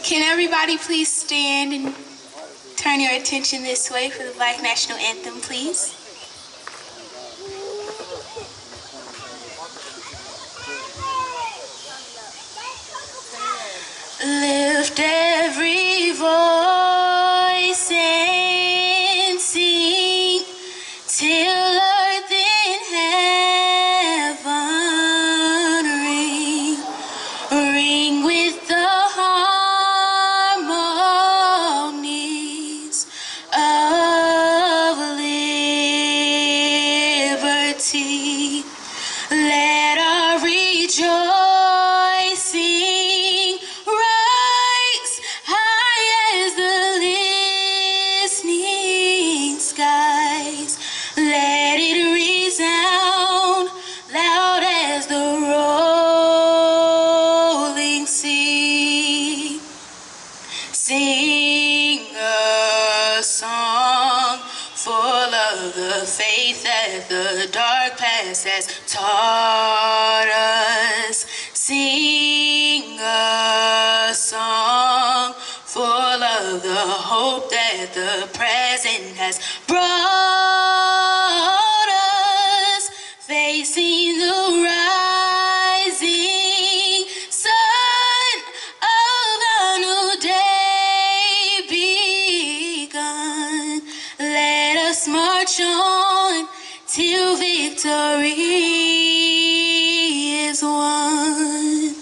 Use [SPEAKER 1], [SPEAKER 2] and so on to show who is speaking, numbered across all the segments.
[SPEAKER 1] Can everybody please stand and turn your attention this way for the Black National Anthem, please? Lift every voice and sing till earth and heaven ring, ring with the harmonies of liberty. Let our rejoicing rise high as the listening skies. Let it resound loud as the rolling sea. Sing a song full of the faith that the dark past has taught us. Sing a song full of the hope that the present has brought us. Facing the rising sun of a new day begun. Let us march on till victory is won.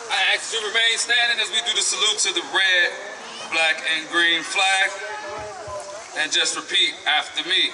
[SPEAKER 2] I ask you to remain standing as we do the salute to the red, black, and green flag. And just repeat after me.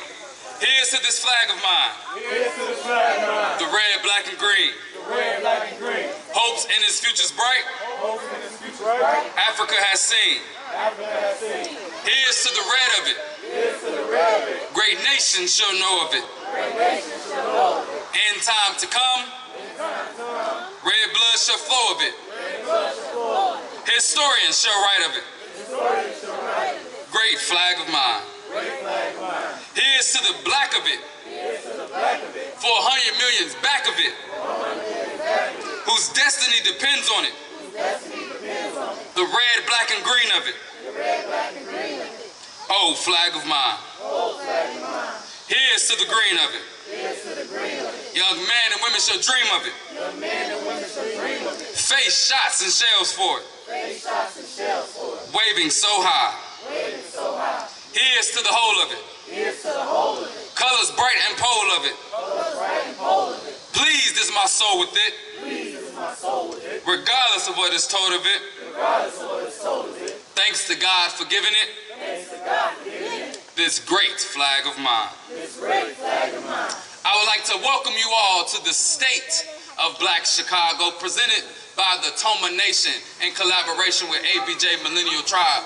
[SPEAKER 2] Here's to this flag of mine.
[SPEAKER 3] Here's to this flag of mine.
[SPEAKER 2] The red, black, and green.
[SPEAKER 3] The red, black, and green.
[SPEAKER 2] Hopes in its future's bright.
[SPEAKER 3] Hopes in its future bright.
[SPEAKER 2] Africa has seen.
[SPEAKER 3] Africa has seen.
[SPEAKER 2] Here's to the red of it.
[SPEAKER 3] Here's to the red of it.
[SPEAKER 2] Great nations shall know of it.
[SPEAKER 3] Great nations shall know of it.
[SPEAKER 2] In time to come,
[SPEAKER 3] In time to come,
[SPEAKER 2] red blood shall flow of it.
[SPEAKER 3] red blood shall flow of it.
[SPEAKER 2] Historians shall write of it.
[SPEAKER 3] Historians shall write of it.
[SPEAKER 2] Great flag of mine.
[SPEAKER 3] Great flag of mine.
[SPEAKER 2] Here's to the black of it.
[SPEAKER 3] Here's to the black of it.
[SPEAKER 2] 400 millions back of it.
[SPEAKER 3] 400 million back of it.
[SPEAKER 2] Whose destiny depends on it.
[SPEAKER 3] Whose destiny depends on it.
[SPEAKER 2] The red, black, and green of it.
[SPEAKER 3] The red, black, and green of it.
[SPEAKER 2] Oh, flag of mine.
[SPEAKER 3] Oh, flag of mine.
[SPEAKER 2] Here's to the green of it.
[SPEAKER 3] Here's to the green of it.
[SPEAKER 2] Young men and women shall dream of it.
[SPEAKER 3] Young men and women shall dream of it.
[SPEAKER 2] Face shots and shells for it.
[SPEAKER 3] Face shots and shells for it.
[SPEAKER 2] Waving so high.
[SPEAKER 3] Waving so high.
[SPEAKER 2] Here's to the whole of it.
[SPEAKER 3] Here's to the whole of it.
[SPEAKER 2] Colors bright and pole of it.
[SPEAKER 3] Colors bright and bold of it.
[SPEAKER 2] Pleased is my soul with it.
[SPEAKER 3] Pleased is my soul with it.
[SPEAKER 2] Regardless of what is told of it.
[SPEAKER 3] Regardless of what is told of it.
[SPEAKER 2] Thanks to God for giving it.
[SPEAKER 3] Thanks to God for giving it.
[SPEAKER 2] This great flag of mine.
[SPEAKER 3] This great flag of mine.
[SPEAKER 2] I would like to welcome you all to the State of Black Chicago, presented by the Toma Nation in collaboration with ABJ Millennial Tribe,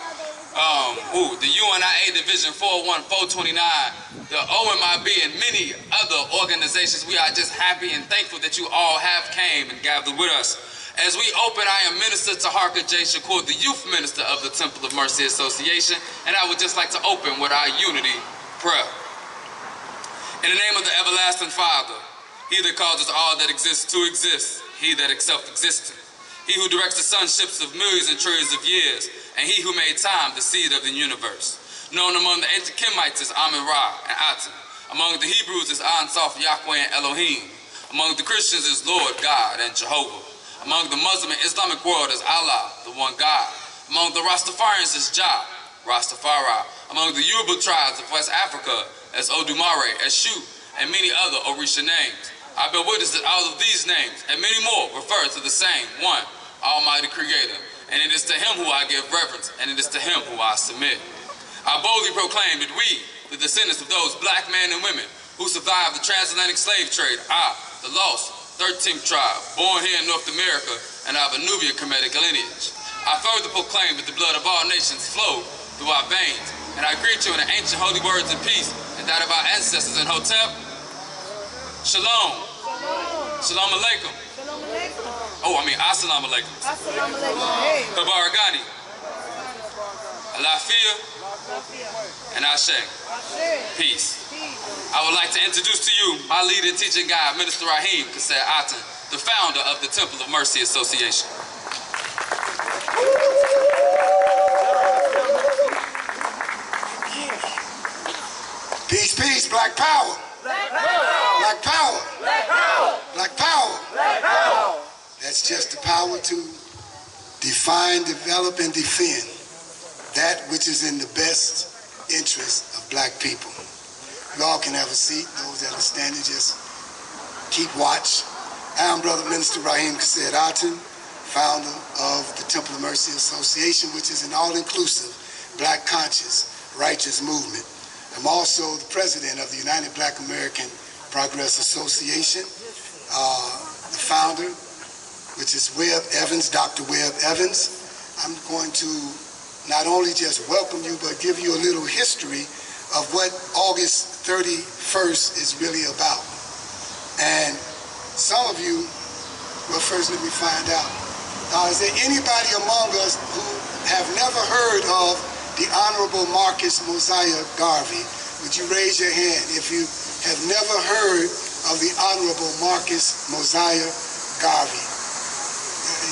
[SPEAKER 2] the UNIA Division 41429, the OMIB, and many other organizations. We are just happy and thankful that you all have came and gathered with us. As we open, I am Minister Taharka J. Shakur, the Youth Minister of the Temple of Mercy Association, and I would just like to open with our unity prayer. In the name of the everlasting Father, he that causes all that exists to exist, he that self-existent, he who directs the sunships of millions and trillions of years, and he who made time the seed of the universe. Known among the ancient Kemites as Amen-Ra and Aten. Among the Hebrews is An-Sof, Yahweh, and Elohim. Among the Christians is Lord God and Jehovah. Among the Muslim and Islamic world is Allah, the one God. Among the Rastafarians is Jah, Rastafari. Among the Yoruba tribes of West Africa as Odumare, Eshu, and many other Orisha names. I bear witness that all of these names and many more refer to the same one, Almighty Creator. And it is to him who I give reverence, and it is to him who I submit. I boldly proclaim that we, the descendants of those black men and women who survived the transatlantic slave trade, are the lost 13th tribe, born here in North America and of a Nubian Kemetic lineage. I further proclaim that the blood of all nations flowed through our veins, and I greet you in the ancient holy words of peace and that of our ancestors in Hotep. Shalom. Shalom alaikum. Assalamu alaikum. Tabaragani. Alafia. And Ashe. Peace. I would like to introduce to you my leader and teaching guide, Minister Raheem Kasset Aten, the founder of the Temple of Mercy Association.
[SPEAKER 4] Peace, peace, black power. Black power. Black power. Black power. Black power. Black power. That's just the power to define, develop, and defend that which is in the best interest of black people. You all can have a seat. Those that are standing, just keep watch. I'm Brother Minister Raheem Kasset Aten, founder of the Temple of Mercy Association, which is an all-inclusive, black conscious, righteous movement. I'm also the president of the United Black American Progress Association, the founder, which is Webb Evans, Dr. Webb Evans. I'm going to not only just welcome you, but give you a little history of what August 31st is really about. And some of you, well, first let me find out. Is there anybody among us who have never heard of the Honorable Marcus Mosiah Garvey? Would you raise your hand if you have never heard of the Honorable Marcus Mosiah Garvey?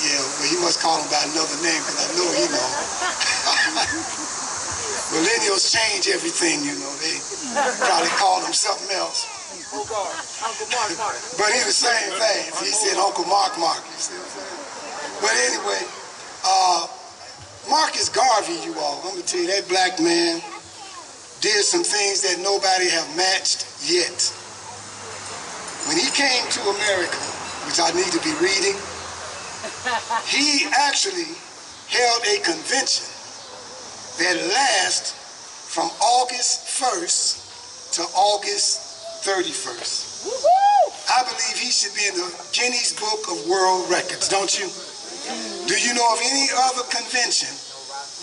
[SPEAKER 4] Yeah, well, he must call him by another name, because I know he knows. Millennials change everything, you know. They probably call him something else.
[SPEAKER 3] Uncle Mark.
[SPEAKER 4] But he the same thing. He said Uncle Mark. You see what I'm saying? But anyway, Marcus Garvey, you all, I'm going to tell you, that black man did some things that nobody have matched yet. When he came to America, which I need to be reading, he actually held a convention that lasts from August 1st to August 31st. I believe he should be in the Guinness Book of World Records, don't you? Do you know of any other convention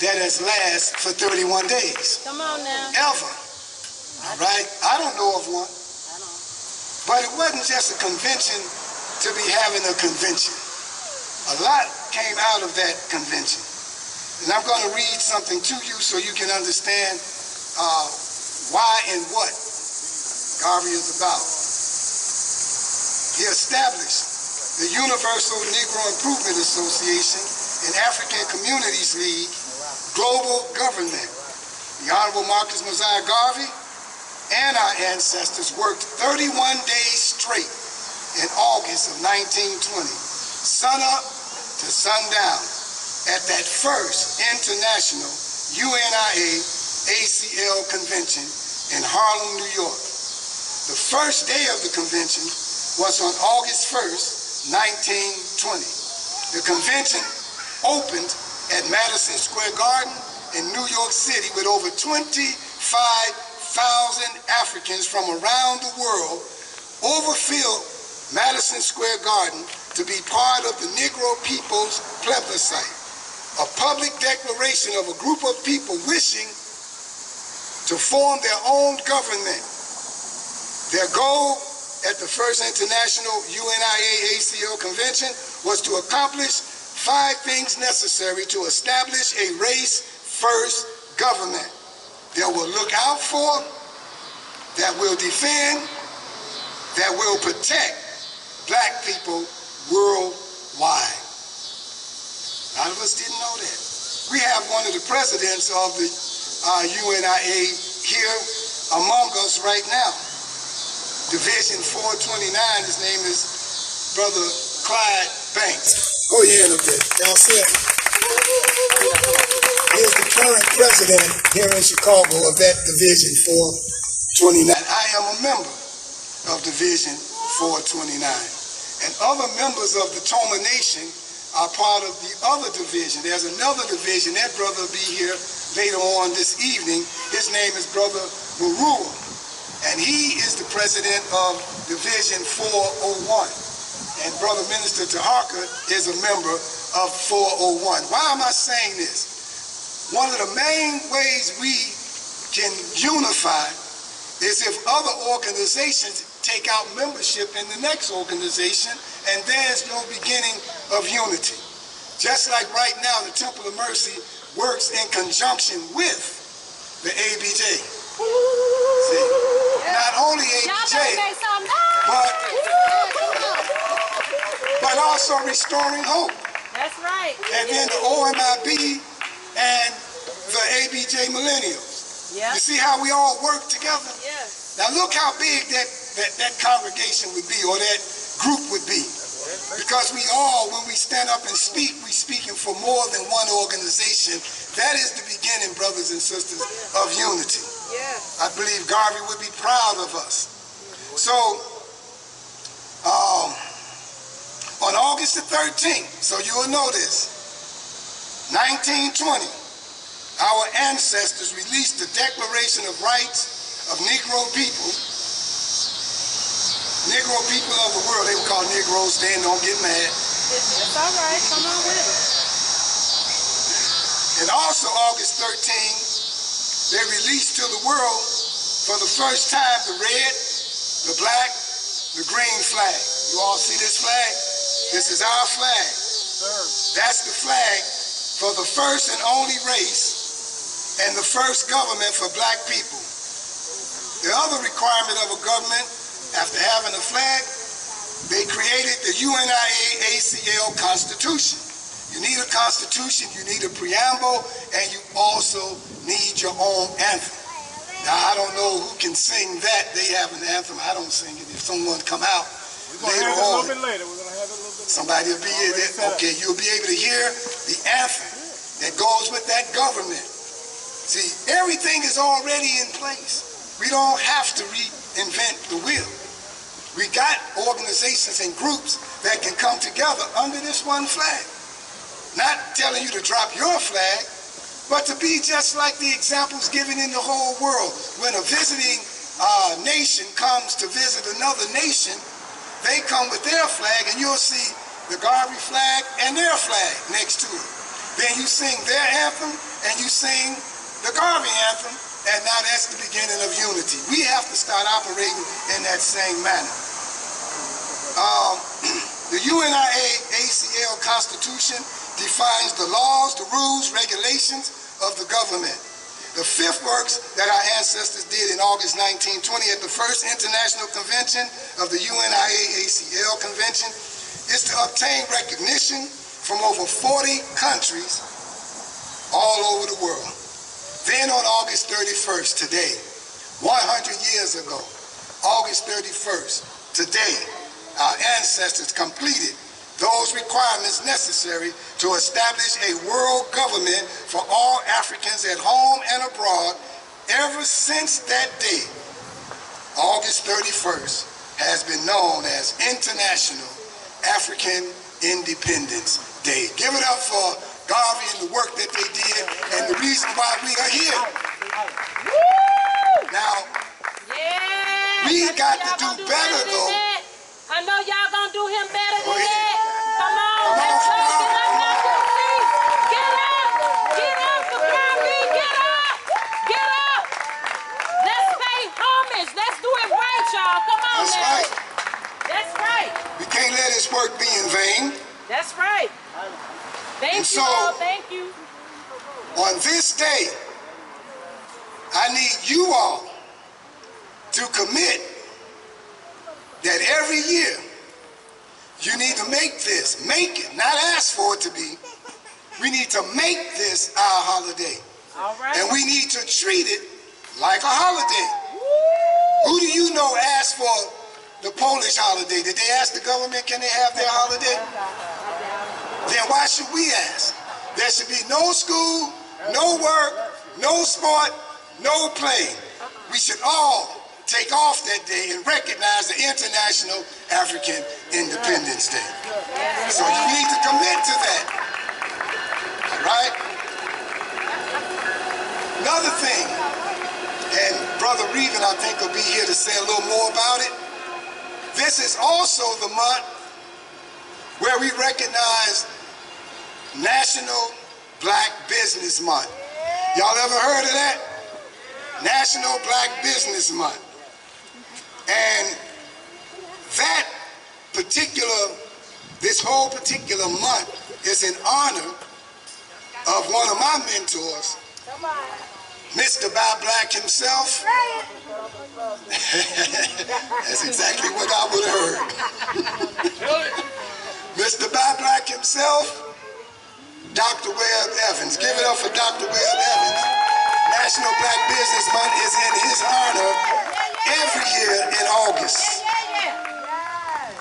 [SPEAKER 4] that has lasted for 31 days?
[SPEAKER 5] Come on now.
[SPEAKER 4] Ever. All right? I don't know of one. But it wasn't just a convention to be having a convention. A lot came out of that convention. And I'm going to read something to you so you can understand why and what Garvey is about. He established the Universal Negro Improvement Association and African Communities League Global Government. The Honorable Marcus Mosiah Garvey and our ancestors worked 31 days straight in August of 1920, sun up to sundown, at that first international UNIA ACL convention in Harlem, New York. The first day of the convention was on August 1st, 1920. The convention opened at Madison Square Garden in New York City with over 25,000 Africans from around the world overfilled Madison Square Garden to be part of the Negro People's Plebiscite, a public declaration of a group of people wishing to form their own government. Their goal at the first International UNIA ACL Convention was to accomplish 5 things necessary to establish a race-first government that will look out for, that will defend, that will protect black people worldwide. A lot of us didn't know that. We have one of the presidents of the UNIA here among us right now. Division 429, his name is Brother Clyde Banks. Oh yeah, look at y'all see it? Here's the current president here in Chicago of that Division 429. I am a member of Division 429. And other members of the Toma Nation are part of the other division. There's another division. That brother will be here later on this evening. His name is Brother Marua. And he is the president of Division 401. And Brother Minister Taharka is a member of 401. Why am I saying this? One of the main ways we can unify is if other organizations take out membership in the next organization, and there's no beginning of unity. Just like right now, the Temple of Mercy works in conjunction with the ABJ. See, not only ABJ, but also restoring hope.
[SPEAKER 5] That's right.
[SPEAKER 4] And then the OMIB and the ABJ Millennials.
[SPEAKER 5] Yeah.
[SPEAKER 4] You see how we all work together?
[SPEAKER 5] Yes.
[SPEAKER 4] Now look how big that congregation would be, or that group would be. Because we all, when we stand up and speak, we're speaking for more than one organization. That is the beginning, brothers and sisters, of unity.
[SPEAKER 5] Yeah.
[SPEAKER 4] I believe Garvey would be proud of us. So, on August the 13th, so you will know this, 1920, our ancestors released the Declaration of Rights of Negro people. Negro people of the world, they were called Negroes then, don't get mad.
[SPEAKER 5] It's all right, come on with it.
[SPEAKER 4] And also August 13th, they released to the world for the first time the red, the black, the green flag. You all see this flag? This is our flag. That's the flag for the first and only race and the first government for black people. The other requirement of a government, after having a flag, they created the UNIA-ACL Constitution. You need a constitution, you need a preamble, and you also need your own anthem. Now, I don't know who can sing that. They have an anthem. I don't sing it. If someone come out later on, somebody will be here. Okay, you'll be able to hear the anthem that goes with that government. See, everything is already in place. We don't have to reinvent the wheel. We got organizations and groups that can come together under this one flag. Not telling you to drop your flag, but to be just like the examples given in the whole world. When a visiting nation comes to visit another nation, they come with their flag, and you'll see the Garvey flag and their flag next to it. Then you sing their anthem, and you sing the Garvey anthem, and now that's the beginning of unity. We have to start operating in that same manner. The UNIA-ACL Constitution defines the laws, the rules, regulations of the government. The fifth works that our ancestors did in August 1920 at the first International Convention of the UNIA-ACL Convention is to obtain recognition from over 40 countries all over the world. Then on August 31st, today, 100 years ago, August 31st, today, our ancestors completed those requirements necessary to establish a world government for all Africans at home and abroad. Ever since that day, August 31st has been known as International African Independence Day. Give it up for Garvey and the work that they did and the reason why we are here. Now, we got to do better though.
[SPEAKER 5] I know y'all gonna do him better than that. Come on,
[SPEAKER 4] Come on,
[SPEAKER 5] let's
[SPEAKER 4] come on,
[SPEAKER 5] get
[SPEAKER 4] come
[SPEAKER 5] up,
[SPEAKER 4] on.
[SPEAKER 5] get up for Garvey, get up. Let's pay homage. Let's do it right, y'all. Come on,
[SPEAKER 4] That's
[SPEAKER 5] now.
[SPEAKER 4] right.
[SPEAKER 5] That's right.
[SPEAKER 4] We can't let his work be in vain.
[SPEAKER 5] That's right. Thank
[SPEAKER 4] And
[SPEAKER 5] you
[SPEAKER 4] so,
[SPEAKER 5] all. Thank you.
[SPEAKER 4] On this day, I need you all to commit that every year you need to make this, make it, not ask for it to be. We need to make this our holiday.
[SPEAKER 5] All right.
[SPEAKER 4] And we need to treat it like a holiday. Who do you know asked for the Polish holiday? Did they ask the government, can they have their holiday? Then why should we ask? There should be no school, no work, no sport, no play. We should all take off that day and recognize the International African Independence Day. So you need to commit to that. All right? Another thing, and Brother Reven, I think, will be here to say a little more about it. This is also the month where we recognize National Black Business Month. Y'all ever heard of that? National Black Business Month. And that this whole particular month is in honor of one of my mentors, Mr. Bob Black himself. That's exactly what I would have heard. Mr. Bob Black himself, Dr. Webb Evans. Give it up for Dr. Webb Evans. National Black Business Month is in his honor every year in August.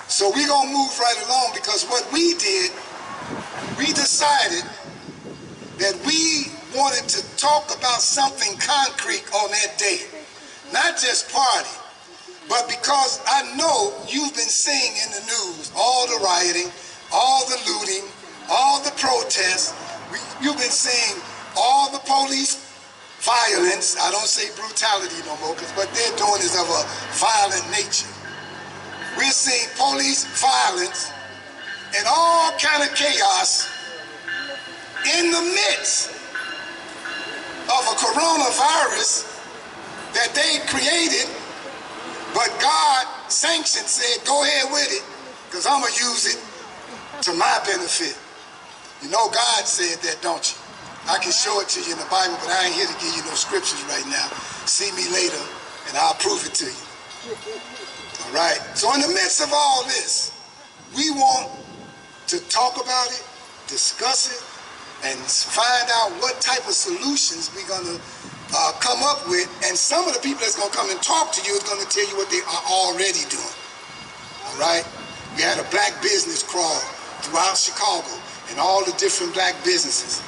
[SPEAKER 4] So we're going to move right along, because what we did, we decided that we wanted to talk about something concrete on that day. Not just party, but because I know you've been seeing in the news all the rioting, all the looting, all the protests. You've been seeing all the police violence. I don't say brutality no more, because what they're doing is of a violent nature. We're seeing police violence and all kind of chaos in the midst of a coronavirus that they created, but God sanctioned, said, go ahead with it, because I'm going to use it to my benefit. You know God said that, don't you? I can show it to you in the Bible, but I ain't here to give you no scriptures right now. See me later, and I'll prove it to you. All right? So in the midst of all this, we want to talk about it, discuss it, and find out what type of solutions we're going to come up with. And some of the people that's going to come and talk to you is going to tell you what they are already doing. All right? We had a black business crawl throughout Chicago and all the different black businesses.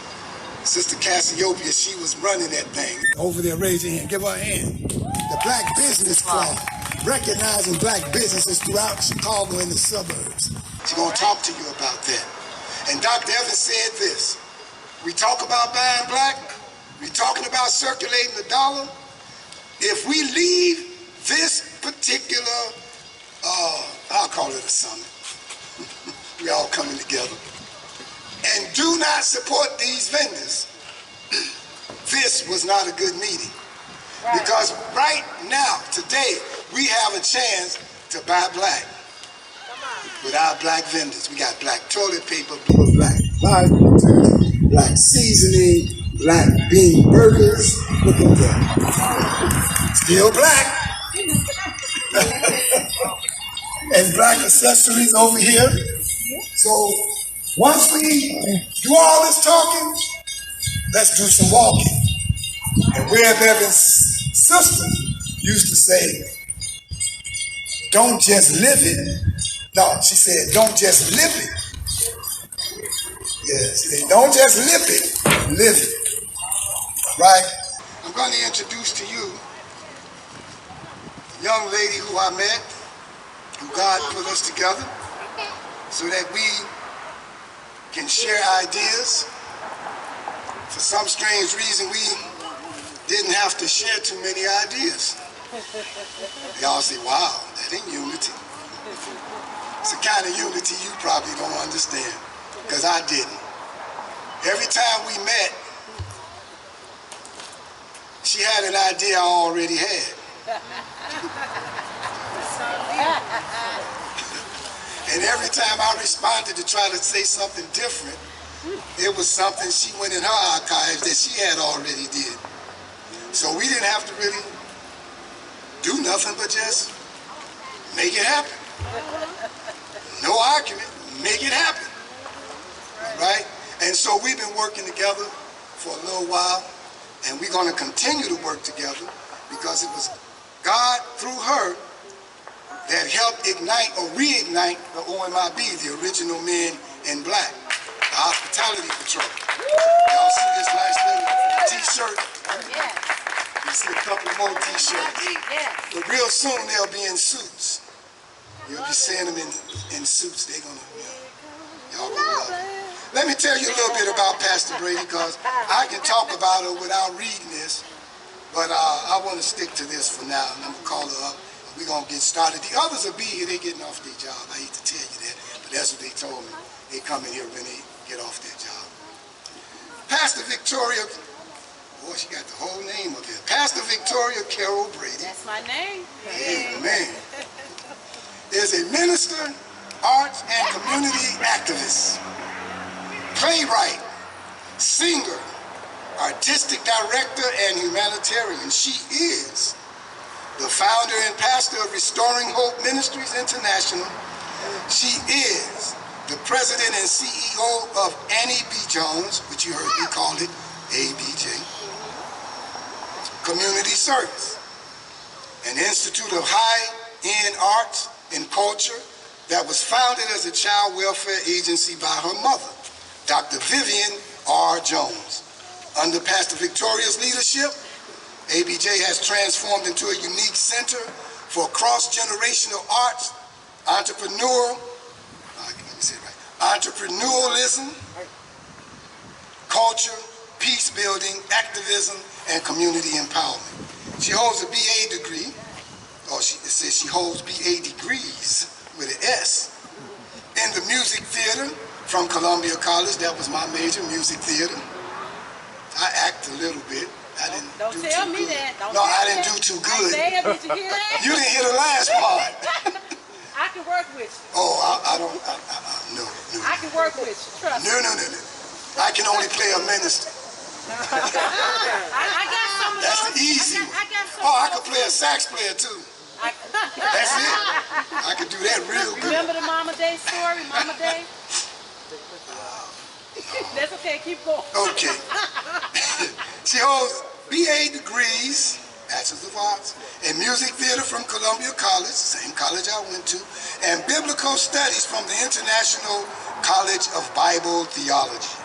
[SPEAKER 4] Sister Cassiopeia, she was running that thing. Over there, raise your hand. Give her a hand. The Black Business Crawl, recognizing black businesses throughout Chicago and the suburbs. She's going to talk to you about that. And Dr. Evans said this. We talk about buying black. We're talking about circulating the dollar. If we leave this particular, I'll call it a summit. We all coming together. And do not support these vendors. This was not a good meeting. Because right now, today, we have a chance to buy black. With our black vendors. We got black toilet paper, black black seasoning, black bean burgers. Look at that. Still black. And black accessories over here. So once we do all this talking, let's do some walking. And Webb Evans' sister used to say, don't just live it. No, she said, don't just live it. Yeah, she said, don't just live it, live it. Right? I'm going to introduce to you a young lady who I met, who God put us together so that we can share ideas. For some strange reason, we didn't have to share too many ideas. Y'all say, wow, that ain't unity. It's a kind of unity you probably don't understand, because I didn't. Every time we met, she had an idea I already had. And every time I responded to try to say something different, it was something she went in her archives that she had already did. So we didn't have to really do nothing but just make it happen. No argument, make it happen. All right? And so we've been working together for a little while, and we're going to continue to work together because it was God, through her, that helped ignite or reignite the OMIB, the Original Men in Black, the Hospitality Patrol. Y'all see this nice little t-shirt? Yeah. You see a couple more t-shirts. But real soon they'll be in suits. You'll be seeing them in suits. They're gonna, y'all gonna love it. Let me tell you a little bit about Pastor Brady, because I can talk about her without reading this, but I want to stick to this for now. I'm gonna call her up. We're going to get started. The others will be here. They're getting off their job. I hate to tell you that, but that's what they told me. They come in here when they get off their job. Pastor Victoria, boy, she got the whole name up here. Pastor Victoria Carol Brady.
[SPEAKER 5] That's my name.
[SPEAKER 4] Amen. Is a minister, arts, and community activist, playwright, singer, artistic director and humanitarian. She is the founder and pastor of Restoring Hope Ministries International. She is the president and CEO of Annie B. Jones, which you heard me call it ABJ, Community Service, an institute of high-end arts and culture that was founded as a child welfare agency by her mother, Dr. Vivian R. Jones. Under Pastor Victoria's leadership, ABJ has transformed into a unique center for cross-generational arts, entrepreneurialism, culture, peace building, activism, and community empowerment. She holds a BA degree, it says she holds BA degrees with an S, in the music theater from Columbia College. That was my major, music theater. I act a little bit. I didn't do too good. I didn't do too good.
[SPEAKER 5] Isaiah, did you hear that?
[SPEAKER 4] You didn't hear the last part.
[SPEAKER 5] I can work with you.
[SPEAKER 4] Oh, no.
[SPEAKER 5] I can work with you, trust me.
[SPEAKER 4] No. I can only play a minister.
[SPEAKER 5] I got some of
[SPEAKER 4] That's
[SPEAKER 5] those.
[SPEAKER 4] the easy one.
[SPEAKER 5] I got some
[SPEAKER 4] Oh, I
[SPEAKER 5] of
[SPEAKER 4] could play a sax player too.
[SPEAKER 5] those.
[SPEAKER 4] That's it. I could do that real good.
[SPEAKER 5] Remember the Mama Day story, Mama Day? That's okay, keep going.
[SPEAKER 4] Okay. She holds BA degrees, Bachelor's of Arts, in music theater from Columbia College, same college I went to, and biblical studies from the International College of Bible Theology.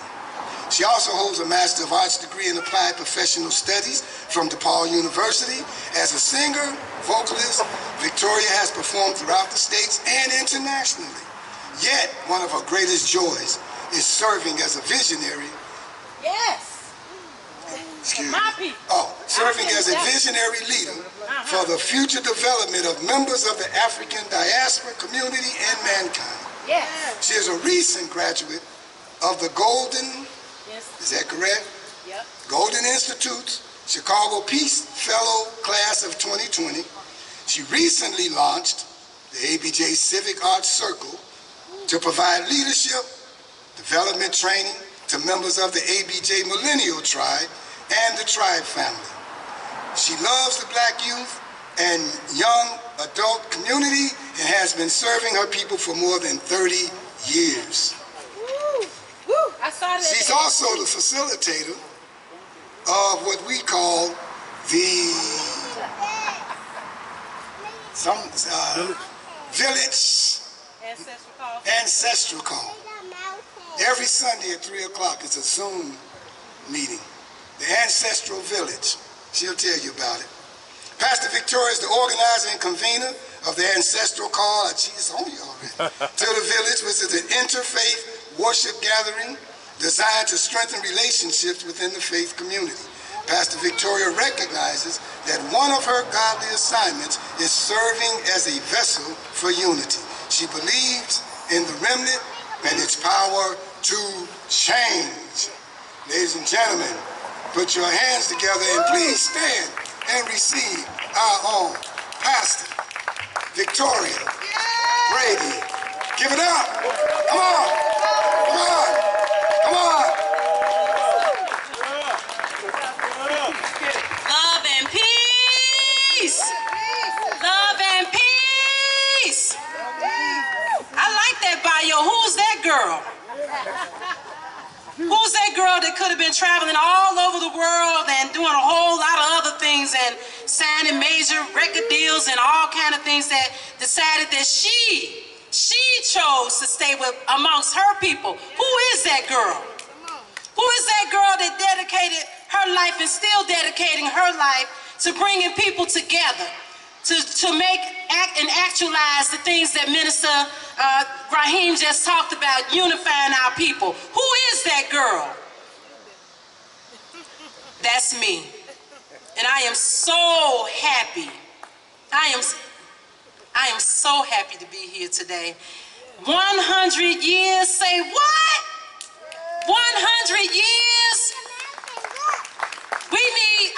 [SPEAKER 4] She also holds a Master of Arts degree in Applied Professional Studies from DePaul University. As a singer, vocalist, Victoria has performed throughout the States and internationally. Yet, one of her greatest joys is serving as a visionary.
[SPEAKER 5] Yes.
[SPEAKER 4] Excuse me.
[SPEAKER 5] My people.
[SPEAKER 4] Oh, serving as a visionary leader for the future development of members of the African diaspora community and mankind.
[SPEAKER 5] Yes.
[SPEAKER 4] She is a recent graduate of the Golden,
[SPEAKER 5] Yes.
[SPEAKER 4] is that correct?
[SPEAKER 5] Yep.
[SPEAKER 4] Golden Institute's Chicago Peace Fellow Class of 2020. She recently launched the ABJ Civic Arts Circle to provide leadership, development training to members of the ABJ Millennial Tribe and the Tribe family. She loves the Black youth and young adult community and has been serving her people for more than 30 years.
[SPEAKER 5] Woo. Woo. I saw that.
[SPEAKER 4] She's also the facilitator of what we call the village ancestral call. Every Sunday at 3 o'clock, it's a Zoom meeting. The Ancestral Village. She'll tell you about it. Pastor Victoria is the organizer and convener of the Ancestral Call, it's on you already, to the village, which is an interfaith worship gathering designed to strengthen relationships within the faith community. Pastor Victoria recognizes that one of her godly assignments is serving as a vessel for unity. She believes in the remnant and its power to change. Ladies and gentlemen, put your hands together and please stand and receive our own Pastor Victoria Brady. Give it up. Come on. Come on. Come on.
[SPEAKER 5] Love and peace. Love and peace. I like that bio. Who's that girl? Who's that girl that could have been traveling all over the world and doing a whole lot of other things and signing major record deals and all kind of things that decided that she chose to stay with amongst her people? Who is that girl? Who is that girl that dedicated her life and still dedicating her life to bringing people together, to make and actualize the things that Minister Raheem just talked about, unifying our people? Who is that girl? That's me. And I am so happy. I am so happy to be here today. 100 years, say what? 100 years?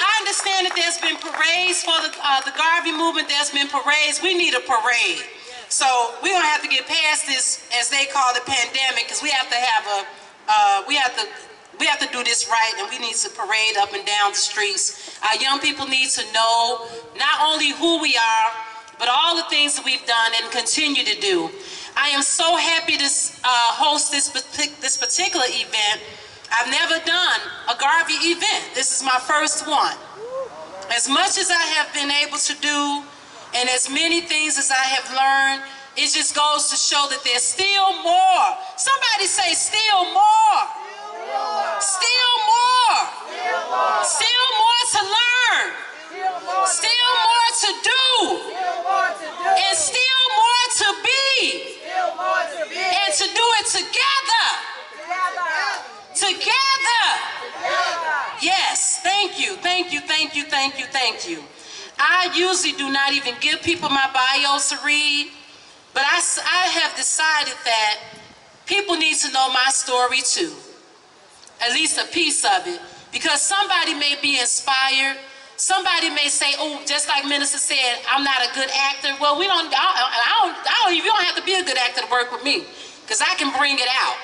[SPEAKER 5] I understand that there's been parades for the Garvey movement, there's been parades. We need a parade. So we're gonna have to get past this, as they call it, pandemic, because we have to have We have to do this right, and we need to parade up and down the streets. Our young people need to know not only who we are, but all the things that we've done and continue to do. I am so happy to host this particular event. I've never done a Garvey event. This is my first one. As much as I have been able to do, and as many things as I have learned, it just goes to show that there's still more. Somebody say still more. Still more. Still more to learn. Still more to do. And still more to be. And to do it together. Together. Yes, thank you, thank you, thank you, thank you, thank you. I usually do not even give people my bios to read, but I have decided that people need to know my story too. At least a piece of it. Because somebody may be inspired. Somebody may say, oh, just like Minister said, I'm not a good actor. Well, you don't have to be a good actor to work with me, because I can bring it out.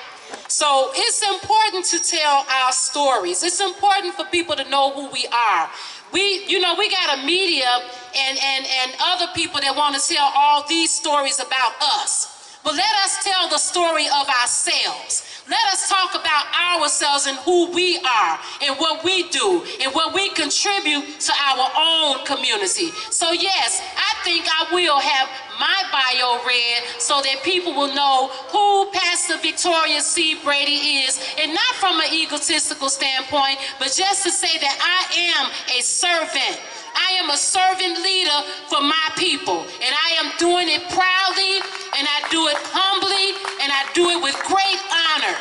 [SPEAKER 5] So it's important to tell our stories. It's important for people to know who we are. We got a media and other people that want to tell all these stories about us. But let us tell the story of ourselves. Let us talk about ourselves and who we are and what we do and what we contribute to our own community. So yes, I think I will have my bio read so that people will know who Pastor Victoria C. Brady is, and not from an egotistical standpoint, but just to say that I am a servant. I am a servant leader for my people, and I am doing it proudly, and I do it humbly, and I do it with great honor.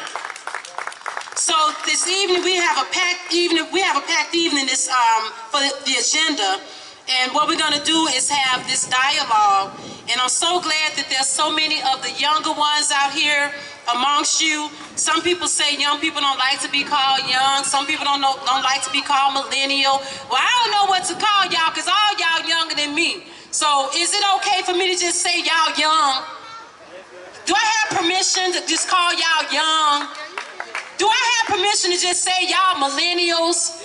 [SPEAKER 5] So this evening we have a packed evening. This for the agenda, and what we're going to do is have this dialogue. And I'm so glad that there's so many of the younger ones out here amongst you. Some people say young people don't like to be called young. Some people don't like to be called millennial. Well, I don't know what to call y'all, because all y'all younger than me. So is it okay for me to just say y'all young? Do I have permission to just call y'all young? Do I have permission to just say y'all millennials?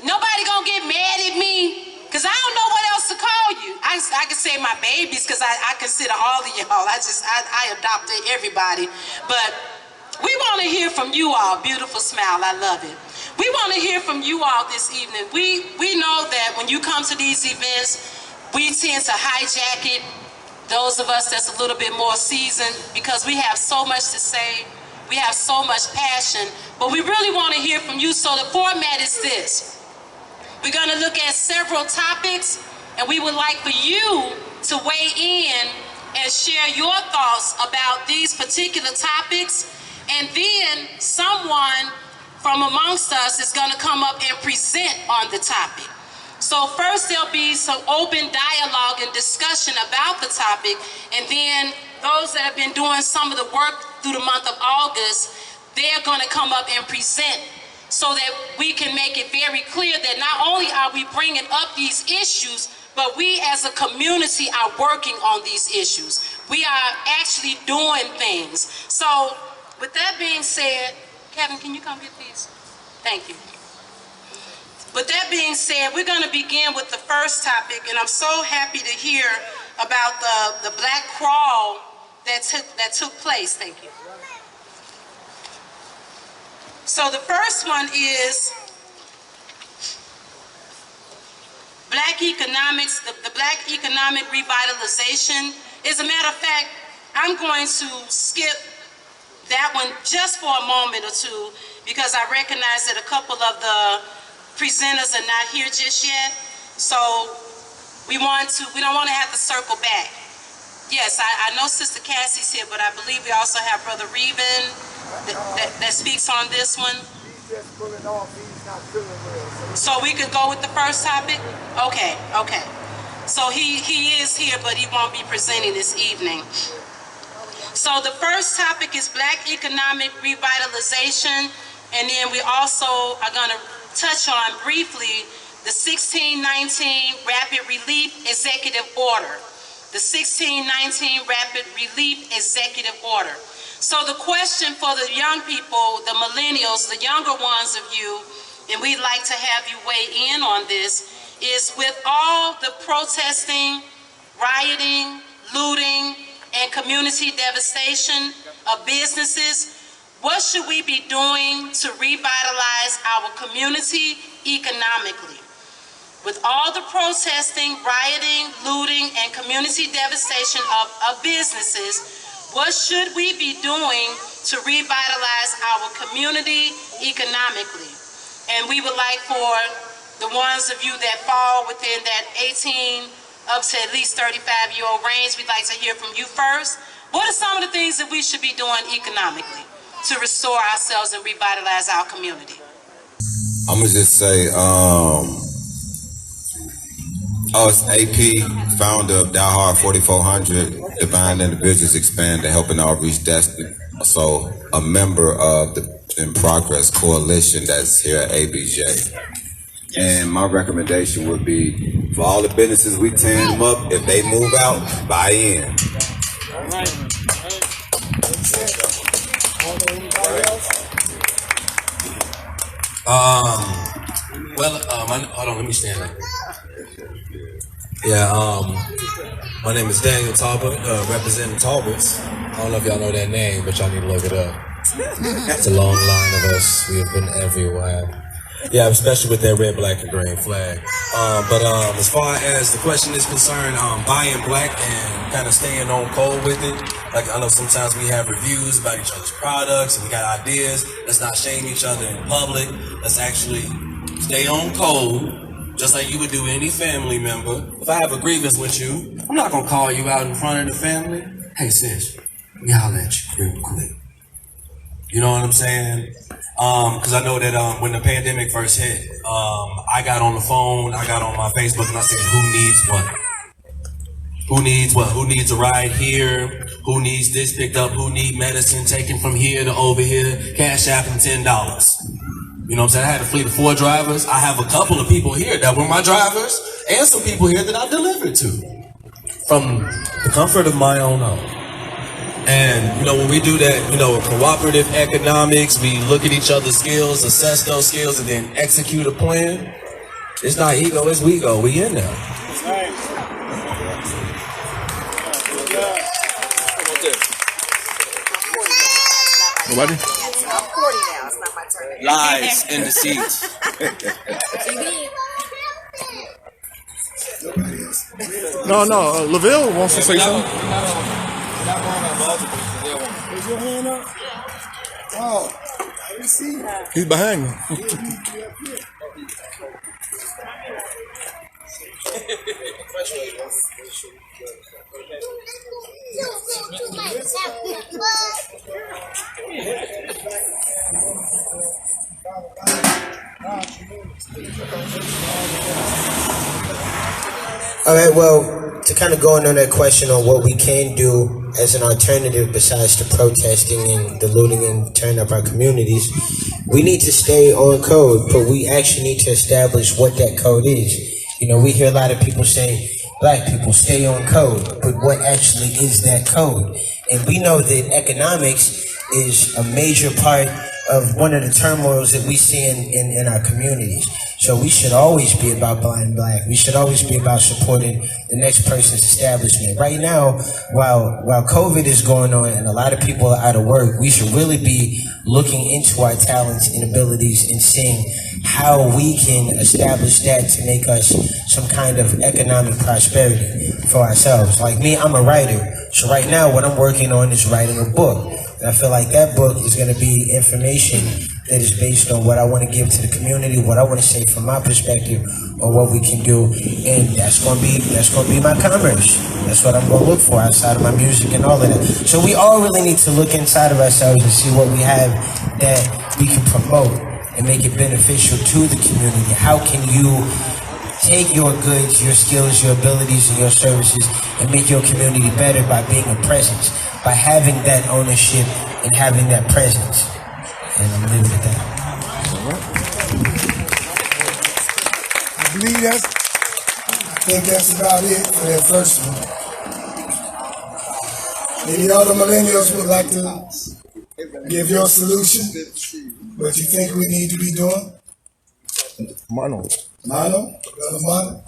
[SPEAKER 5] Nobody gonna get mad at me? Because I don't know what else to call you. I can say my babies, because I consider all of y'all. I adopted everybody. But we want to hear from you all. Beautiful smile, I love it. We want to hear from you all this evening. We know that when you come to these events, we tend to hijack it. Those of us that's a little bit more seasoned, because we have so much to say. We have so much passion. But we really want to hear from you. So the format is this. We're going to look at several topics, and we would like for you to weigh in and share your thoughts about these particular topics. And then someone from amongst us is going to come up and present on the topic. So first there'll be some open dialogue and discussion about the topic, and then those that have been doing some of the work through the month of August, they're going to come up and present, so that we can make it very clear that not only are we bringing up these issues, but we as a community are working on these issues. We are actually doing things. So with that being said, Kevin, can you come here, please? Thank you. With that being said, we're going to begin with the first topic, and I'm so happy to hear about the black crawl that took place. Thank you. So the first one is Black economics, the Black economic revitalization. As a matter of fact, I'm going to skip that one just for a moment or two, because I recognize that a couple of the presenters are not here just yet. So we don't want to have to circle back. Yes, I know Sister Cassie's here, but I believe we also have Brother Reven that speaks on this one.
[SPEAKER 3] He's just pulling off. He's not feeling well.
[SPEAKER 5] So we could go with the first topic? Okay. So he is here, but he won't be presenting this evening. So the first topic is Black economic revitalization, and then we also are going to touch on briefly the 1619 Rapid Relief Executive Order. The 1619 Rapid Relief Executive Order. So the question for the young people, the millennials, the younger ones of you, and we'd like to have you weigh in on this, is with all the protesting, rioting, looting, and community devastation of businesses, what should we be doing to revitalize our community economically? With all the protesting, rioting, looting, and community devastation of businesses, what should we be doing to revitalize our community economically? And we would like for the ones of you that fall within that 18 up to at least 35-year-old range, we'd like to hear from you first. What are some of the things that we should be doing economically to restore ourselves and revitalize our community?
[SPEAKER 6] I'm gonna just say, it's AP, founder of Die Hard 4400, Divine Individuals Expand, helping all reach destiny. Also, a member of the In Progress Coalition that's here at ABJ. And my recommendation would be for all the businesses we tearing them up, if they move out, buy in.
[SPEAKER 7] Hold on, let me stand up. Yeah, my name is Daniel Talbot, representing Talbots. I don't know if y'all know that name, but y'all need to look it up. It's a long line of us. We have been everywhere. Yeah, especially with that red, black, and green flag. But as far as the question is concerned, buying black and kind of staying on code with it. Like, I know sometimes we have reviews about each other's products and we got ideas. Let's not shame each other in public. Let's actually stay on code, just like you would do any family member. If I have a grievance with you, I'm not gonna call you out in front of the family. Hey sis, let me holler at you real quick. You know what I'm saying? Because I know that when the pandemic first hit, I got on the phone, I got on my Facebook, and I said, who needs what? Who needs what? Who needs a ride here? Who needs this picked up? Who need medicine taken from here to over here? Cash App and $10. You know what I'm saying? I had a fleet of 4 drivers. I have a couple of people here that were my drivers, and some people here that I delivered to from the comfort of my own home. And, you know, when we do that, you know, cooperative economics, we look at each other's skills, assess those skills, and then execute a plan. It's not ego, it's we go. We in there.
[SPEAKER 8] Nobody?
[SPEAKER 9] I'm 40 now. It's not my turn.
[SPEAKER 7] Lies in the seats.
[SPEAKER 8] No. Lavelle wants to say something.
[SPEAKER 3] Is your hand up? Oh, I didn't see that.
[SPEAKER 8] He's behind me.
[SPEAKER 10] All right, well, to kind of go on that question on what we can do as an alternative besides the protesting and the looting and tearing up our communities, we need to stay on code, but we actually need to establish what that code is. You know, we hear a lot of people say, black people stay on code, but what actually is that code? And we know that economics is a major part of one of the turmoils that we see in our communities. So we should always be about buying black. We should always be about supporting the next person's establishment. Right now, while COVID is going on and a lot of people are out of work, we should really be looking into our talents and abilities and seeing how we can establish that to make us some kind of economic prosperity for ourselves. Like me, I'm a writer. So right now what I'm working on is writing a book. And I feel like that book is going to be information that is based on what I want to give to the community, what I want to say from my perspective on what we can do, and that's going to be my commerce. That's what I'm going to look for outside of my music and all of that. So we all really need to look inside of ourselves and see what we have that we can promote and make it beneficial to the community. How can you take your goods, your skills, your abilities, and your services and make your community better by being a presence, by having that ownership and having that presence? And I'm leaving it at that.
[SPEAKER 3] I think that's about it for that first one. Maybe all the millennials would like to Give your solution. What you think we need to be doing?
[SPEAKER 8] Mono.
[SPEAKER 3] Mono? Brother Mono?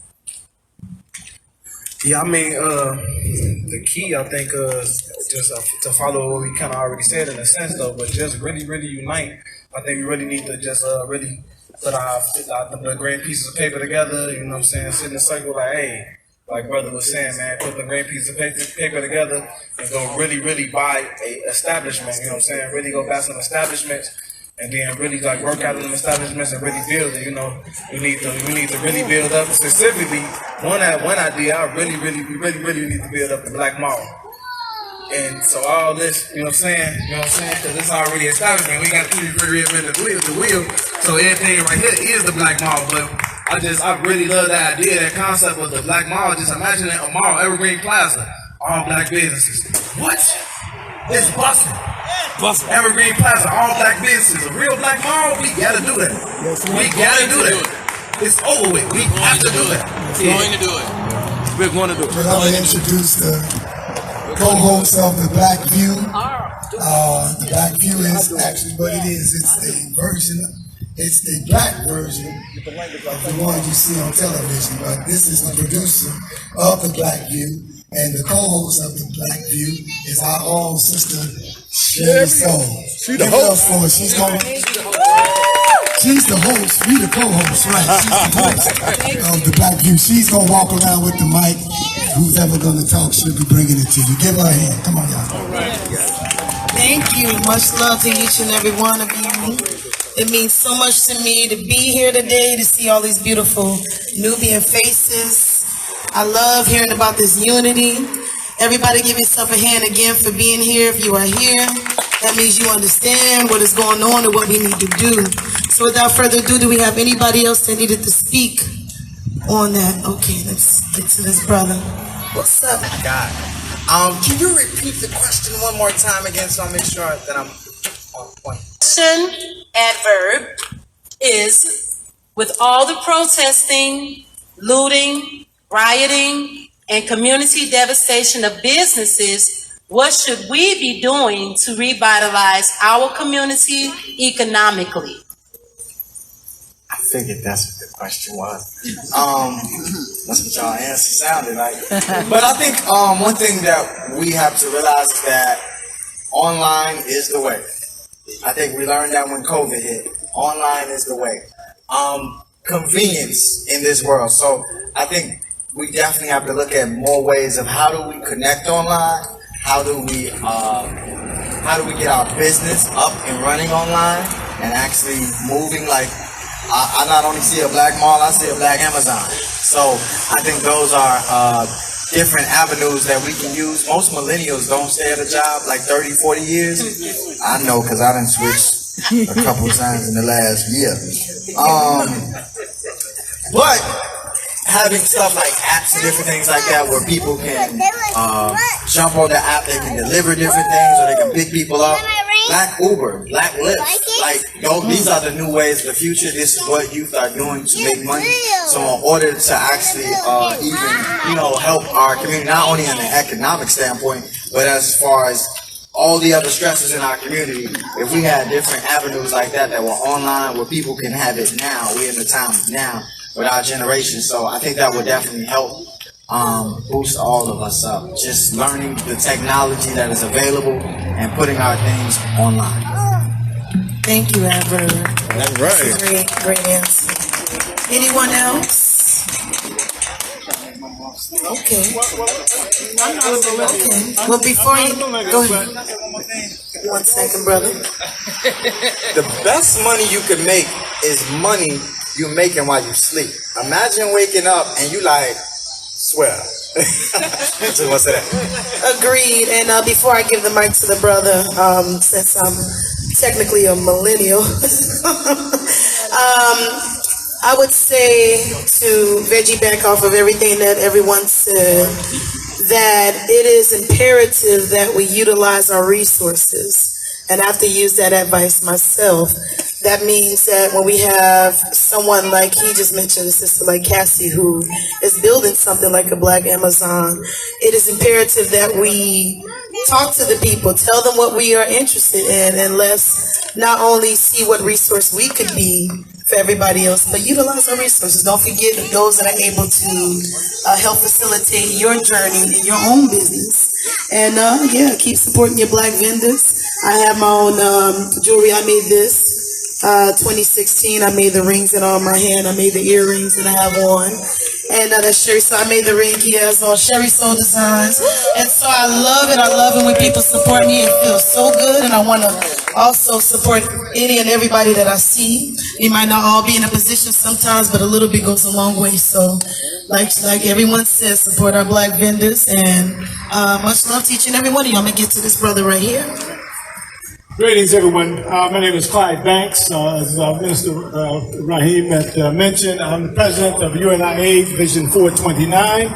[SPEAKER 11] Yeah, I mean, the key, I think, just to follow what we kind of already said in a sense, though, but just really, really unite. I think we really need to just really put the great pieces of paper together, you know what I'm saying, sit in a circle like, hey, like brother was saying, man, put the great pieces of paper together and go really, really buy a establishment, you know what I'm saying, really go buy some establishments and then really like work out of them establishments and really build it, you know. We need to really build up. Specifically, one idea, we really need to build up the Black Mall. And so all this, you know what I'm saying? You know what I'm saying? Because it's already established, man. We got to reinvent the wheel. So everything right here is the Black Mall. But I really love that idea, that concept of the Black Mall. Just imagine a mall, Evergreen Plaza, all black businesses. What? It's busting. Evergreen Plaza, all black businesses. A real Black Mall, we gotta do that. We gotta do that. It's over with. We have to do that.
[SPEAKER 2] We're going to do it.
[SPEAKER 8] We're going to do it.
[SPEAKER 3] We're going to introduce the co-host of the Black View. The Black View is actually what it is. It's the black version of the one you see on television. But this is the producer of the Black View, and the co-host of the Black View is our own sister, Sherry Soul.
[SPEAKER 8] She the host.
[SPEAKER 3] She's the host, we the co-host, right? She's the host of the Black View. She's gonna walk around with the mic. Who's ever gonna talk, she'll be bringing it to you. Give her a hand. Come on, y'all.
[SPEAKER 12] Thank you. Much love to each and every one of you. It means so much to me to be here today, to see all these beautiful Nubian faces. I love hearing about this unity. Everybody give yourself a hand again for being here. If you are here, that means you understand what is going on and what we need to do. So without further ado, do we have anybody else that needed to speak on that? Okay, let's get to this brother. What's up?
[SPEAKER 13] God. Can you repeat the question one more time again so I make sure that I'm on point?
[SPEAKER 5] Adverb is, with all the protesting, looting, rioting, and community devastation of businesses, what should we be doing to revitalize our community economically?
[SPEAKER 13] I figured that's what the question was. That's what y'all answer sounded like. But I think one thing that we have to realize is that online is the way. I think we learned that when COVID hit. Online is the way. Convenience in this world. So I think we definitely have to look at more ways of how do we connect online? How do we get our business up and running online and actually moving? Like I not only see a Black Mall, I see a Black Amazon. So I think those are different avenues that we can use. Most millennials don't stay at a job like 30, 40 years. I know because I done switched a couple times in the last year. But having stuff like apps and different things like that where people can jump on the app, they can deliver different things or they can pick people up. Black Uber, Black Lyft, like these are the new ways of the future. This is what youth are doing to make money. So in order to actually even help our community, not only on an economic standpoint, but as far as all the other stresses in our community, if we had different avenues like that were online where people can have it now, we're in the time of now with our generation. So I think that would definitely help boost all of us up. Just learning the technology that is available and putting our things online.
[SPEAKER 12] Thank you, Evelyn.
[SPEAKER 8] All right.
[SPEAKER 12] Great answer. Anyone else? Okay. Well, before you go ahead. 1 second, brother.
[SPEAKER 13] The best money you can make is money you're making while you sleep. Imagine waking up and you like, swear. Just want to say that.
[SPEAKER 12] Agreed. And before I give the mic to the brother, since I'm technically a millennial, I would say to piggyback off of everything that everyone said, that it is imperative that we utilize our resources. And I have to use that advice myself. That means that when we have someone like he just mentioned, a sister like Cassie, who is building something like a Black Amazon, it is imperative that we talk to the people, tell them what we are interested in, and let's not only see what resource we could be for everybody else, but utilize our resources. Don't forget those that are able to help facilitate your journey in your own business. And yeah, keep supporting your Black vendors. I have my own jewelry. I made this 2016. I made the rings and on my hand. I made the earrings that I have on. And that's Sherry. So I made the ring. He has on Sherry Soul Designs. And so I love it. I love it when people support me. It feels so good. And I want to also support any and everybody that I see. We might not all be in a position sometimes, but a little bit goes a long way. So like everyone says, support our Black vendors. And much love to each and every one of you. I'm going to get to this brother right here.
[SPEAKER 14] Greetings, everyone. My name is Clyde Banks. As Minister Rahim had mentioned, I'm the president of UNIA Division 429.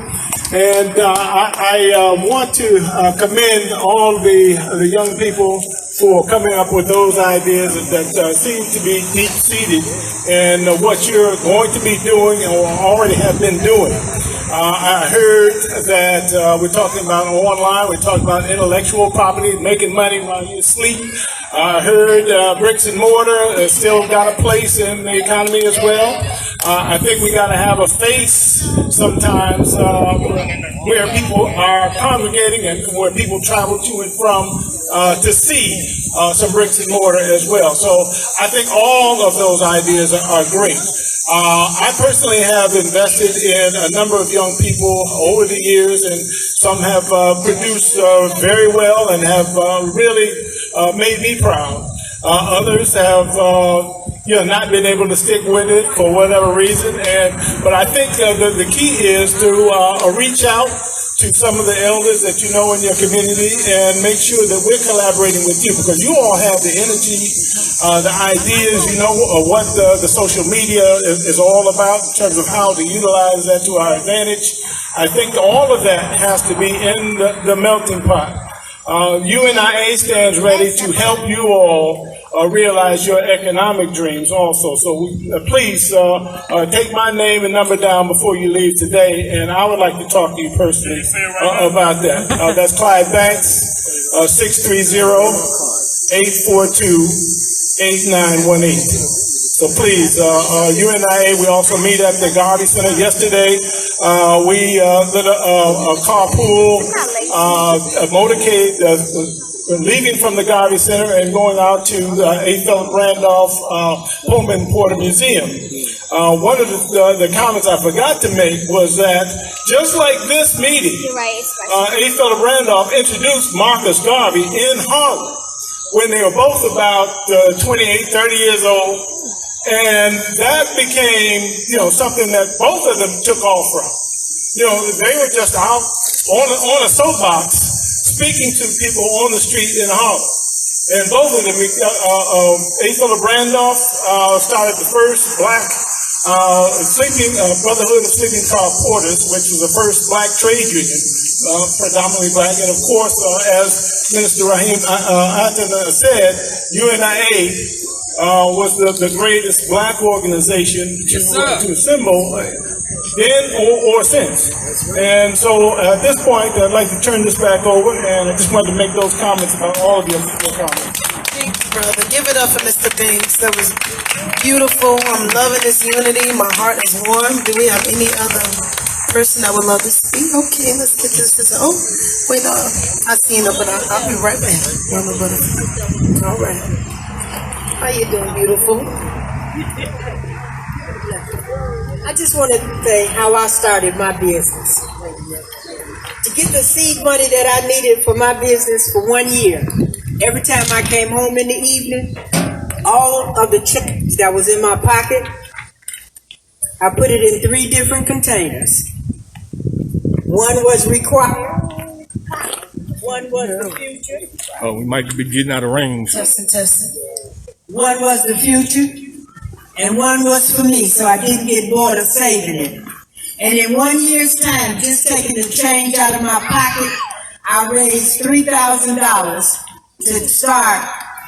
[SPEAKER 14] And I want to commend all the young people for coming up with those ideas that seem to be deep-seated in what you're going to be doing or already have been doing. I heard that we're talking about online, we're talking about intellectual property, making money while you sleep. I heard bricks and mortar has still got a place in the economy as well. I think we got to have a face sometimes where people are congregating and where people travel to and from to see some bricks and mortar as well. So I think all of those ideas are great. I personally have invested in a number of young people over the years, and some have produced very well and have really made me proud. Others have not been able to stick with it for whatever reason, but I think the key is to reach out to some of the elders that you know in your community and make sure that we're collaborating with you, because you all have the energy, the ideas, what the social media is all about in terms of how to utilize that to our advantage. I think all of that has to be in the melting pot. UNIA stands ready to help you all realize your economic dreams also. So please take my name and number down before you leave today, and I would like to talk to you personally about that. That's Clyde Banks, 630-842-8918. So please, UNIA, we also meet at the Garvey Center. Yesterday, we lit a carpool motorcade leaving from the Garvey Center and going out to A. Philip Randolph Pullman Porter Museum. One of the comments I forgot to make was that just like this meeting, A. Philip Randolph introduced Marcus Garvey in Harlem when they were both about 28, 30 years old. And that became, something that both of them took off from. They were just out on a soapbox speaking to people on the street in Harlem. And both of them, A. Philip Randolph started the first black Brotherhood of Sleeping Car Porters, which was the first black trade union, predominantly black. And of course, as Minister Rahim said, UNIA was the greatest black organization to assemble then or since. And so at this point, I'd like to turn this back over, and I just wanted to make those comments about all of your comments.
[SPEAKER 12] Thank you, brother. Give it up for Mr. Banks. That was beautiful. I'm loving this unity. My heart is warm. Do we have any other person that would love to speak? Okay, let's get this. Oh, wait, I seen her, but I'll be right back. All right. How you doing, beautiful?
[SPEAKER 15] I just want to say how I started my business. To get the seed money that I needed for my business for 1 year, every time I came home in the evening, all of the change that was in my pocket, I put it in 3 different containers. One was required, one was the future.
[SPEAKER 8] Oh, we might be getting out of range.
[SPEAKER 12] Testing.
[SPEAKER 15] One was the future, and one was for me, so I didn't get bored of saving it. And in 1 year's time, just taking the change out of my pocket, I raised $3,000 to start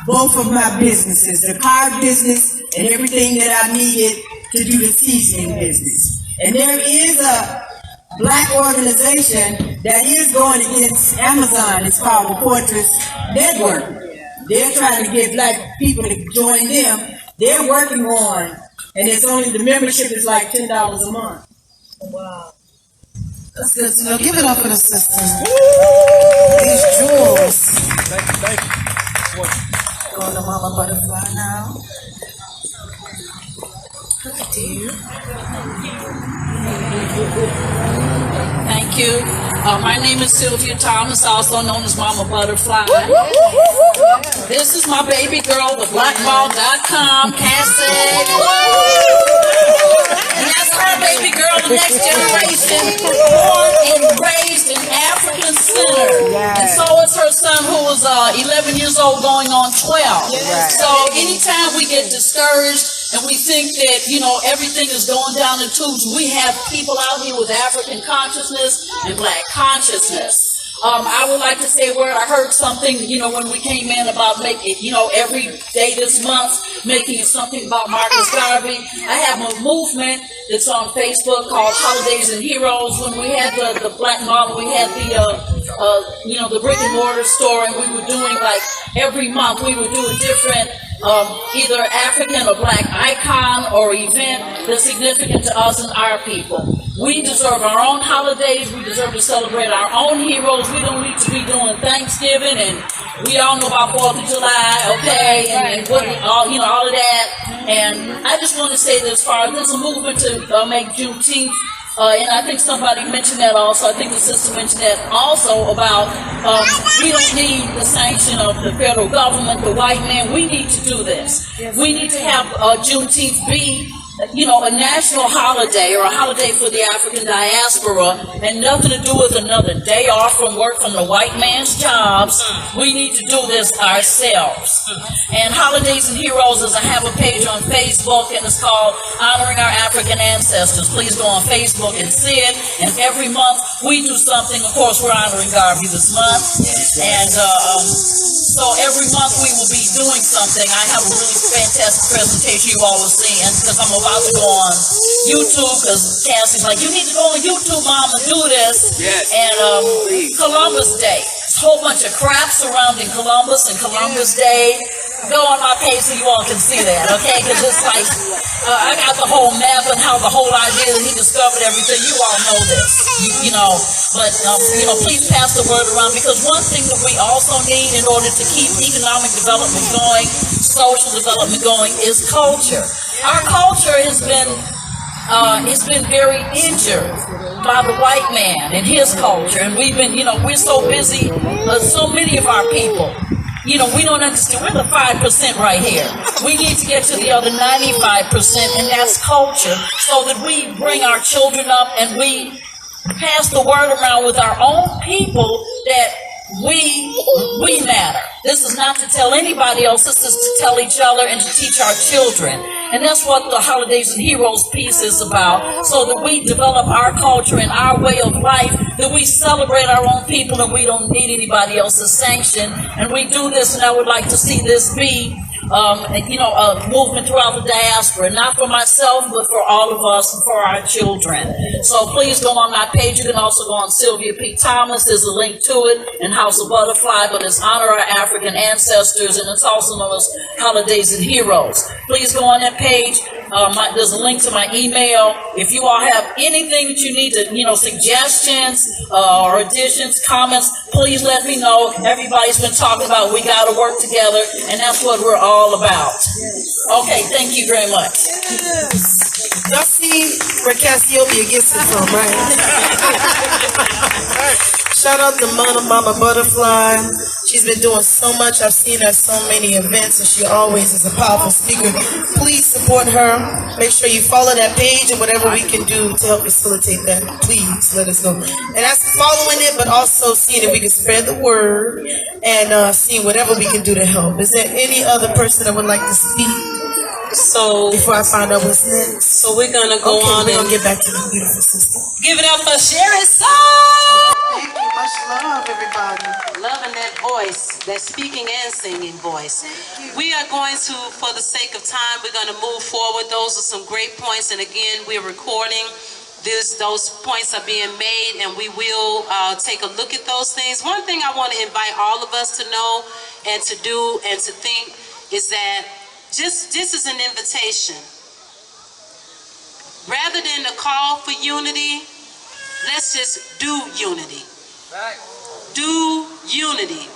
[SPEAKER 15] both of my businesses, the card business and everything that I needed to do the seasoning business. And there is a Black organization that is going against Amazon. It's called the Fortress Network. They're trying to get black people to join them. They're working on, and it's only, the membership is like $10 a month. Wow. That's good to know. Give it up for the sisters. These jewels.
[SPEAKER 8] Thank you.
[SPEAKER 15] Going to Mama Butterfly now. Look at you.
[SPEAKER 16] Thank you. My name is Sylvia Thomas, also known as Mama Butterfly. This is my baby girl, the blackball.com cassette. And that's her baby girl, the next generation, born and raised in African Center. And so is her son, who was 11 years old, going on 12. So anytime we get discouraged, and we think that, you know, everything is going down the tubes, we have people out here with African consciousness and black consciousness. I would like to say where I heard something, you know, when we came in about making, you know, every day this month, making it something about Marcus Garvey. I have a movement that's on Facebook called Holidays and Heroes. When we had the Black Model, we had the, you know, the brick and mortar store, and we were doing like every month, we would do a different either African or black icon or event that's significant to us and our people. We deserve our own holidays. We deserve to celebrate our own heroes. We don't need to be doing Thanksgiving, and we all know about 4th of July, okay, and what, all, you know, all of that. And I just want to say that as far as there's a movement to make Juneteenth, and I think somebody mentioned that also. I think the sister mentioned that also about we don't need the sanction of the federal government, the white man. We need to do this. We need to have Juneteenth be, you know, a national holiday or a holiday for the African diaspora, and nothing to do with another day off from work from the white man's jobs. We need to do this ourselves. And Holidays and Heroes is, I have a page on Facebook, and it's called Honoring Our African Ancestors. Please go on Facebook and see it. And every month we do something. Of course, we're honoring Garvey this month. And so every month we will be doing something. I have a really fantastic presentation you all will see, because I'm about to go on YouTube, because Cassie's like, you need to go on YouTube, Mom, and do this. Yes. And Columbus Day. It's a whole bunch of crap surrounding Columbus and Columbus Day. Go on my page so you all can see that, okay? Because it's like, I got the whole map and how the whole idea that he discovered everything. You all know this, you know. But, you know, please pass the word around, because one thing that we also need in order to keep economic development going, social development going, is culture. Our culture has been very injured by the white man and his culture, and we've been, you know, we're so busy, so many of our people, you know, we don't understand. We're the 5% right here. We need to get to the other 95%, and that's culture, so that we bring our children up and we pass the word around with our own people that we matter. This is not to tell anybody else. This is to tell each other and to teach our children. And that's what the Holidays and Heroes piece is about, so that we develop our culture and our way of life, that we celebrate our own people and we don't need anybody else's sanction. And we do this, and I would like to see this be you know, a movement throughout the diaspora, not for myself, but for all of us and for our children. So please go on my page. You can also go on Sylvia P. Thomas. There's a link to it, and House of Butterfly, but it's Honor Our African Ancestors, and it's also known as Holidays and Heroes. Please go on that page. There's a link to my email. If you all have anything that you need to, you know, suggestions or additions, comments, please let me know. Everybody's been talking about we got to work together, and that's what we're all about. Okay, thank you very much.
[SPEAKER 12] Y'all see where Cassiopeia gets it from, right? Shout out to Mama Butterfly. She's been doing so much. I've seen her at so many events, and she always is a powerful speaker. Please support her. Make sure you follow that page, and whatever we can do to help facilitate that, please let us know. And that's following it, but also seeing if we can spread the word and seeing whatever we can do to help. Is there any other person that would like to speak?
[SPEAKER 5] So
[SPEAKER 12] before I find out what's next.
[SPEAKER 5] So we're gonna go on
[SPEAKER 12] we're
[SPEAKER 5] and
[SPEAKER 12] gonna get back to the beautiful sister.
[SPEAKER 5] Give it up for Sherry Song.
[SPEAKER 12] Thank you. Much love, everybody.
[SPEAKER 5] Loving that voice, that speaking and singing voice. We are going to, for the sake of time, we're going to move forward. Those are some great points. And again, we're recording those points are being made, and we will take a look at those things. One thing I want to invite all of us to know and to do and to think is that this is an invitation. Rather than a call for unity, let's just do unity. Do unity.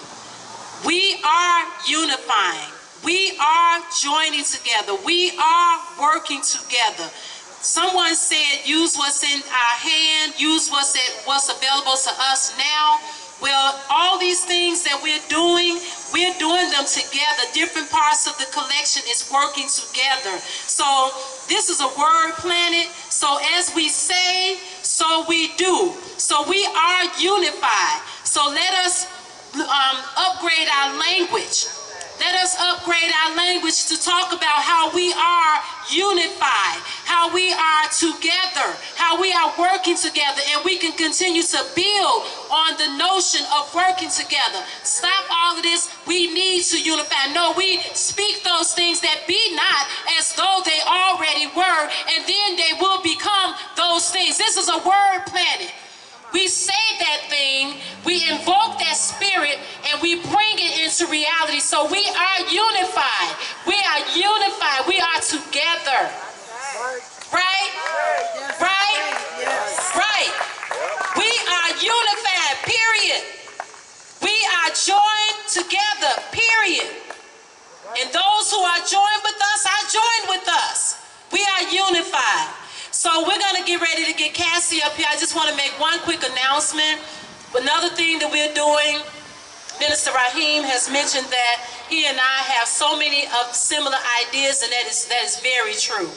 [SPEAKER 5] We are unifying. We are joining together. We are working together. Someone said, use what's in our hand, use what's available to us now. Well, all these things that we're doing them together. Different parts of the collection is working together. So this is a word planet. So as we say, so we do. So we are unified. So let us upgrade our language. Let us upgrade our language to talk about how we are unified, how we are together, how we are working together, and we can continue to build on the notion of working together. Stop all of this, we need to unify. No, we speak those things that be not as though they already were, and then they will become those things. This is a word planet. We say that thing, we invoke that spirit, and we bring it into reality. So we are unified. We are unified. We are together. Right? Right? Right. We are unified, period. We are joined together, period. And those who are joined with us are joined with us. We are unified. So we're going to get ready to get Cassie up here. I just want to make one quick announcement. Another thing that we're doing, Minister Raheem has mentioned that he and I have so many of similar ideas, and that is very true.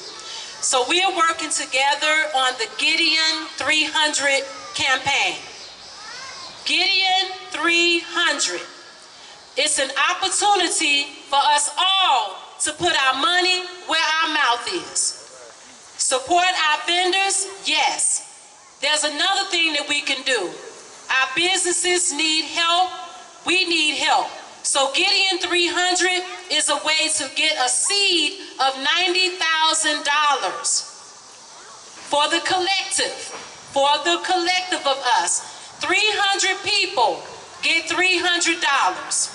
[SPEAKER 5] So we are working together on the GIDEON 300 campaign. GIDEON 300. It's an opportunity for us all to put our money where our mouth is. Support our vendors? Yes. There's another thing that we can do. Our businesses need help. We need help. So GIDEON 300 is a way to get a seed of $90,000 for the collective of us. 300 people get $300.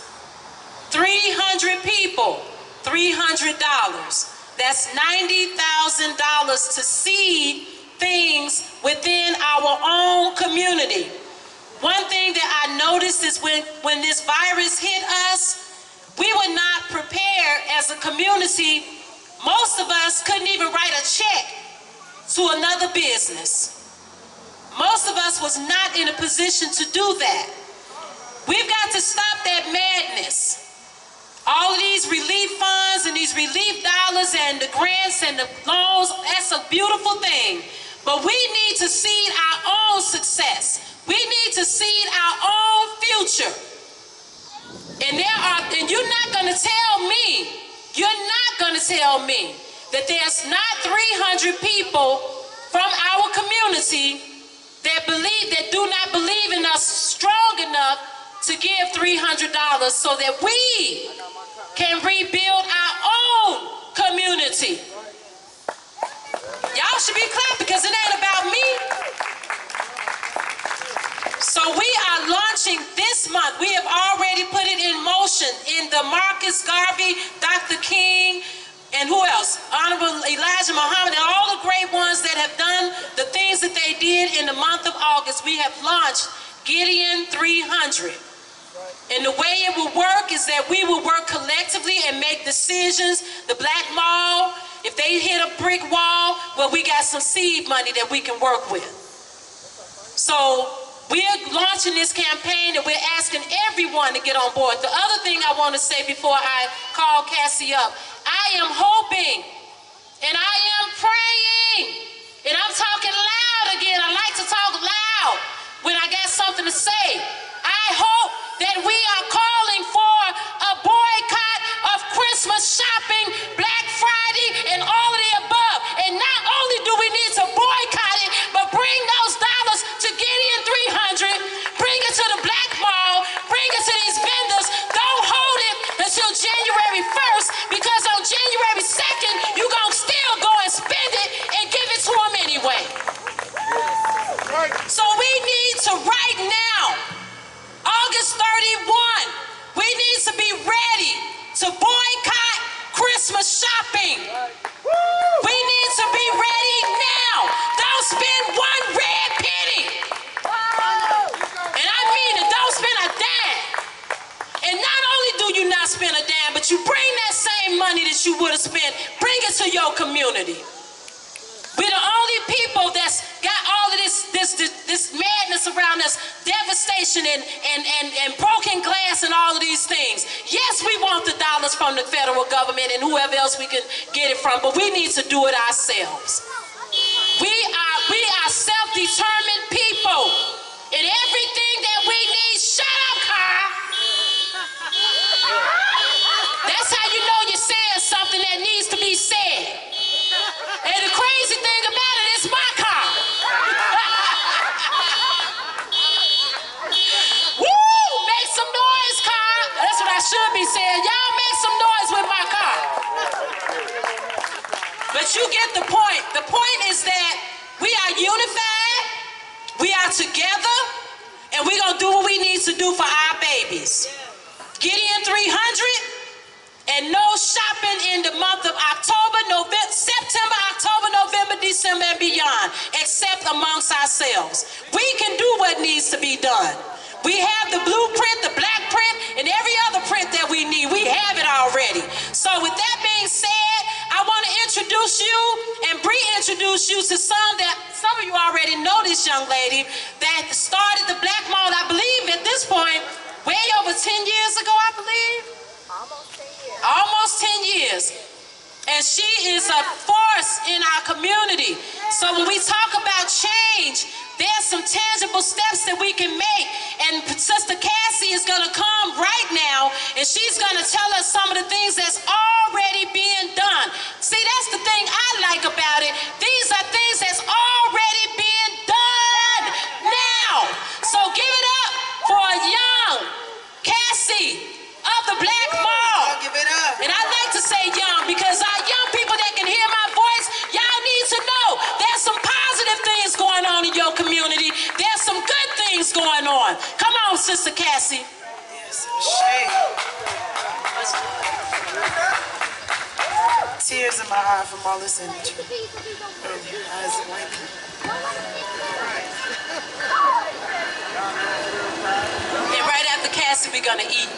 [SPEAKER 5] 300 people, $300. That's $90,000 to seed things within our own community. One thing that I noticed is when this virus hit us, we were not prepared as a community. Most of us couldn't even write a check to another business. Most of us was not in a position to do that. We've got to stop that madness. All of these relief funds and these relief dollars and the grants and the loans, that's a beautiful thing. But we need to seed our own success. We need to seed our own future. And you're not going to tell me that there's not 300 people from our community that do not believe in us strong enough to give $300 so that we can rebuild our own community. Y'all should be clapping because it ain't about me. So we are launching this month. We have already put it in motion in the Marcus Garvey, Dr. King, and who else? Honorable Elijah Muhammad, and all the great ones that have done the things that they did in the month of August. We have launched GIDEON 300. And the way it will work is that we will work collectively and make decisions. The Black Mall, if they hit a brick wall, well, we got some seed money that we can work with. So we're launching this campaign and we're asking everyone to get on board. The other thing I want to say before I call Cassie up, I am hoping and I am praying, and I'm talking loud again. I like to talk loud when I got something to say. I hope that we are calling for a boycott of Christmas shopping, Black Friday, and all of the above. And not only do we need to boycott it, but bring those dollars to GIDEON 300, bring it to the Black Mall, bring it to these vendors. Don't hold it until January 1st, because on January 2nd, you're going to still go and spend it and give it to them anyway. So we need to right now, August 31, we need to be ready to boycott Christmas shopping. We need to be ready now. Don't spend one red penny. And I mean it, don't spend a dime. And not only do you not spend a dime, but you bring that same money that you would have spent, bring it to your community. We're the only people that's got all of this madness around us, devastation and broken glass and all of these things. Yes, we want the dollars from the federal government and whoever else we can get it from, but we need to do it ourselves. We are self-determined people. And everything that we need, shut up, Carl. That's how you know you're saying something that needs to be said. And the crazy thing about it is my car. Woo! Make some noise, car. That's what I should be saying. Y'all make some noise with my car. But you get the point. The point is that we are unified, we are together, and we're going to do what we need to do for our babies. Gideon 300. And no shopping in the month of October, November, September, October, November, December, and beyond, except amongst ourselves. We can do what needs to be done. We have the blueprint, the black print, and every other print that we need. We have it already. So with that being said, I want to introduce you and reintroduce you to some of you already know this young lady that started the Black Mall, I believe, at this point, way over 10 years ago, I believe. Almost 10 years. And she is a force in our community. So when we talk about change, there's some tangible steps that we can make. And Sister Cassie is going to come right now, and she's going to tell us some of the things that's already being done. See, that's the thing I like about it. These are things that's already being done now. So give it up for young Cassie of the Black Mall.
[SPEAKER 12] Give it up.
[SPEAKER 5] And I like to say young because our young people that can hear my voice, y'all need to know there's some positive things going on in your community. There's some good things going on. Come on, Sister Cassie.
[SPEAKER 12] Yes, shame. Tears in my eye from all this energy. Eyes wiping.
[SPEAKER 5] And right after Cassie, we're gonna eat.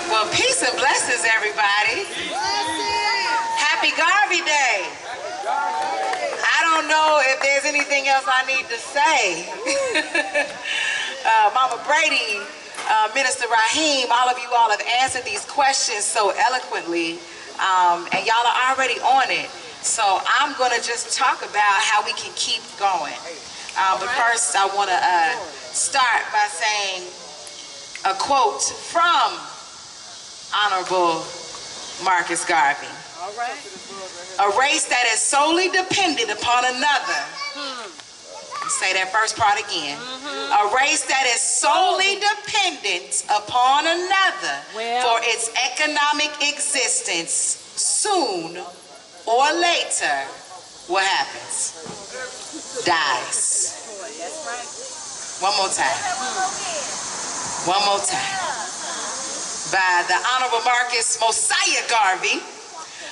[SPEAKER 9] Well, peace and blessings, everybody. Happy Garvey Day. I don't know if there's anything else I need to say. Mama Brady, Minister Raheem, all of you all have answered these questions so eloquently, and y'all are already on it. So I'm going to just talk about how we can keep going. But first, I want to start by saying a quote from Honorable Marcus Garvey.
[SPEAKER 12] All right.
[SPEAKER 9] A race that is solely dependent upon another. Say that first part again. A race that is solely dependent upon another for its economic existence, soon or later, what happens? Dies. One more time. One more time. By the Honorable Marcus Mosiah Garvey,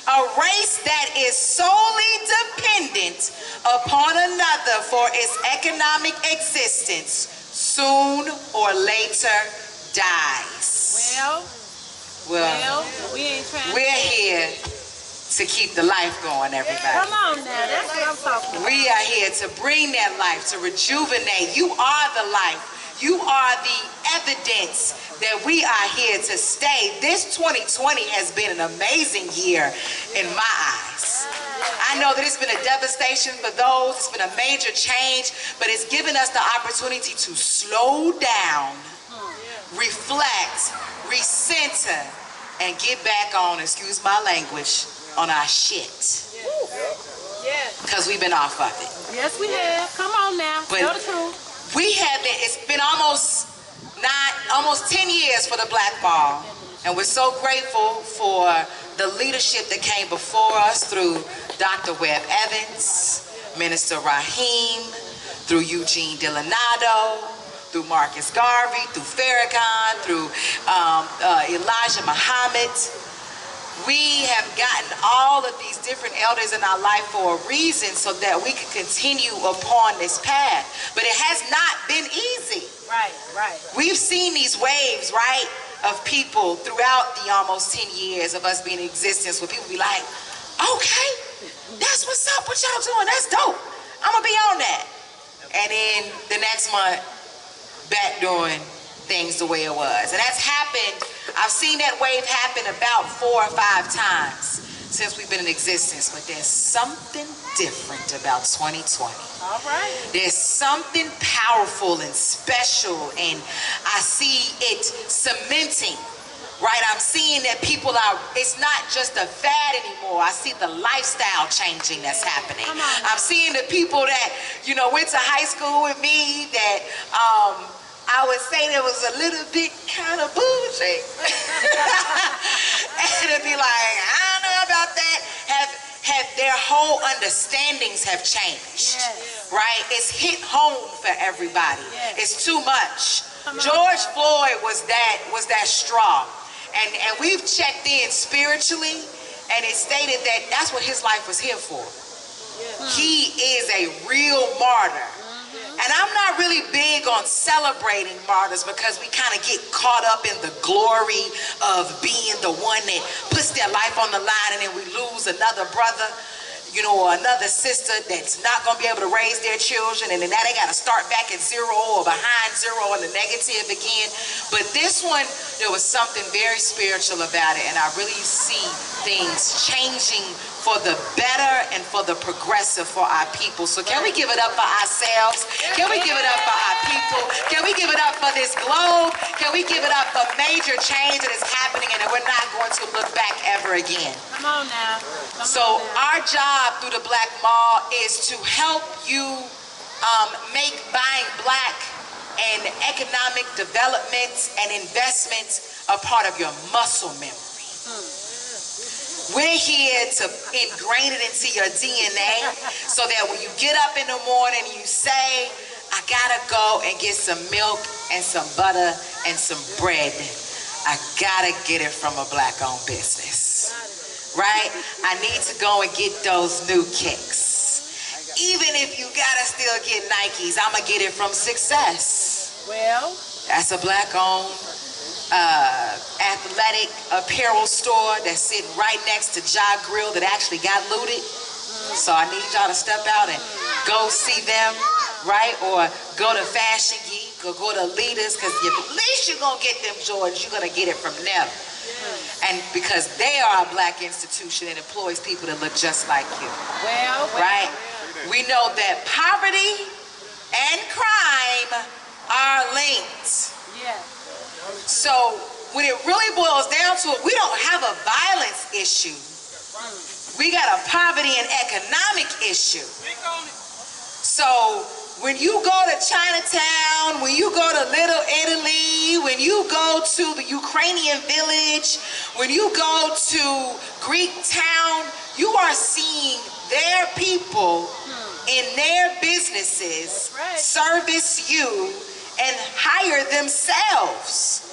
[SPEAKER 9] a race that is solely dependent upon another for its economic existence, soon or later dies. Well, we're here to keep the life going, everybody.
[SPEAKER 15] Come on now, that's what I'm talking about.
[SPEAKER 9] We are here to bring that life, to rejuvenate. You are the life. You are the evidence that we are here to stay. This 2020 has been an amazing year in my eyes. I know that it's been a devastation for those. It's been a major change, but it's given us the opportunity to slow down, reflect, recenter, and get back on, excuse my language, on our shit. Because we've been off of it.
[SPEAKER 15] Yes, we have. Come on now. Tell the truth.
[SPEAKER 9] We have been, it's been almost 10 years for the Black Ball. And we're so grateful for the leadership that came before us through Dr. Webb Evans, Minister Raheem, through Eugene Delanado, through Marcus Garvey, through Farrakhan, through Elijah Muhammad. We have gotten all of these different elders in our life for a reason, so that we can continue upon this path. But it has not been easy.
[SPEAKER 15] Right.
[SPEAKER 9] We've seen these waves, right, of people throughout the almost 10 years of us being in existence, where people be like, okay, that's what's up, what y'all doing, that's dope, I'm gonna be on that. And then the next month, back doing things the way it was. And that's happened, I've seen that wave happen about 4 or 5 times since we've been in existence, but there's something different about 2020.
[SPEAKER 15] All right.
[SPEAKER 9] There's something powerful and special, and I see it cementing, right? I'm seeing that people are, it's not just a fad anymore. I see the lifestyle changing that's happening. I'm seeing the people that, you know, went to high school with me that, I would say there was a little bit kind of bougie. And it'd be like, I don't know about that. Have their whole understandings have changed, right? It's hit home for everybody. It's too much. George Floyd was that straw. And we've checked in spiritually, and it stated that that's what his life was here for. He is a real martyr. And I'm not really big on celebrating martyrs, because we kind of get caught up in the glory of being the one that puts their life on the line, and then we lose another brother, you know, or another sister that's not going to be able to raise their children, and then now they got to start back at 0 or behind 0 on the negative again. But this one, there was something very spiritual about it, and I really see things changing for the better and for the progressive for our people. So can we give it up for ourselves? Can we give it up for our people? Can we give it up for this globe? Can we give it up for major change that is happening, and that we're not going to look back ever again?
[SPEAKER 15] Come on now.
[SPEAKER 9] So our job through the Black Mall is to help you make buying black and economic development and investments a part of your muscle memory. We're here to ingrain it into your DNA, so that when you get up in the morning, you say, I gotta go and get some milk and some butter and some bread. I gotta get it from a black-owned business, right? I need to go and get those new kicks. Even if you gotta still get Nikes, I'm gonna get it from Success.
[SPEAKER 15] Well,
[SPEAKER 9] that's a black-owned athletic apparel store that's sitting right next to Ja Grill that actually got looted. So I need y'all to step out and go see them, right? Or go to Fashion Geek, or go to Leaders, because at least you're going to get them Jordans. You're going to get it from them. And because they are a black institution and employs people that look just like you. Right? We know that poverty and crime are linked. So when it really boils down to it, we don't have a violence issue. We got a poverty and economic issue. So when you go to Chinatown, when you go to Little Italy, when you go to the Ukrainian village, when you go to Greek town, you are seeing their people in their businesses service you and hire themselves,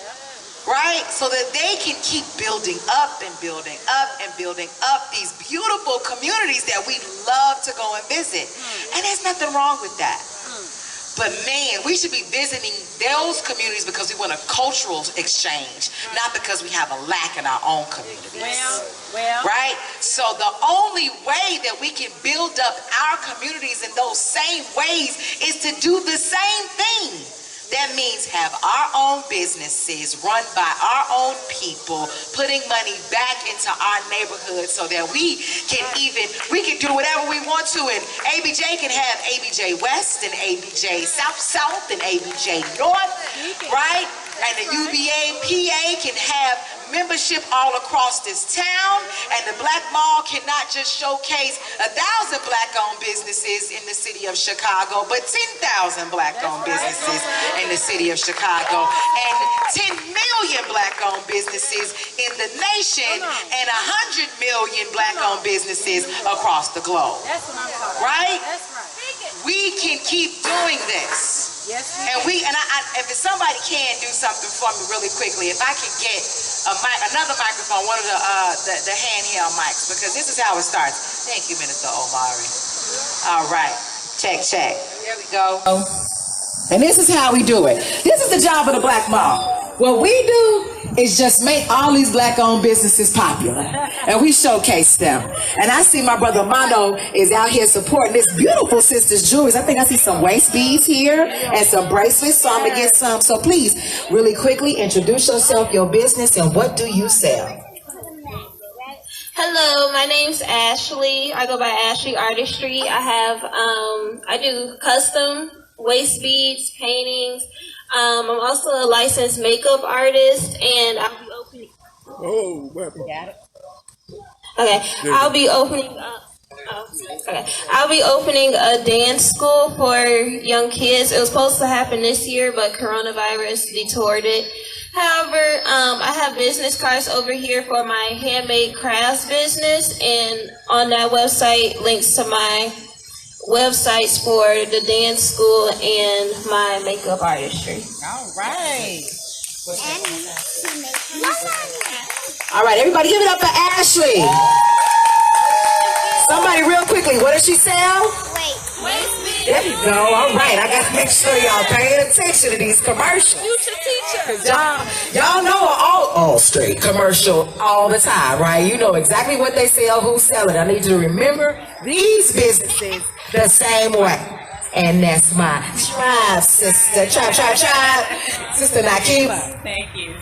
[SPEAKER 9] right? So that they can keep building up and building up and building up these beautiful communities that we love to go and visit. And there's nothing wrong with that. But man, we should be visiting those communities because we want a cultural exchange, not because we have a lack in our own communities. Right? So the only way that we can build up our communities in those same ways is to do the same thing. That means have our own businesses run by our own people, putting money back into our neighborhood so that we can do whatever we want to. And ABJ can have ABJ West and ABJ South and ABJ North, right? And the UBA PA can have membership all across this town, and the Black Mall cannot just showcase 1,000 Black-owned businesses in the city of Chicago, but 10,000 Black-owned businesses in the city of Chicago, and 10 million Black-owned businesses in the nation, and 100 million Black-owned businesses across the globe. Right? We can keep doing this. And if somebody can do something for me really quickly, if I can get another microphone, one of the handheld mics, because this is how it starts. Thank you, Minister Omari. All right, check. There we go.
[SPEAKER 17] And this is how we do it. This is the job of the Black Mall. What we do is just make all these Black-owned businesses popular, and we showcase them. And I see my brother Mondo is out here supporting this beautiful sister's jewelry. I think I see some waist beads here and some bracelets, so I'm gonna get some. So please, really quickly, introduce yourself, your business, and what do you sell?
[SPEAKER 18] Hello, my name's Ashley. I go by Ashley Artistry. I do custom waist beads, paintings. I'm also a licensed makeup artist, and I'll be opening.
[SPEAKER 8] Oh, what? Got it.
[SPEAKER 18] Okay, I'll be opening. I'll be opening a dance school for young kids. It was supposed to happen this year, but coronavirus detoured it. However, I have business cards over here for my handmade crafts business, and on that website, links to my websites for the dance school and my makeup artistry.
[SPEAKER 17] All right. All right, everybody give it up for Ashley. Somebody real quickly, what does she sell? There you go. All right, I got to make sure y'all paying attention to these commercials.
[SPEAKER 18] Future teacher.
[SPEAKER 17] Y'all know all straight commercial all the time, right? You know exactly what they sell, who's selling. I need you to remember these businesses the same way. And that's my tribe, sister. Tribe. Sister Nakima.
[SPEAKER 19] Thank you.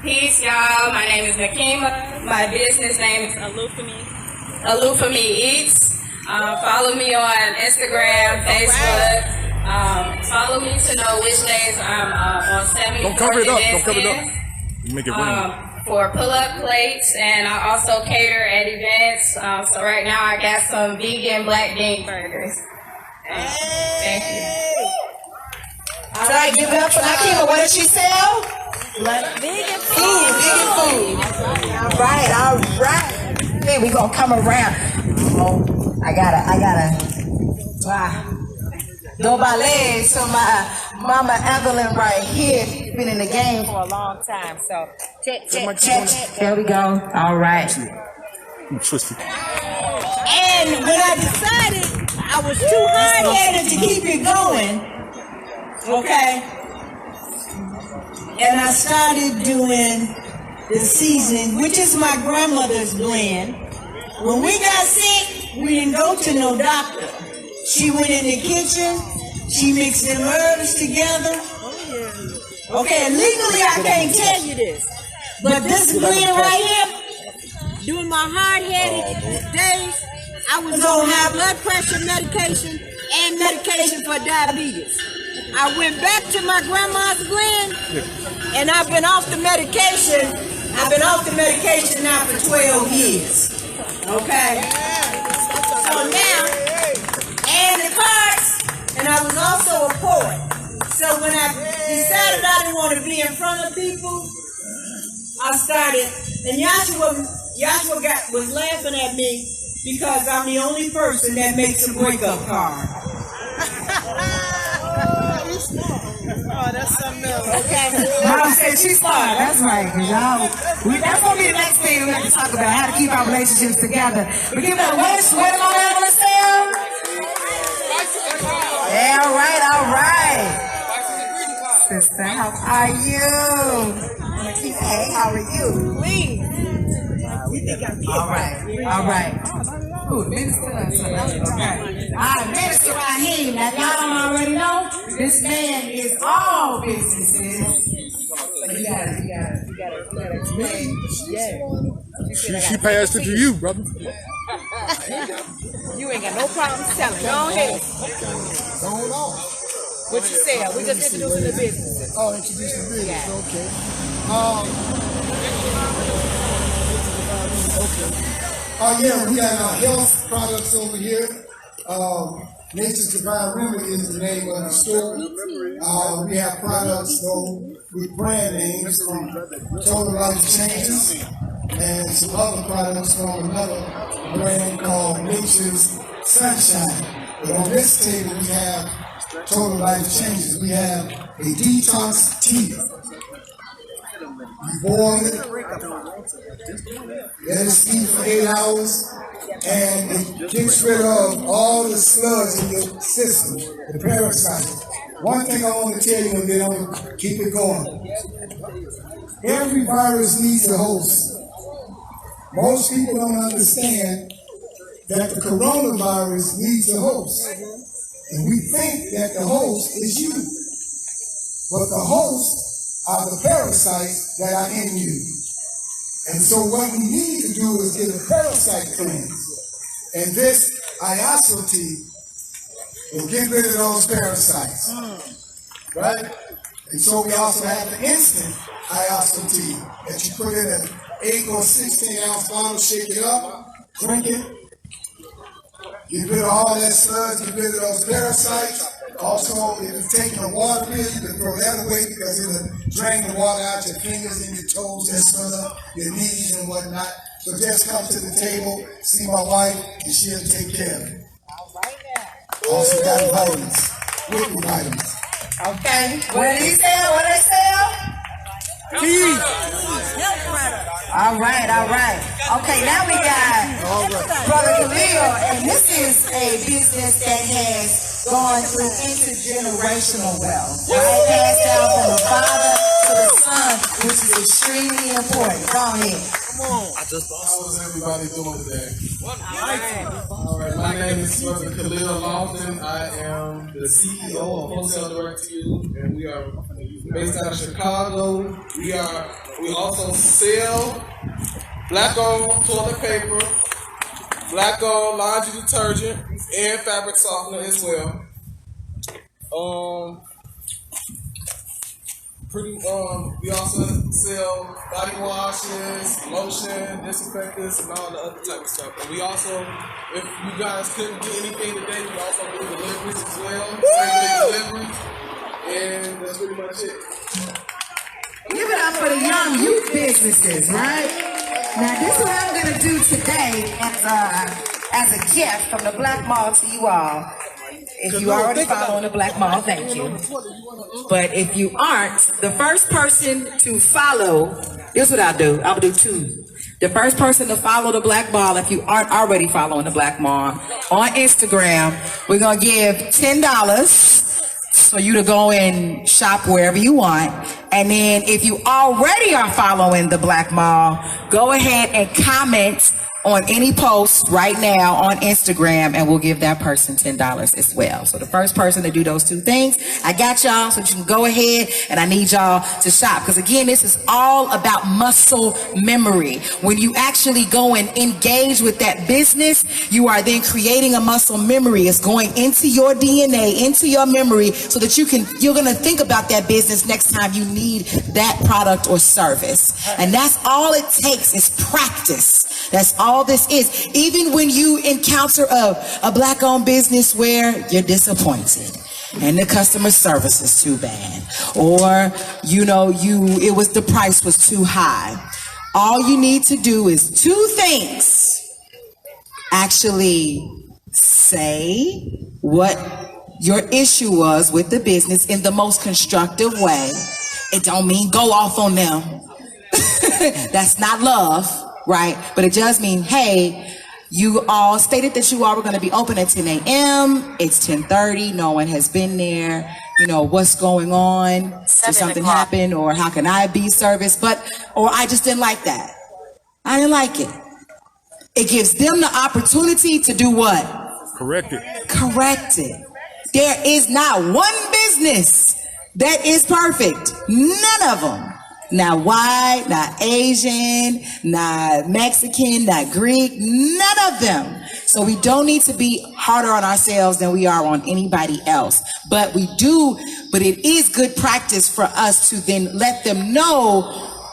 [SPEAKER 19] Peace, y'all. My name is Nakima. My business name is Alufami Eats. Follow me on Instagram, Facebook. Follow me to know which days I'm on 70.
[SPEAKER 8] Don't cover it up. Make it rain.
[SPEAKER 19] For pull-up plates, and I also cater at events. So right now I got some vegan black bean burgers. Thank you.
[SPEAKER 17] All right, give it up for Nakima. What does she sell? Vegan food. All right. Hey, we gonna come around. Oh, I gotta go ballet. So my mama Evelyn right here been in the game for a long time. So check. There we go. All right.
[SPEAKER 8] I'm twisted.
[SPEAKER 15] And when I decided I was too hard-headed to keep it going, okay, and I started doing the seasoning, which is my grandmother's blend. When we got sick, we didn't go to no doctor. She went in the kitchen, she mixed them herbs together. Okay, legally I can't tell you this, but this blend right here, during my hard-headed days, I was on high blood pressure medication and medication for diabetes. I went back to my grandma's blend, and I've been off the medication. I've been off the medication now for 12 years. Okay? So now, and the cards, and I was also a poet. So when I decided I didn't want to be in front of people, I started, and Joshua was laughing at me because I'm the only person that makes a breakup card.
[SPEAKER 12] Oh, that's something else.
[SPEAKER 17] Okay. Mom said she's smart. That's right, because that's going to be the next thing we have to talk about, how to keep our relationships together. But give it a what am I going to say? Yeah, all right. Sister, how are you? Hey, how are you?
[SPEAKER 15] Please. You think I'm kidding?
[SPEAKER 17] All right. Ooh, the minister. Okay. All right, Minister Raheem. Now, y'all don't already know, this man is all businesses. But you gotta explain. Yeah.
[SPEAKER 8] She passed it to you, brother.
[SPEAKER 12] You ain't got no problem selling. Go ahead. What you sell? We just introducing the business.
[SPEAKER 3] Oh, introduce the business. Okay. Oh yeah, we got our health products over here. Nature's Divine Remedy is the name of the store. We have products with brand names from Total Life Changes and some other products from another brand called Nature's Sunshine. But on this table we have Total Life Changes. We have a detox tea. You boil it, let it steam for 8 hours, and it gets rid of all the slugs in your system, the parasites. One thing I want to tell you, and then I'm going to keep it going. Every virus needs a host. Most people don't understand that the coronavirus needs a host. And we think that the host is you. But the host are the parasites that are in you. And so what we need to do is get a parasite cleanse. And this IASO tea will get rid of those parasites. Right? And so we also have the instant IASO tea that you put in an 8 or 16 ounce bottle, shake it up, drink it. Get rid of all that sludge, get rid of those parasites. Also, if you're taking a water pill, you can throw that away because it'll drain the water out your fingers and your toes and stuff, your knees and whatnot. So just come to the table, see my wife, and she'll take care of it. Also got vitamins, liquid vitamins.
[SPEAKER 12] Okay. What did he sell? What did they sell?
[SPEAKER 3] Tea.
[SPEAKER 12] All right. Okay, now we got Brother Khalil, and this is a business that has gone through intergenerational wealth, right? Passed down from the father to the son, which is extremely important. Go ahead.
[SPEAKER 20] How's everybody doing today? All right, my name is Brother Khalil Lofton. I am the CEO of Wholesale Direct to You, and we are based out of Chicago. We also sell black-owned toilet paper, black-owned laundry detergent, and fabric softener as well. We also sell body washes, lotion, disinfectants, and all the other type of stuff. And we also, if you guys couldn't get anything today, we also do deliveries as well. Deliveries, and that's pretty much it.
[SPEAKER 12] Give it up for the young youth businesses, right? Now, this is what I'm going to do today as a gift from the Black Mall to you all. If you already follow the Black Mall, thank you. But if you aren't, the first person to follow, here's what I'll do. I'll do two. The first person to follow the Black Mall, if you aren't already following the Black Mall, on Instagram, we're going to give $10 for you to go and shop wherever you want. And then if you already are following the Black Mall, go ahead and comment on any post right now on Instagram, and we'll give that person $10 as well. So the first person to do those two things, I got y'all, so you can go ahead, and I need y'all to shop. Because again, this is all about muscle memory. When you actually go and engage with that business, you are then creating a muscle memory. It's going into your DNA, into your memory, so that you're gonna think about that business next time you need that product or service. And that's all it takes is practice. That's all this is. Even when you encounter a black-owned business where you're disappointed and the customer service is too bad, or the price was too high, all you need to do is two things. Actually say what your issue was with the business in the most constructive way. It don't mean go off on them. That's not love. Right, but it does mean, hey, you all stated that you all were going to be open at 10 a.m. It's 10:30. No one has been there. What's going on? Did something happen, or how can I be serviced? Or I just didn't like that. I didn't like it. It gives them the opportunity to do what?
[SPEAKER 8] Correct it.
[SPEAKER 12] Correct it. There is not one business that is perfect. None of them. Not white, not Asian, not Mexican, not Greek, none of them. So we don't need to be harder on ourselves than we are on anybody else. But it is good practice for us to then let them know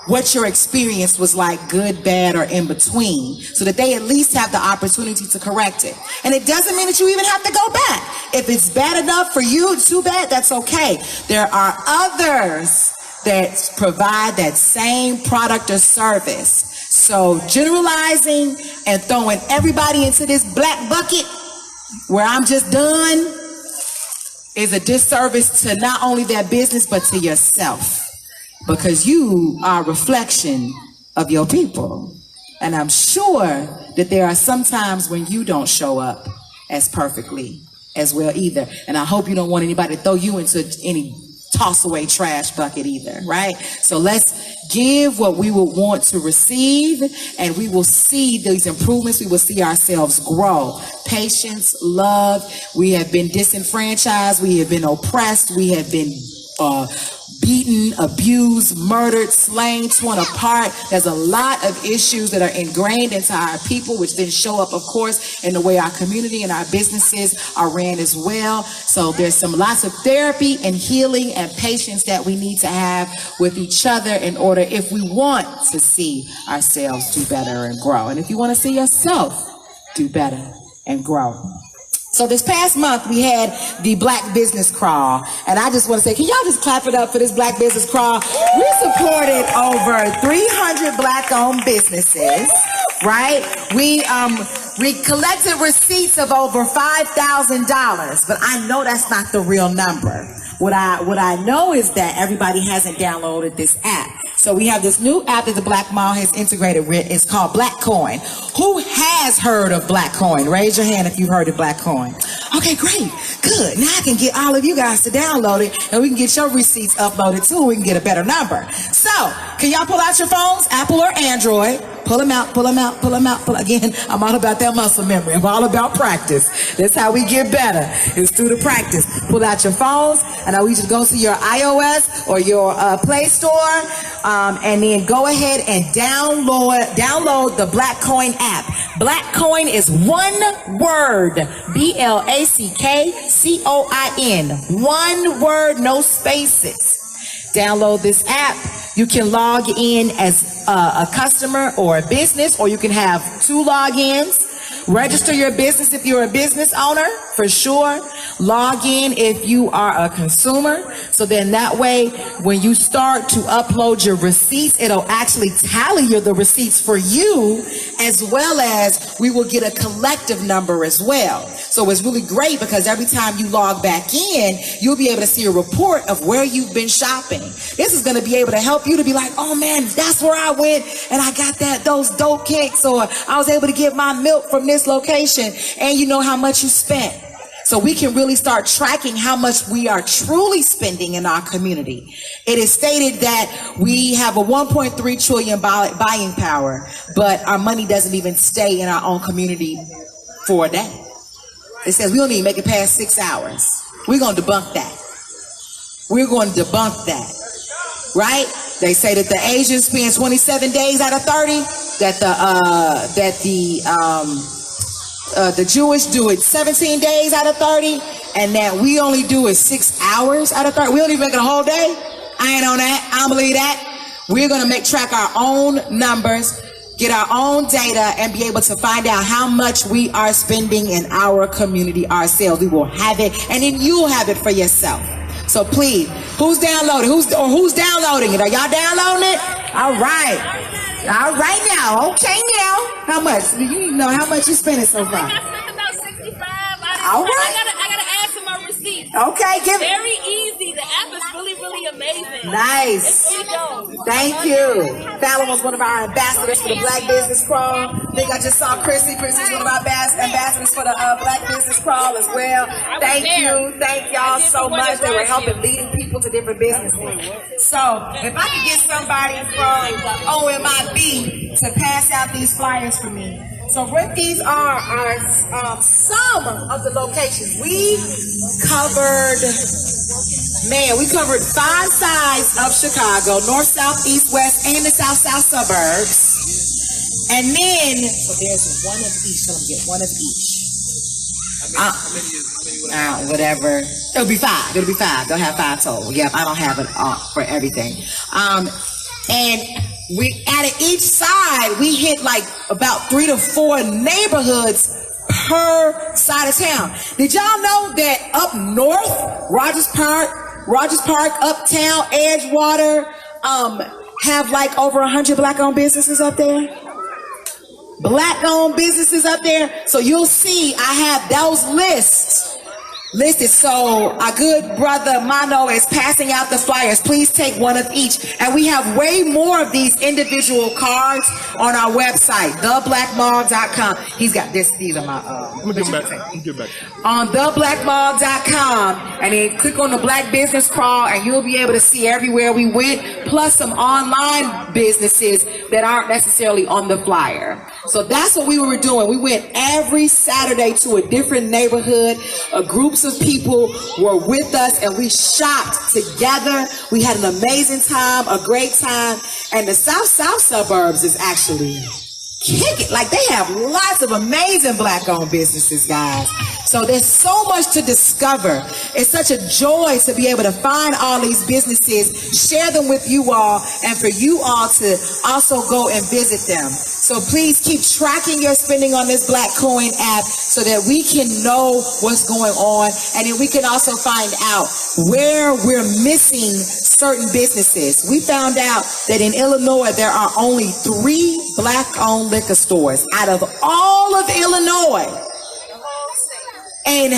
[SPEAKER 17] what your experience was like, good, bad, or in between, so that they at least have the opportunity to correct it. And it doesn't mean that you even have to go back. If it's bad enough for you, it's too bad, that's okay. There are others that provide that same product or service. So generalizing and throwing everybody into this black bucket where I'm just done is a disservice to not only that business, but to yourself. Because you are a reflection of your people. And I'm sure that there are some times when you don't show up as perfectly as well either. And I hope you don't want anybody to throw you into any toss away trash bucket either, right? So let's give what we would want to receive, and we will see these improvements. We will see ourselves grow. Patience, love. We have been disenfranchised. We have been oppressed. We have been beaten, abused, murdered, slain, torn apart. There's a lot of issues that are ingrained into our people, which then show up, of course, in the way our community and our businesses are ran as well. So there's lots of therapy and healing and patience that we need to have with each other in order, if we want to see ourselves do better and grow. And if you want to see yourself do better and grow. So this past month, we had the Black Business Crawl. And I just want to say, can y'all just clap it up for this Black Business Crawl? We supported over 300 Black-owned businesses, right? We collected receipts of over $5,000, but I know that's not the real number. What I know is that everybody hasn't downloaded this app. So we have this new app that the Black Mall has integrated with. It's called Black Coin. Who has heard of Black Coin? Raise your hand if you've heard of Black Coin. Okay, great. Good. Now I can get all of you guys to download it, and we can get your receipts uploaded too. We can get a better number. So, can y'all pull out your phones, Apple or Android? Pull them out, pull them out, pull them out. Again, I'm all about that muscle memory. I'm all about practice. That's how we get better. It's through the practice. Pull out your phones, and I want you to go to your iOS or your Play Store, and then go ahead and download the Black Coin app. Black Coin is one word, BLACKCOIN. One word, no spaces. Download this app. You can log in as a customer or a business, or you can have 2 logins. Register your business if you're a business owner, for sure. Log in if you are a consumer. So then that way, when you start to upload your receipts, it'll actually tally the receipts for you, as well as we will get a collective number as well. So it's really great because every time you log back in, you'll be able to see a report of where you've been shopping. This is going to be able to help you to be like, oh man, that's where I went and I got those dope cakes, or I was able to get my milk from this location, and you know how much you spent. So we can really start tracking how much we are truly spending in our community. It is stated that we have a 1.3 trillion buying power, but our money doesn't even stay in our own community for a day. It says we don't even make it past 6 hours. We're going to debunk that. We're going to debunk that, right? They say that the Asians spend 27 days out of 30, the Jewish do it 17 days out of 30, and that we only do it 6 hours out of 30. We don't even make it a whole day. I ain't on that. I don't believe that. We're going to track our own numbers, get our own data, and be able to find out how much we are spending in our community ourselves. We will have it, and then you'll have it for yourself. So please, who's downloading? Who's downloading it? Are y'all downloading it? All right. All right now. Okay now. How much? You know how much you spending so far?
[SPEAKER 21] I spent about 65.
[SPEAKER 17] All right.
[SPEAKER 21] I gotta add to my receipts.
[SPEAKER 17] Okay, give it.
[SPEAKER 21] Very easy. The app is really amazing.
[SPEAKER 17] Nice.
[SPEAKER 21] It's pretty dope.
[SPEAKER 17] Thank you. Fallon was one of our ambassadors for the Black Business Crawl. I think I just saw Chrissy. Chrissy's one of our ambassadors for the Black Business Crawl as well. Thank you. Thank y'all so much. They were helping leading people to different businesses. So if I could get somebody from OMIB to pass out these flyers for me. So what these are some of the locations. We covered 5 sides of Chicago, north, south, east, west, and the south suburbs. And then, so there's one of each, so I'm going to get one of each. Whatever. It'll be 5. They'll have 5 total. Yep, I don't have it for everything. And We at each side, we hit like about 3 to 4 neighborhoods per side of town. Did y'all know that up north, Rogers Park, Uptown, Edgewater, have like over 100 black-owned businesses up there? Black-owned businesses up there. So you'll see I have those lists listed. So our good brother Mano is passing out the flyers. Please take one of each. And we have way more of these individual cards on our website, theblackmall.com. He's got this. These are my
[SPEAKER 8] I'm gonna give him back.
[SPEAKER 17] On theblackmall.com, and then click on the Black Business Crawl, and you'll be able to see everywhere we went, plus some online businesses that aren't necessarily on the flyer. So that's what we were doing. We went every Saturday to a different neighborhood. Groups of people were with us, and we shopped together. We had an amazing time, a great time. And the South suburbs is actually kick it. Like, they have lots of amazing black-owned businesses, guys. So there's so much to discover. It's such a joy to be able to find all these businesses, share them with you all, and for you all to also go and visit them. So please keep tracking your spending on this Black Coin app so that we can know what's going on, and then we can also find out where we're missing certain businesses. We found out that in Illinois there are only 3 black-owned liquor stores out of all of Illinois. And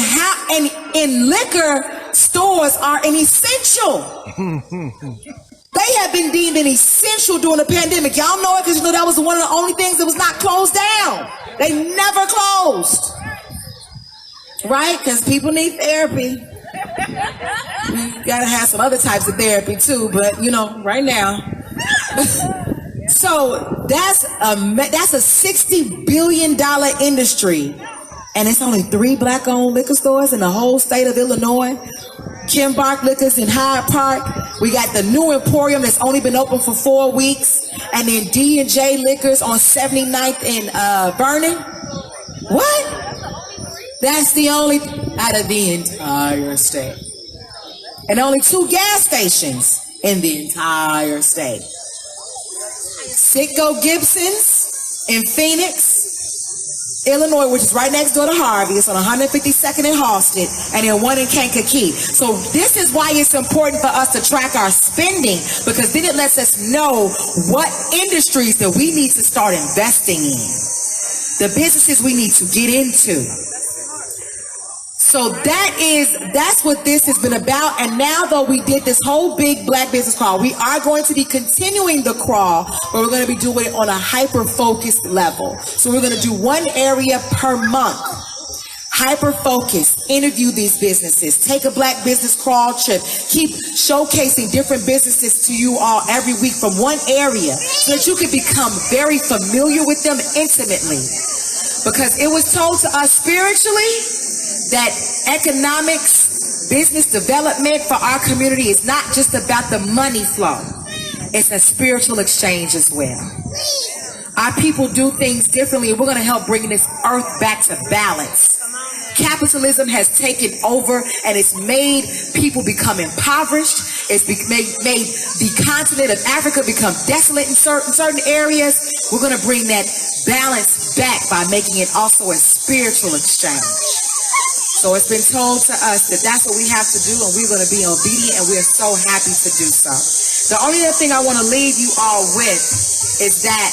[SPEAKER 17] in liquor, stores are an essential. They have been deemed an essential during the pandemic. Y'all know it because you know that was one of the only things that was not closed down. They never closed. Right? Because people need therapy. We gotta have some other types of therapy too, but you know, right now. So that's a $60 billion industry. And it's only 3 black-owned liquor stores in the whole state of Illinois. Kim Bark Liquors in Hyde Park. We got the new Emporium that's only been open for 4 weeks. And then D&J Liquors on 79th in Vernon. What? That's the only out of the entire state. And only 2 gas stations in the entire state. Sitco Gibson's in Phoenix, Illinois, which is right next door to Harvey. It's on 152nd and Halsted, and then one in Kankakee. So this is why it's important for us to track our spending, because then it lets us know what industries that we need to start investing in, the businesses we need to get into. So that's what this has been about. And now, though, we did this whole big Black Business Crawl, we are going to be continuing the crawl, but we're going to be doing it on a hyper-focused level. So we're going to do 1 area per month. Hyper-focused, interview these businesses, take a Black Business Crawl trip, keep showcasing different businesses to you all every week from one area so that you can become very familiar with them intimately. Because it was told to us spiritually that economics, business development for our community is not just about the money flow. It's a spiritual exchange as well. Our people do things differently, and we're going to help bring this earth back to balance. Capitalism has taken over, and it's made people become impoverished. It's made the continent of Africa become desolate in certain areas. We're going to bring that balance back by making it also a spiritual exchange. So it's been told to us that that's what we have to do, and we're going to be obedient, and we're so happy to do so. The only other thing I want to leave you all with is that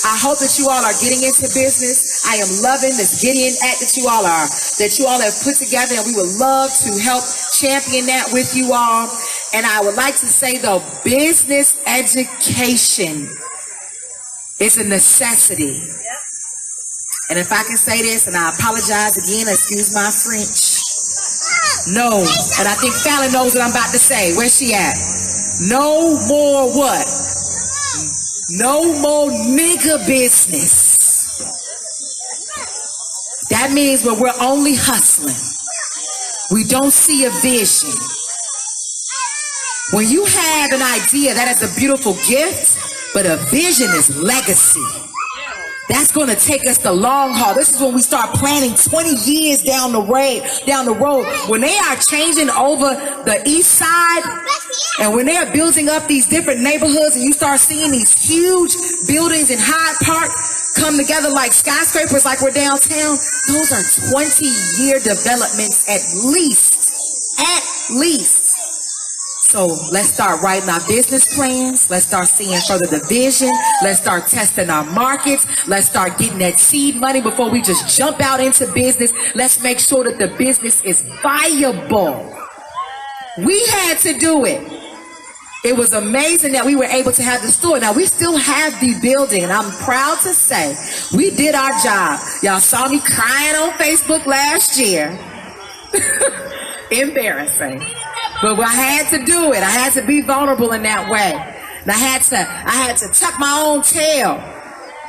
[SPEAKER 17] I hope that you all are getting into business. I am loving this GIDEON Act that you all have put together, and we would love to help champion that with you all. And I would like to say, though, business education is a necessity. And if I can say this, and I apologize again, excuse my French. No, and I think Fallon knows what I'm about to say. Where's she at? No more what? No more nigga business. That means when we're only hustling, we don't see a vision. When you have an idea, that is a beautiful gift, but a vision is legacy. That's going to take us the long haul. This is when we start planning 20 years down the road. When they are changing over the east side, and when they are building up these different neighborhoods, and you start seeing these huge buildings in Hyde Park come together like skyscrapers, like we're downtown, those are 20-year developments at least. At least. So let's start writing our business plans. Let's start seeing further division. Let's start testing our markets. Let's start getting that seed money before we just jump out into business. Let's make sure that the business is viable. We had to do it. It was amazing that we were able to have the store. Now, we still have the building, and I'm proud to say we did our job. Y'all saw me crying on Facebook last year. Embarrassing. But I had to do it. I had to be vulnerable in that way. And I had to tuck my own tail,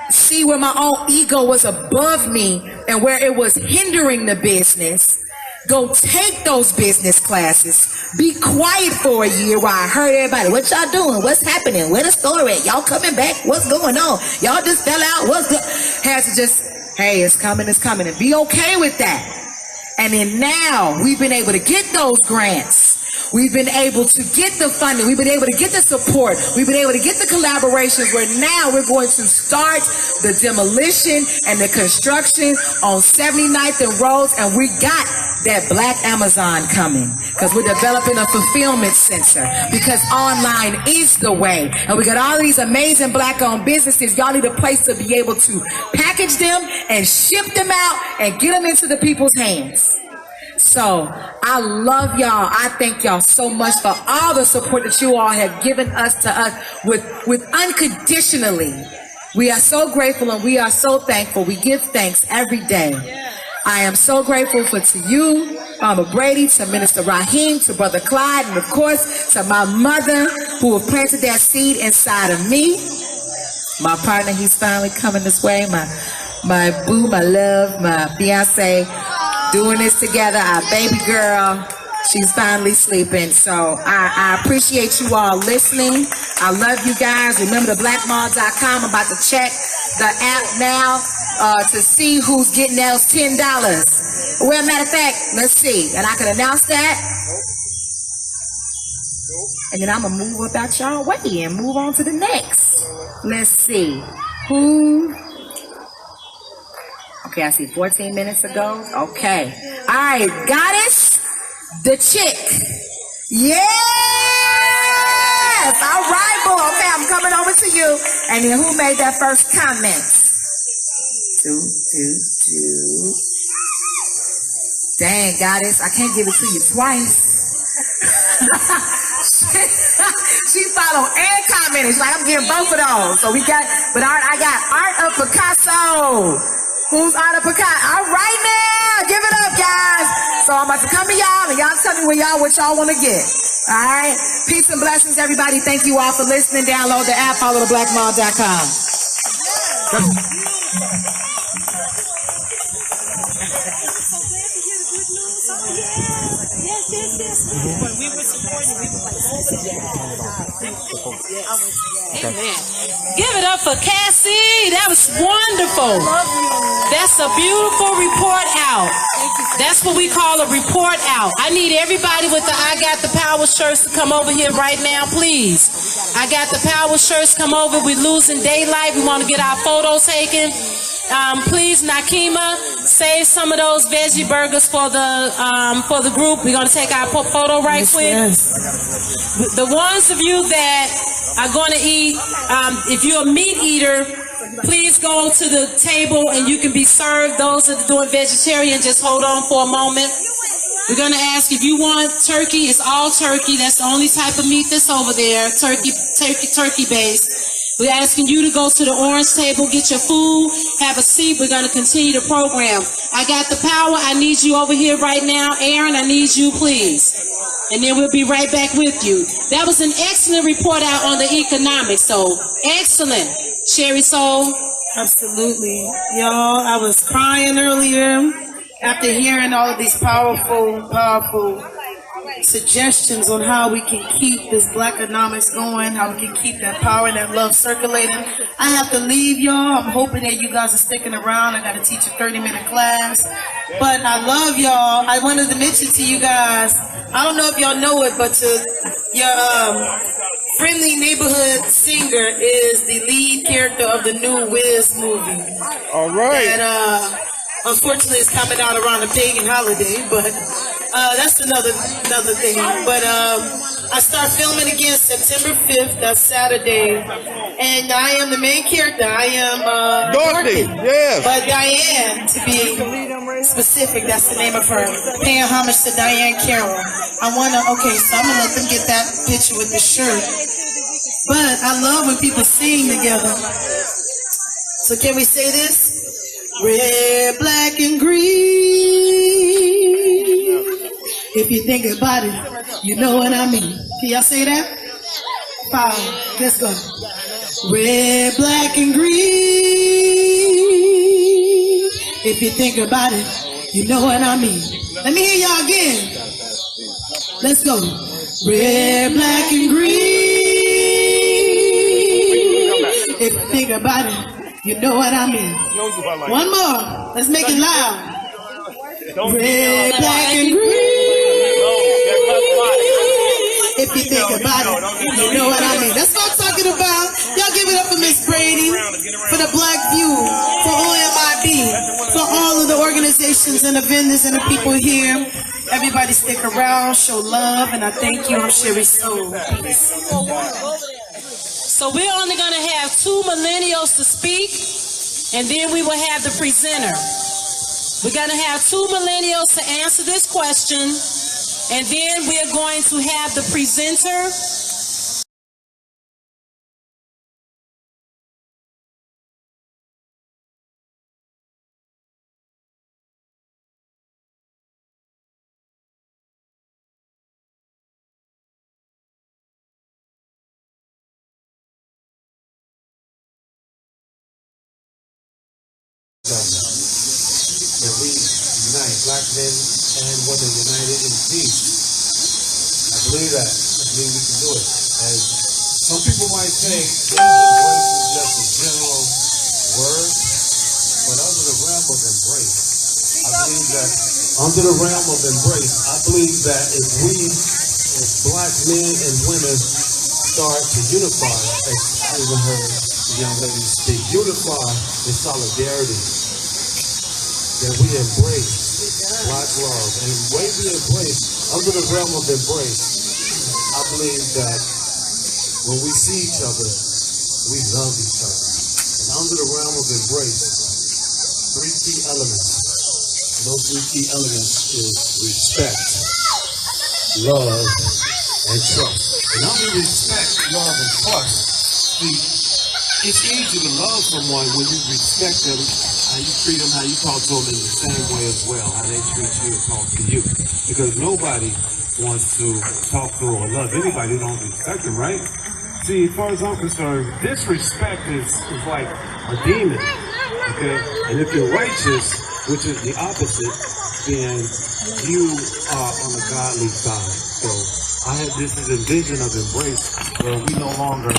[SPEAKER 17] see where my own ego was above me and where it was hindering the business. Go take those business classes. Be quiet for a year while I heard everybody. What y'all doing? What's happening? Where the store at? Y'all coming back? What's going on? Y'all just fell out? What's good? Had to just, hey, it's coming, and be okay with that. And then now we've been able to get those grants. We've been able to get the funding. We've been able to get the support. We've been able to get the collaborations where now we're going to start the demolition and the construction on 79th and Rhodes. And we got that Black Amazon coming because we're developing a fulfillment center because online is the way. And we got all of these amazing Black-owned businesses. Y'all need a place to be able to package them and ship them out and get them into the people's hands. So I love y'all. I thank y'all so much for all the support that you all have given us to us with unconditionally. We are so grateful and we are so thankful. We give thanks every day. I am so grateful to you, Mama Brady, to Minister Raheem, to Brother Clyde, and of course to my mother who have planted that seed inside of me. My partner, he's finally coming this way. My boo, my love, my fiance. Doing this together, our baby girl, she's finally sleeping. So I appreciate you all listening. I love you guys. Remember the blackmall.com. I'm about to check the app now to see who's getting those $10. Well, matter of fact, let's see. And I can announce that. And then I'm going to move about y'all way and move on to the next. Let's see. Who... Okay, I see 14 minutes ago. Okay. All right, Goddess, the chick. Yes! All right, boo. Okay, I'm coming over to you. And then who made that first comment? Dang, Goddess, I can't give it to you twice. She followed and commented. She's like, I'm getting both of those. So I got Art of Picasso. Who's Art of Picasso? All right now, give it up, guys. So I'm about to come to y'all, and y'all tell me what y'all want to get. All right? Peace and blessings, everybody. Thank you all for listening. Download the app, follow theblackmall.com.
[SPEAKER 5] Amen. Give it up for Cassie. That was wonderful. That's a beautiful report out. That's what we call a report out. I need everybody with the I Got the Power shirts to come over here right now, please. I Got the Power shirts, come over. We're losing daylight. We want to get our photos taken. Please, Nakima, save some of those veggie burgers for the group. We're going to take our photo right quick. The ones of you that are going to eat, if you're a meat eater, please go to the table and you can be served. Those that are doing vegetarian, just hold on for a moment. We're going to ask if you want turkey. It's all turkey. That's the only type of meat that's over there, turkey based. We're asking you to go to the orange table, get your food, have a seat. We're going to continue the program. I Got the Power. I need you over here right now. Aaron, I need you, please. And then we'll be right back with you. That was an excellent report out on the economics. So, excellent. Sherry Soul.
[SPEAKER 12] Absolutely. Y'all, I was crying earlier after hearing all of these powerful suggestions on how we can keep this black economics going, how we can keep that power and that love circulating. I have to leave y'all. I'm hoping that you guys are sticking around. I got to teach a 30-minute class. But I love y'all. I wanted to mention to you guys, I don't know if y'all know it, but your friendly neighborhood singer is the lead character of the new Wiz movie.
[SPEAKER 8] All right.
[SPEAKER 12] That unfortunately is coming out around the pagan holiday, but that's another thing. But I start filming again September 5th. That's Saturday, and I am the main character. I am
[SPEAKER 8] Dorothy. Yes.
[SPEAKER 12] But Diane, to be specific, that's the name of her. Paying homage to Diane Carroll. I wanna. Okay, so I'm gonna let them get that picture with the shirt. But I love when people sing together. So can we say this? Red, black, and green. If you think about it, you know what I mean. Can y'all say that? 5, let's go. Red, black, and green. If you think about it, you know what I mean. Let me hear y'all again. Let's go. Red, black, and green. If you think about it, you know what I mean. One more. Let's make it loud. Red, black, and green. If you think about it, you know what I mean. That's what I'm talking about. Y'all give it up for Miss Brady, for the Black View, for OMIB, for all of the organizations and the vendors and the people here. Everybody stick around, show love, and I thank you. I'm Sherry Soul. Peace.
[SPEAKER 5] So we're only going to have 2 millennials to speak, and then we will have the presenter. We're going to have 2 millennials to answer this question, and then we're going to have the presenter.
[SPEAKER 1] That we unite, black men and women united in peace. I believe that. I believe we can do it. And some people might think embrace is just a general word, but under the realm of embrace, I believe that under the realm of embrace, I believe that if we, as black men and women, start to unify, as I even heard the young lady speak, unify in solidarity, that we embrace black love. And the way we embrace, under the realm of embrace, I believe that when we see each other, we love each other. And under the realm of embrace, 3 key elements. And those 3 key elements is respect, love, and trust. And under respect, love, and trust, it's easy to love someone when you respect them, how you treat them, how you talk to them in the same way as well, how they treat you and talk to you. Because nobody wants to talk to or love anybody who don't respect them, right? See, as far as I'm concerned, disrespect is like a demon, okay? And if you're righteous, which is the opposite, then you are on the godly side. So this is a vision of embrace where we no longer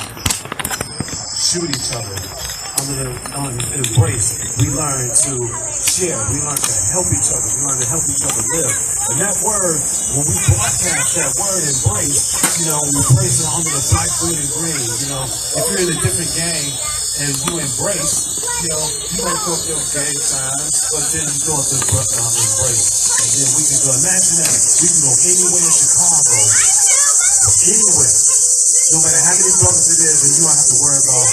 [SPEAKER 1] shoot each other. Under embrace, we learn to share, we learn to help each other, we learn to help each other live. And that word, when we broadcast that word embrace, we place it under the black, green, and green. If you're in a different gang and you embrace, you might throw up your gang signs, but then you throw up the embrace. And then we can go, imagine that, we can go anywhere in Chicago, anywhere, no matter how many brothers it is, and you don't have to worry about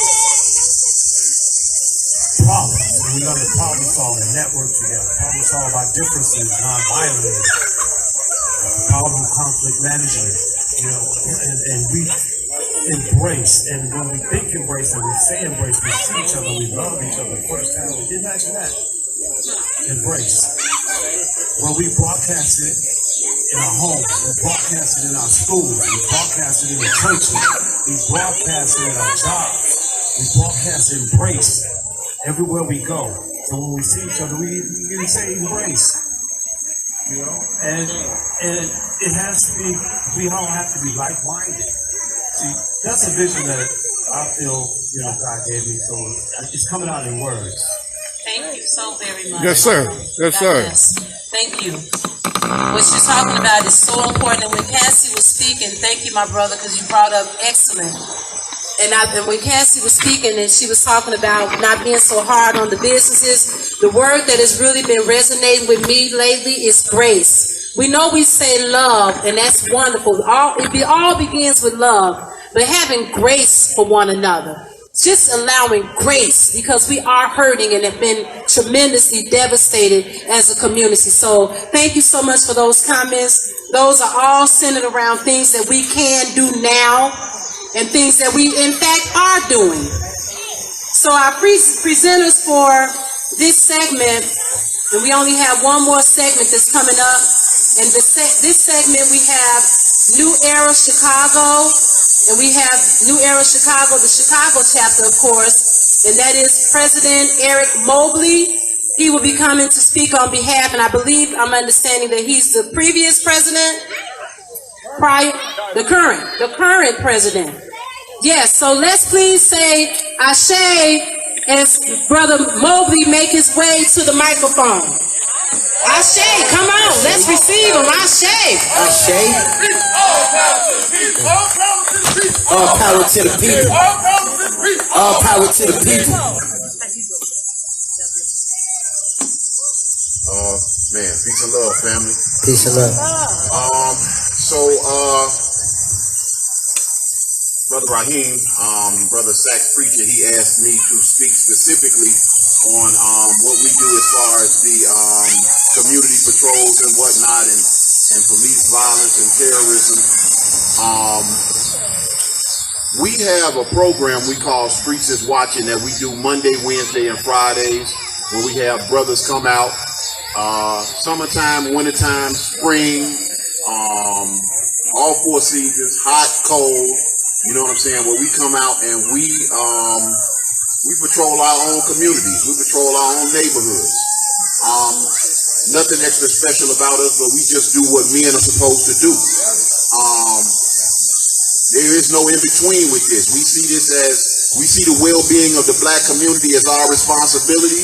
[SPEAKER 1] problems. And we learn to problem solve and network together. Problem solve our differences non-violently. Problem conflict management. And we embrace. And when we think embrace and we say embrace, we see each other, we love each other firsthand. Imagine that. Embrace. When we broadcast it in our homes, we broadcast it in our schools, we broadcast it in the churches, we broadcast it in our jobs, we broadcast embrace everywhere we go. So when we see each other, we say embrace. you know, and it has to be, we all have to be like-minded. See, that's a vision that I feel, you know, God gave me, so it's coming out in words.
[SPEAKER 5] Thank you so very much.
[SPEAKER 8] Yes, sir. Yes, sir.
[SPEAKER 5] Thank you. What you're talking about is so important. And when Cassie was speaking, thank you, my brother, because you brought up excellent. And when Cassie was speaking and she was talking about not being so hard on the businesses, the word that has really been resonating with me lately is grace. We know we say love, and that's wonderful. It all begins with love, but having grace for one another. Just allowing grace, because we are hurting and have been tremendously devastated as a community. So thank you so much for those comments. Those are all centered around things that we can do now and things that we in fact are doing. So our presenters for this segment, and we only have one more segment that's coming up. And this segment we have New Era Chicago, and we have New Era Chicago, the Chicago chapter, of course, and that is President Eric Mobley. He will be coming to speak on behalf, and I believe I'm understanding that he's the previous president, the current president. Yes, so let's please say Ashe as Brother Mobley make his way to the microphone. Ashe, come on, let's receive him. Ashe.
[SPEAKER 10] Ashe. All power to the people. All power to the people.
[SPEAKER 4] Man, peace and love, family.
[SPEAKER 10] Peace and love.
[SPEAKER 4] Brother Raheem, Brother Sax Preacher, he asked me to speak specifically on what we do as far as the community patrols and whatnot, and police violence and terrorism. We have a program we call Streets is Watching that we do Monday, Wednesday, and Fridays, where we have brothers come out, summertime, wintertime, spring, all four seasons, hot, cold, you know what I'm saying, where we come out and we patrol our own communities, we patrol our own neighborhoods. Nothing extra special about us, but we just do what men are supposed to do. There is no in-between with this. We see the well-being of the black community as our responsibility,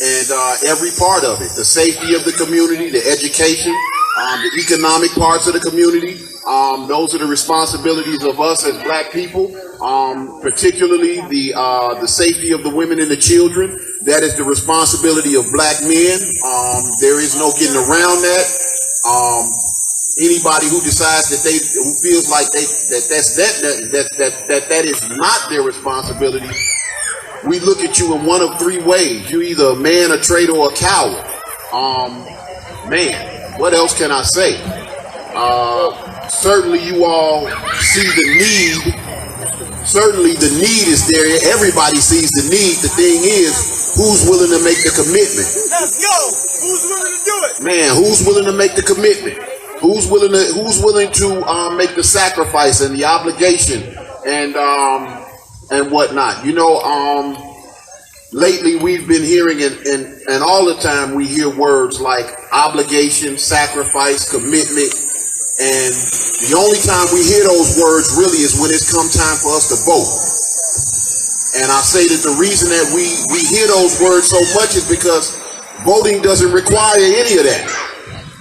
[SPEAKER 4] and every part of it, the safety of the community, the education, the economic parts of the community, those are the responsibilities of us as black people, particularly the safety of the women and the children. That is the responsibility of black men. There is no getting around that. Anybody who decides who feels like that is not their responsibility, we look at you in one of three ways. You're either a man, a traitor, or a coward. Man, what else can I say? Certainly you all see the need. Certainly the need is there. Everybody sees the need. The thing is, who's willing to make the commitment?
[SPEAKER 22] Let's go. Who's willing to do it?
[SPEAKER 4] Man, who's willing to make the commitment? Who's willing to make the sacrifice and the obligation and whatnot? You know, lately we've been hearing and all the time we hear words like obligation, sacrifice, commitment, and the only time we hear those words really is when it's come time for us to vote. And I say that the reason that we hear those words so much is because voting doesn't require any of that.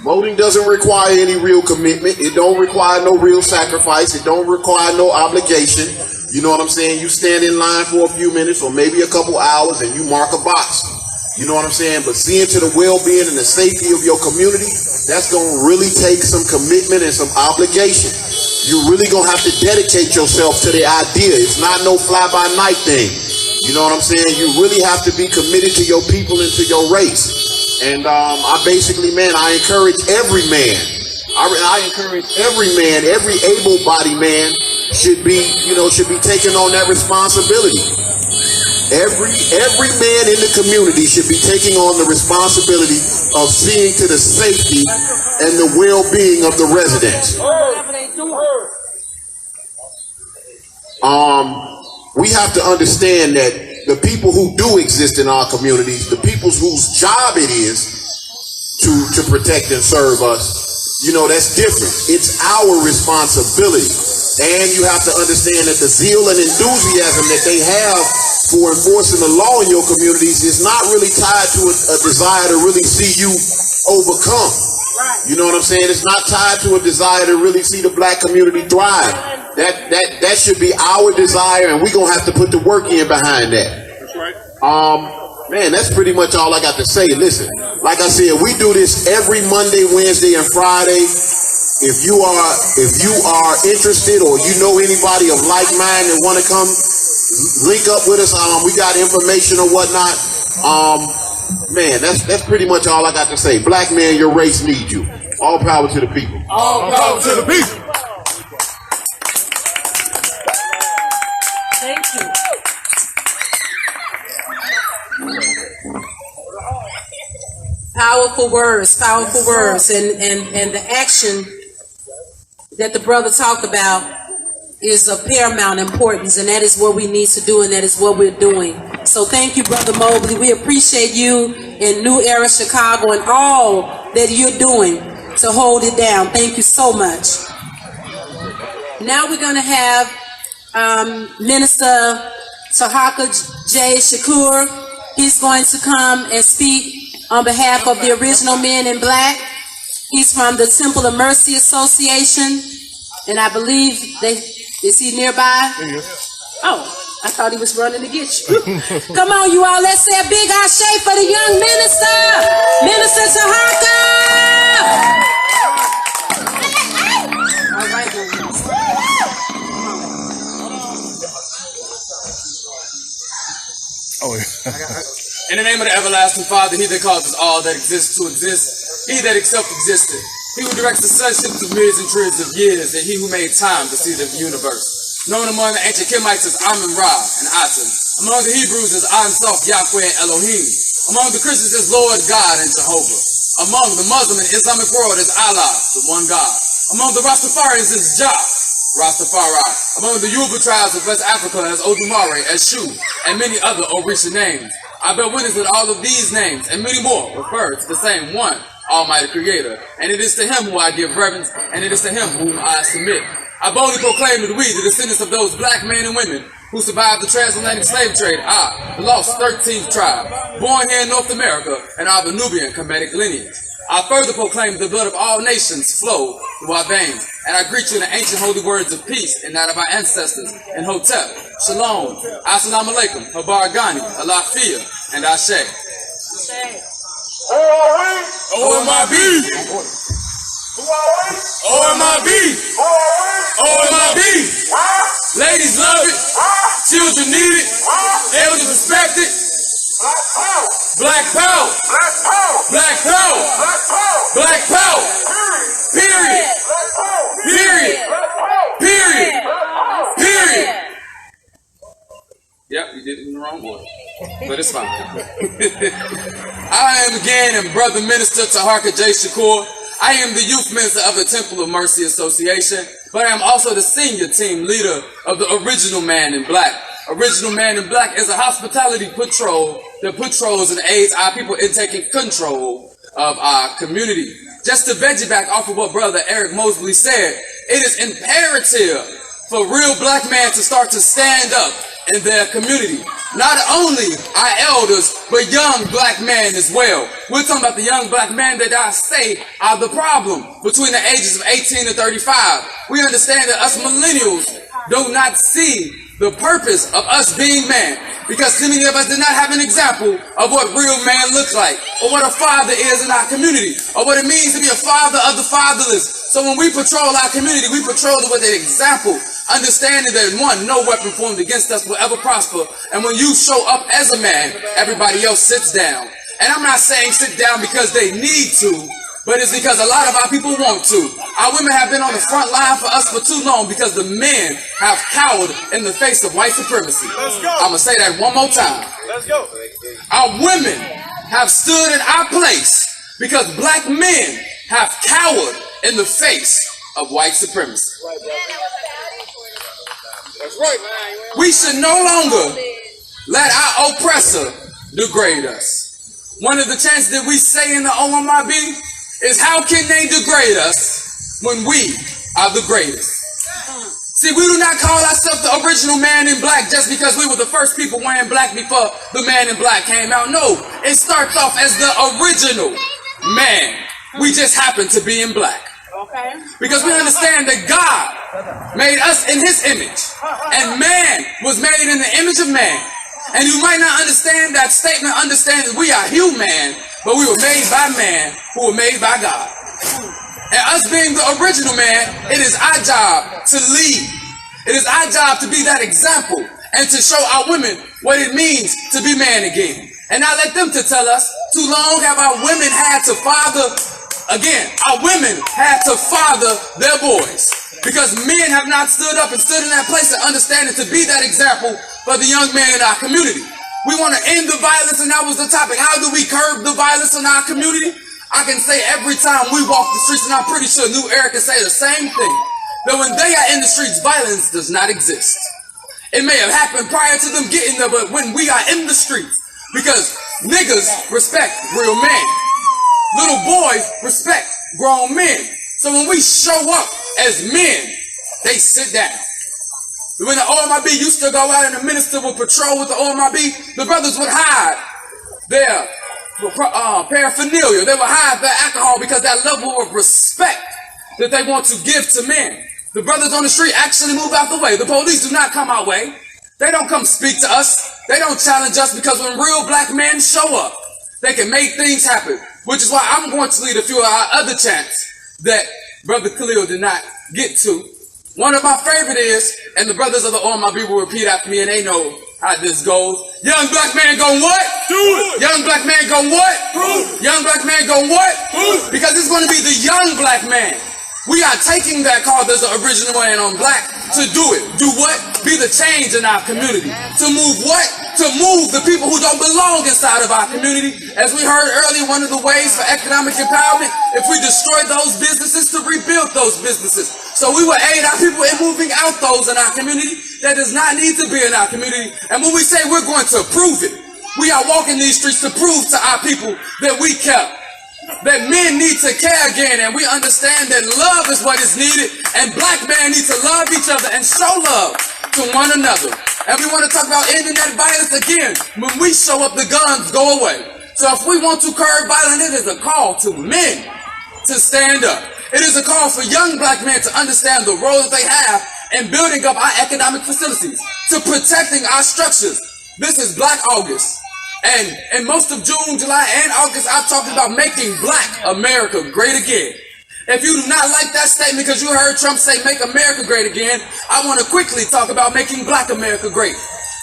[SPEAKER 4] Voting doesn't require any real commitment. It don't require no real sacrifice. It don't require no obligation. You know what I'm saying? You stand in line for a few minutes or maybe a couple hours and you mark a box. You know what I'm saying? But seeing to the well-being and the safety of your community, that's going to really take some commitment and some obligation. You're really going to have to dedicate yourself to the idea. It's not no fly-by-night thing. You know what I'm saying? You really have to be committed to your people and to your race. And I basically, man, I encourage every man. I encourage every man, every able-bodied man should be taking on that responsibility. Every man in the community should be taking on the responsibility of seeing to the safety and the well-being of the residents. We have to understand that the people who do exist in our communities, the people whose job it is to to protect and serve us. You know, that's different. It's our responsibility. And you have to understand that the zeal and enthusiasm that they have for enforcing the law in your communities is not really tied to a desire to really see you overcome. You know what I'm saying? It's not tied to a desire to really see the black community thrive. That should be our desire, and we're gonna have to put the work in behind that.
[SPEAKER 8] That's right.
[SPEAKER 4] Man, that's pretty much all I got to say. Listen, like I said, we do this every Monday, Wednesday, and Friday. If you are interested, or you know anybody of like mind that want to come link up with us, we got information or whatnot. Man, that's pretty much all I got to say. Black man, your race needs you. All power to the people.
[SPEAKER 8] All power to the people.
[SPEAKER 5] Thank you. Powerful words, and the action that the brother talked about is of paramount importance, and that is what we need to do, and that is what we're doing. So thank you, Brother Mobley. We appreciate you in New Era Chicago and all that you're doing to hold it down. Thank you so much. Now we're going to have Minister Taharka J. Shakur. He's going to come and speak on behalf of the original Men in Black. He's from the Temple of Mercy Association, and I believe is he nearby? Oh, I thought he was running to get you. Come on, you all, let's say a big ashe for the young minister, Minister Taharka. All right,
[SPEAKER 2] In the name of the everlasting Father, he that causes all that exists to exist, he that himself existed, he who directs the sonship to myriads and trillions of years, and he who made time to see the universe. Known among the ancient Kemites as Amun Ra and Aten. Among the Hebrews as An Sof, Yahweh, and Elohim. Among the Christians as Lord God and Jehovah. Among the Muslim and Islamic world as Allah, the one God. Among the Rastafarians as Jah, Rastafari. Among the Yoruba tribes of West Africa as Odumare, as Shu, and many other Orisha names. I bear witness that all of these names and many more refer to the same one, Almighty Creator. And it is to him who I give reverence, and it is to him whom I submit. I boldly proclaim that we, the descendants of those black men and women who survived the transatlantic slave trade, are the lost 13th tribe, born here in North America and are of the Nubian Kemetic lineage. I further proclaim the blood of all nations flow through our veins, and I greet you in the ancient holy words of peace and that of our ancestors in Hotep, Shalom, Assalamu Alaikum, Habar Ghani, Alafia, and Ashe. OMIB! OMIB! OMIB! Ladies love it, children need it, elders respect it. Black power! Black power! Black power! Period! Period! Period! Period! Yep, you did it in the wrong order, but it's fine. I am again and Brother Minister Taharka J. Shakur. I am the youth minister of the Temple of Mercy Association, but I am also the senior team leader of the Original Man in Black. Original Man in Black is a hospitality patrol that patrols and aids our people in taking control of our community. Just to veggie off of what Brother Eric Mosley said, it is imperative for real black men to start to stand up in their community. Not only our elders, but young black men as well. We're talking about the young black men that I say are the problem between the ages of 18 and 35. We understand that us millennials do not see the purpose of us being man, because many of us did not have an example of what real man looks like, or what a father is in our community, or what it means to be a father of the fatherless. So when we patrol our community, we patrol it with an example, understanding that one, no weapon formed against us will ever prosper, and when you show up as a man, everybody else sits down. And I'm not saying sit down because they need to, but it's because a lot of our people want to. Our women have been on the front line for us for too long because the men have cowered in the face of white supremacy. Let's go. I'm going to say that one more time. Let's go. Our women have stood in our place because black men have cowered in the face of white supremacy. That's right. We should no longer let our oppressor degrade us. One of the chants that we say in the OMIB is, how can they degrade us when we are the greatest? See, we do not call ourselves the original man in black just because we were the first people wearing black before the man in black came out. No, it starts off as the original man. We just happen to be in black. Okay. Because we understand that God made us in his image, and man was made in the image of man. And you might not understand that statement, understand that we are human, but we were made by man who were made by God. And us being the original man, it is our job to lead. It is our job to be that example and to show our women what it means to be man again. And not let them to tell us, too long have our women had to father, again, our women had to father their boys. Because men have not stood up and stood in that place of understanding to be that example for the young men in our community. We want to end the violence, and that was the topic. How do we curb the violence in our community? I can say every time we walk the streets, and I'm pretty sure New Era can say the same thing, that when they are in the streets, violence does not exist. It may have happened prior to them getting there, but when we are in the streets, because niggas respect real men, little boys respect grown men. So when we show up as men, they sit down. When the OMIB used to go out and the minister would patrol with the OMIB, the brothers would hide their paraphernalia. They would hide their alcohol because that level of respect that they want to give to men. The brothers on the street actually move out the way. The police do not come our way. They don't come speak to us. They don't challenge us, because when real black men show up, they can make things happen. Which is why I'm going to lead a few of our other chants that Brother Khalil did not get to. One of my favorite is, and the brothers of the OMIB will repeat after me, and they know how this goes. Young black man gon' what? Do it. Young black man gon' what? Prove. Young black man gon' what? Prove. Because it's going to be the young black man. We are taking that call as the original man on black to do it. Do what? Be the change in our community. To move what? To move the people who don't belong inside of our community. As we heard earlier, one of the ways for economic empowerment, if we destroy those businesses, to rebuild those businesses. So we will aid our people in moving out those in our community that does not need to be in our community. And when we say we're going to prove it, we are walking these streets to prove to our people that we care. That men need to care again, and we understand that love is what is needed, and black men need to love each other and show love to one another. And we want to talk about ending that violence again. When we show up, the guns go away. So if we want to curb violence, it is a call to men to stand up. It is a call for young black men to understand the role that they have in building up our economic facilities, to protecting our structures. This is Black August. And in most of June, July, and August, I've talked about making black America great again. If you do not like that statement because you heard Trump say make America great again, I want to quickly talk about making black America great.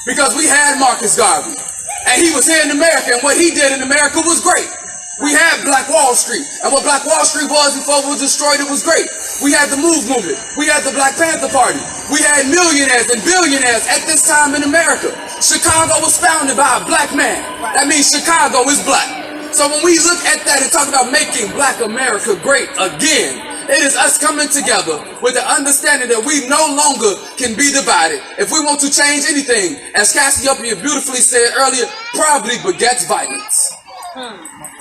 [SPEAKER 2] Because we had Marcus Garvey, and he was here in America, and what he did in America was great. We had Black Wall Street, and what Black Wall Street was before it was destroyed, it was great. We had the MOVE movement. We had the Black Panther Party. We had millionaires and billionaires at this time in America. Chicago was founded by a black man. That means Chicago is black. So when we look at that and talk about making black America great again, it is us coming together with the understanding that we no longer can be divided. If we want to change anything, as Cassiopeia beautifully said earlier, poverty begets violence.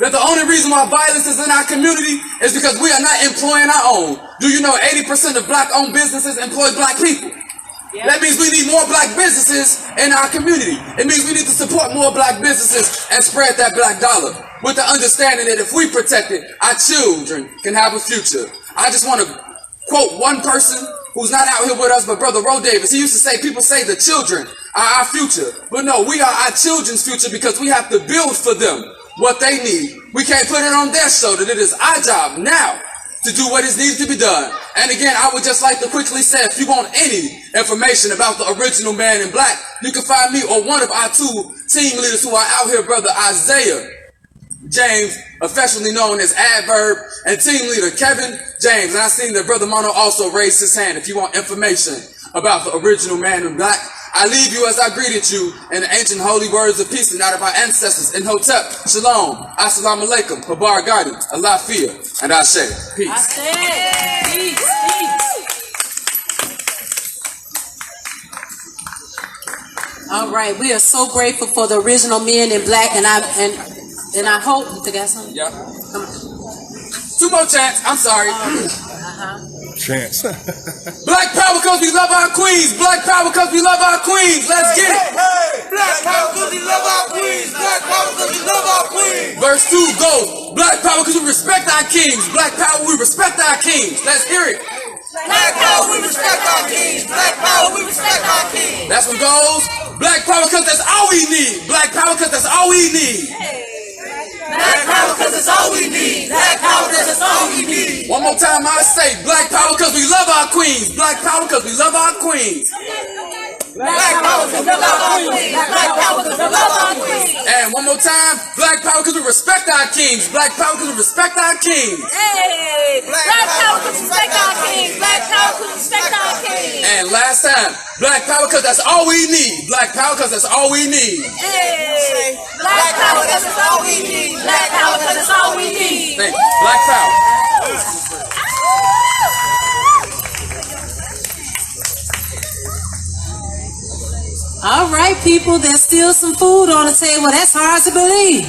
[SPEAKER 2] That the only reason why violence is in our community is because we are not employing our own. Do you know 80% of black-owned businesses employ black people? Yep. That means we need more black businesses in our community. It means we need to support more black businesses and spread that black dollar with the understanding that if we protect it, our children can have a future. I just want to quote one person who's not out here with us, but Brother Ro Davis. He used to say, people say the children are our future. But no, we are our children's future because we have to build for them what they need. We can't put it on their shoulder. It is our job now to do what is needed to be done. And again, I would just like to quickly say, if you want any information about the original man in black, you can find me or one of our two team leaders who are out here, Brother Isaiah James, affectionately known as Adverb, and team leader Kevin James. And I seen that Brother Mono also raised his hand if you want information about the original man in black. I leave you as I greeted you in the ancient holy words of peace and out of our ancestors in Hotep, Shalom, Assalamu Alaikum, Habar Garden, Alafia, and Ashe. Peace.
[SPEAKER 5] Peace. All right, we are so grateful for the original men in black, and And I hope you got something.
[SPEAKER 2] Yeah. Two more chants. I'm sorry.
[SPEAKER 8] Chance.
[SPEAKER 2] Black power because we love our queens. Black power because we love our queens. Let's get it.
[SPEAKER 6] Black power because we love our queens. Black power because we love our queens.
[SPEAKER 2] Verse 2 go. Black power because we respect our kings. Black power, we respect our kings. Let's hear it.
[SPEAKER 6] Black power, we respect our kings. Black power, we respect our kings.
[SPEAKER 2] That's what goes. Black power because that's all we need. Black power because that's all we need.
[SPEAKER 6] Black power because it's all we need. Black power because it's all we need.
[SPEAKER 2] One more time I say black power because we love our queens. Black power because we love our queens.
[SPEAKER 6] Black power because we love our queens. Black power because we love our queens.
[SPEAKER 2] And one more time, black power because we respect our kings. Black power because we respect our kings.
[SPEAKER 6] Hey, black power because we respect our kings. Black power because we respect our kings.
[SPEAKER 2] And last time, black power because that's all we need. Black power because that's all we need.
[SPEAKER 6] Hey, black power because it's all we need. Black power because it's all we need.
[SPEAKER 2] Thank you. Black power.
[SPEAKER 5] All right, people, there's still some food on the table. That's hard to believe.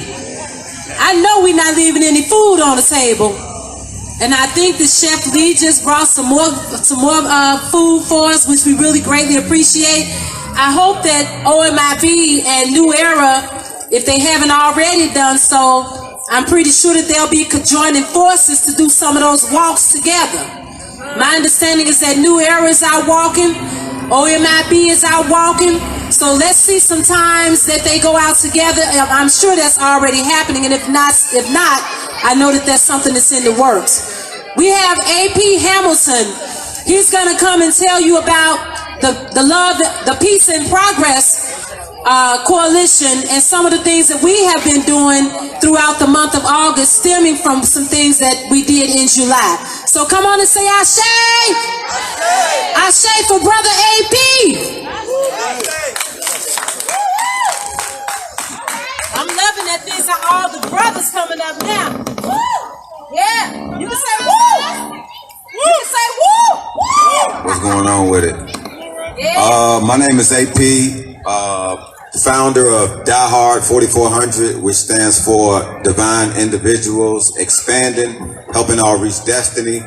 [SPEAKER 5] I know we're not leaving any food on the table. And I think the Chef Lee just brought some more food for us, which we really greatly appreciate. I hope that OMIB and New Era, if they haven't already done so, I'm pretty sure that they'll be joining forces to do some of those walks together. My understanding is that New Era is out walking, OMIB is out walking. So let's see some times that they go out together. I'm sure that's already happening, and if not, I know that that's something that's in the works. We have AP Hamilton. He's gonna come and tell you about the Peace and Progress Coalition and some of the things that we have been doing throughout the month of August, stemming from some things that we did in July. So come on and say Ashe! Ashe for Brother AP! I'm loving that these are all the brothers coming up now. Woo! Yeah, you can say woo! You can say woo! Woo!
[SPEAKER 7] What's going on with it?
[SPEAKER 5] Yeah.
[SPEAKER 7] My name is AP, founder of Die Hard 4400, which stands for Divine Individuals Expanding, helping all reach destiny.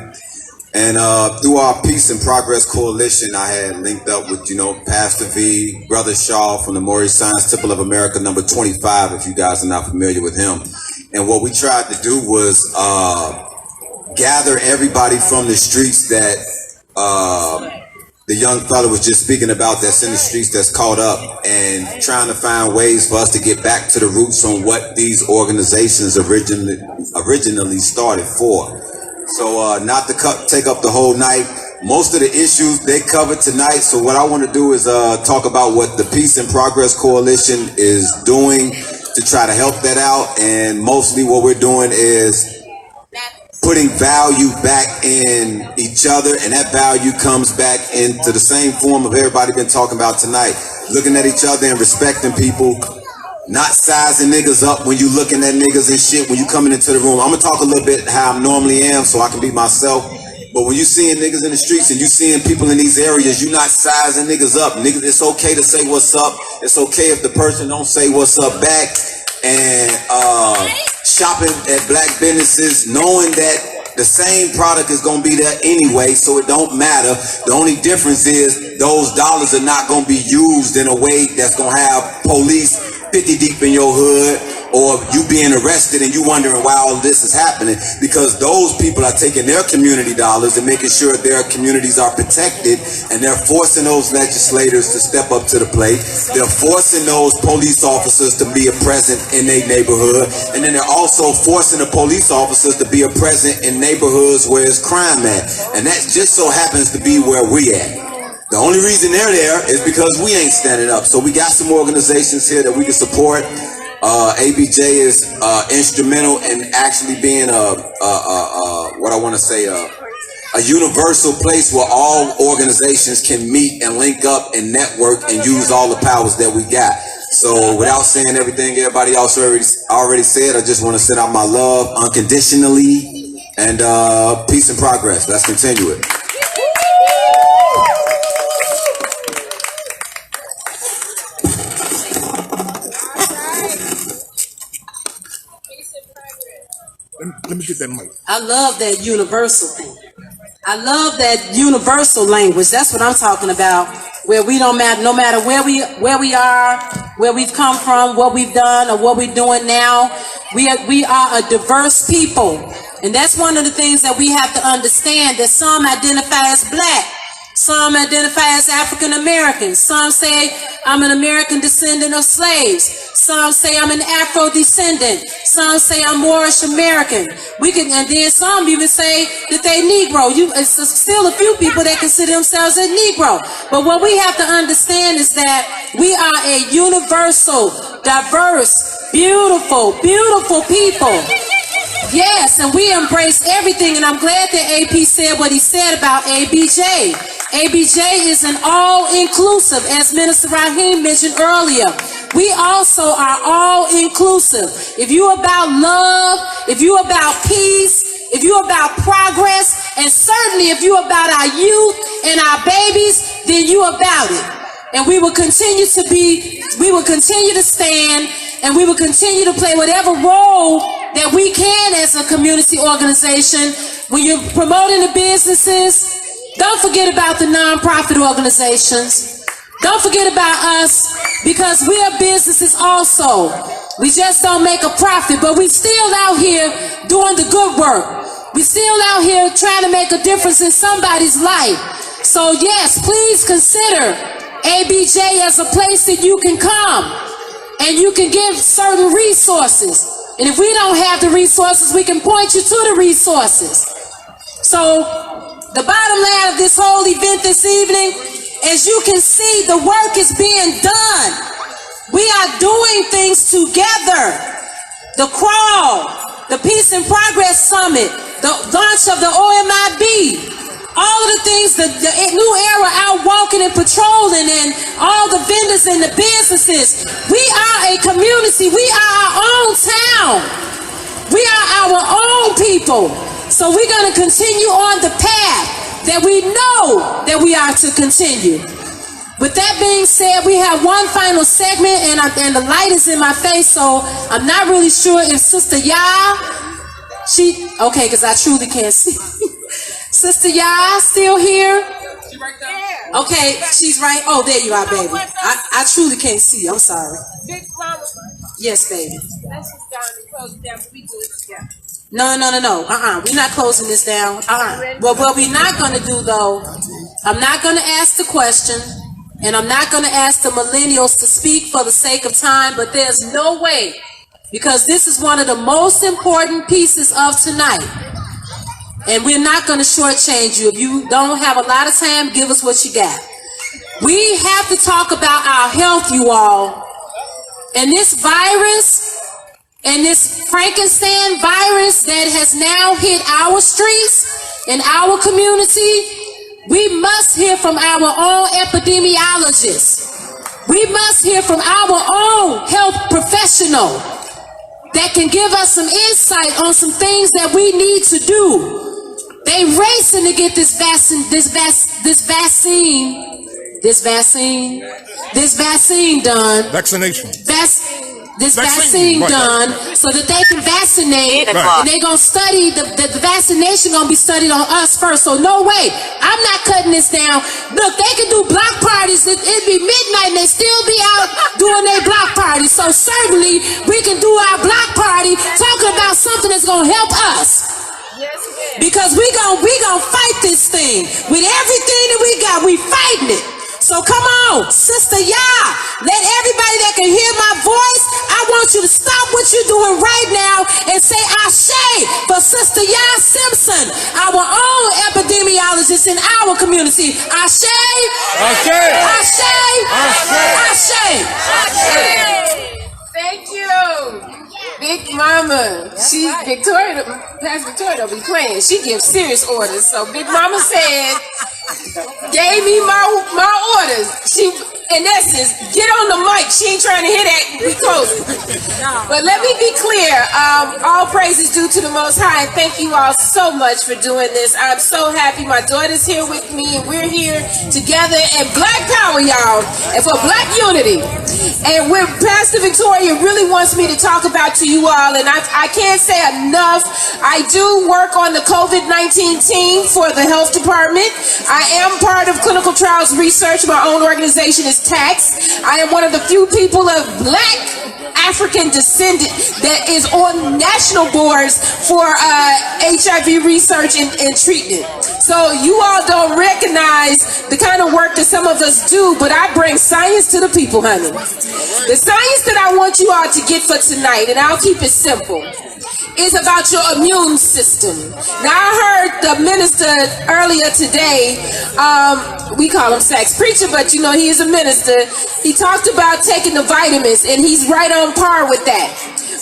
[SPEAKER 7] And through our Peace and Progress Coalition, I had linked up with, Pastor V, Brother Shaw from the Maurice Science Temple of America, number 25, if you guys are not familiar with him. And what we tried to do was gather everybody from the streets that the young fella was just speaking about, that's in the streets, that's caught up, and trying to find ways for us to get back to the roots on what these organizations originally started for. So not to take up the whole night, most of the issues they covered tonight. So what I want to do is talk about what the Peace and Progress Coalition is doing to try to help that out. And mostly what we're doing is putting value back in each other, and that value comes back into the same form of everybody been talking about tonight. Looking at each other and respecting people. Not sizing niggas up when you looking at niggas and shit when you coming into the room. I'm gonna talk a little bit how I normally am so I can be myself. But when you seeing niggas in the streets and you seeing people in these areas, you not sizing niggas up. Niggas, it's okay to say what's up. It's okay if the person don't say what's up back. And shopping at black businesses, knowing that the same product is gonna be there anyway, so it don't matter. The only difference is those dollars are not gonna be used in a way that's gonna have police 50 deep in your hood, or you being arrested and you wondering why all this is happening, because those people are taking their community dollars and making sure their communities are protected, and they're forcing those legislators to step up to the plate. They're forcing those police officers to be a present in their neighborhood, and then they're also forcing the police officers to be a present in neighborhoods where it's crime at, and that just so happens to be where we at. The only reason they're there is because we ain't standing up. So we got some organizations here that we can support. ABJ is instrumental in actually being a universal place where all organizations can meet and link up and network and use all the powers that we got. So without saying everything everybody else already said, I just want to send out my love unconditionally, and peace and progress. Let's continue it.
[SPEAKER 8] Let me get that mic.
[SPEAKER 5] I love that universal thing. I love that universal language. That's what I'm talking about. Where we don't matter, no matter where we are, where we've come from, what we've done, or what we're doing now. We are a diverse people, and that's one of the things that we have to understand. That some identify as black, some identify as African American, some say I'm an American descendant of slaves, some say I'm an Afro descendant, some say I'm Moorish American. And then some even say that they Negro. It's still a few people that consider themselves a Negro. But what we have to understand is that we are a universal, diverse, beautiful, beautiful people. Yes, and we embrace everything, and I'm glad that AP said what he said about ABJ. ABJ is an all-inclusive, as Minister Raheem mentioned earlier. We also are all-inclusive. If you're about love, if you're about peace, if you're about progress, and certainly if you're about our youth and our babies, then you're about it. And we will continue to stand, and we will continue to play whatever role that we can as a community organization. When you're promoting the businesses, don't forget about the nonprofit organizations. Don't forget about us, because we are businesses also. We just don't make a profit, but we still out here doing the good work. We still out here trying to make a difference in somebody's life. So yes, please consider ABJ as a place that you can come and you can give certain resources. And if we don't have the resources, we can point you to the resources. So the bottom line of this whole event this evening, as you can see, the work is being done. We are doing things together. The crawl, the Peace and Progress Summit, the launch of the OMIB, all of the things, the new era out walking and patrolling, and all the vendors and the businesses. We are a community. We are our own town. We are our own people. So we're going to continue on the path that we know that we are to continue. With that being said, we have one final segment, and the light is in my face, so I'm not really sure if Sister Ya, okay, because I truly can't see. Sister Ya still here?
[SPEAKER 2] She right there.
[SPEAKER 5] Okay, she's right. Oh, there you are, baby. I truly can't see. I'm sorry.
[SPEAKER 15] Big Mama.
[SPEAKER 5] Yes, baby.
[SPEAKER 15] Let's just go and close it down. We do it together.
[SPEAKER 5] No. We're not closing this down. Well, what we're not going to do, though, I'm not going to ask the question, and I'm not going to ask the millennials to speak for the sake of time, but there's no way, because this is one of the most important pieces of tonight. And we're not going to shortchange you. If you don't have a lot of time, give us what you got. We have to talk about our health, you all. And this virus, and this Frankenstein virus that has now hit our streets and our community, we must hear from our own epidemiologists. We must hear from our own health professional that can give us some insight on some things that we need to do. They racing to get this vaccine done.
[SPEAKER 8] Vaccination.
[SPEAKER 5] This vaccine done, so that they can vaccinate, and they're going to study, the vaccination going to be studied on us first. So no way, I'm not cutting this down. Look, they can do block parties, it'd be midnight and they still be out doing their block parties. So certainly we can do our block party talking about something that's going to help us. Because we gonna fight this thing with everything that we got. We fighting it. So come on, Sister Ya, let everybody that can hear my voice, I want you to stop what you're doing right now and say Ashe for Sister Ya Simpson, our own epidemiologist in our community. Ashe, Ashe, Ashe, Ashe, Ashe.
[SPEAKER 15] Thank you. Big Mama. Pastor Victoria don't be playing. She gives serious orders. So Big Mama said,
[SPEAKER 6] gave me my orders. She, in essence, get on the mic. She ain't trying to hear that. We close. But let me be clear. All praise is due to the Most High. And thank you all so much for doing this. I'm so happy. My daughter's here with me, and we're here together. And Black Power, y'all, and for Black Unity. And with Pastor Victoria really wants me to talk about to you all, and I can't say enough. I do work on the COVID-19 team for the health department. I am part of clinical trials research. My own organization is TAX. I am one of the few people of Black African descendant that is on national boards for HIV research and treatment. So you all don't recognize the kind of work that some of us do, but I bring science to the people, honey. The science that I want you all to get for tonight, and I'll keep it simple, is about your immune system. Now, I heard the minister earlier today, we call him Sax Preacher, but you know, he is a minister. He talked about taking the vitamins, and he's right on par with that.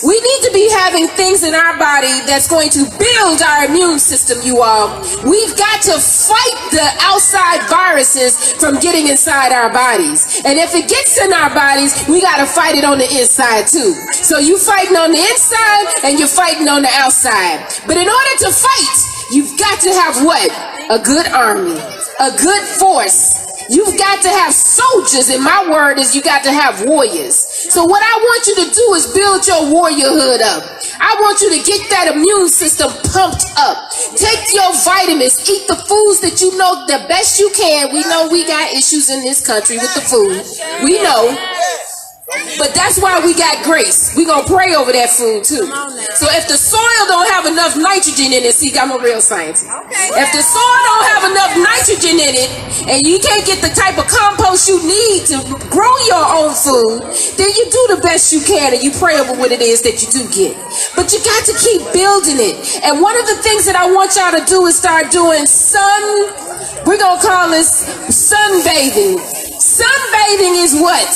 [SPEAKER 6] We need to be having things in our body that's going to build our immune system, you all. We've got to fight the outside viruses from getting inside our bodies. And if it gets in our bodies, we got to fight it on the inside too. So you fighting on the inside and you're fighting on the outside. But in order to fight, you've got to have what? A good army, a good force. You've got to have soldiers, and my word is you got to have warriors. So what I want you to do is build your warriorhood up. I want you to get that immune system pumped up. Take your vitamins, eat the foods that you know the best you can. We know we got issues in this country with the food. We know. But that's why we got grace. We gonna pray over that food too. So if the soil don't have enough nitrogen in it, see, I'm a real scientist. If the soil don't have enough nitrogen in it, and you can't get the type of compost you need to grow your own food, then you do the best you can and you pray over what it is that you do get. But you got to keep building it. And one of the things that I want y'all to do is start doing we're gonna call this sunbathing. Sunbathing is what?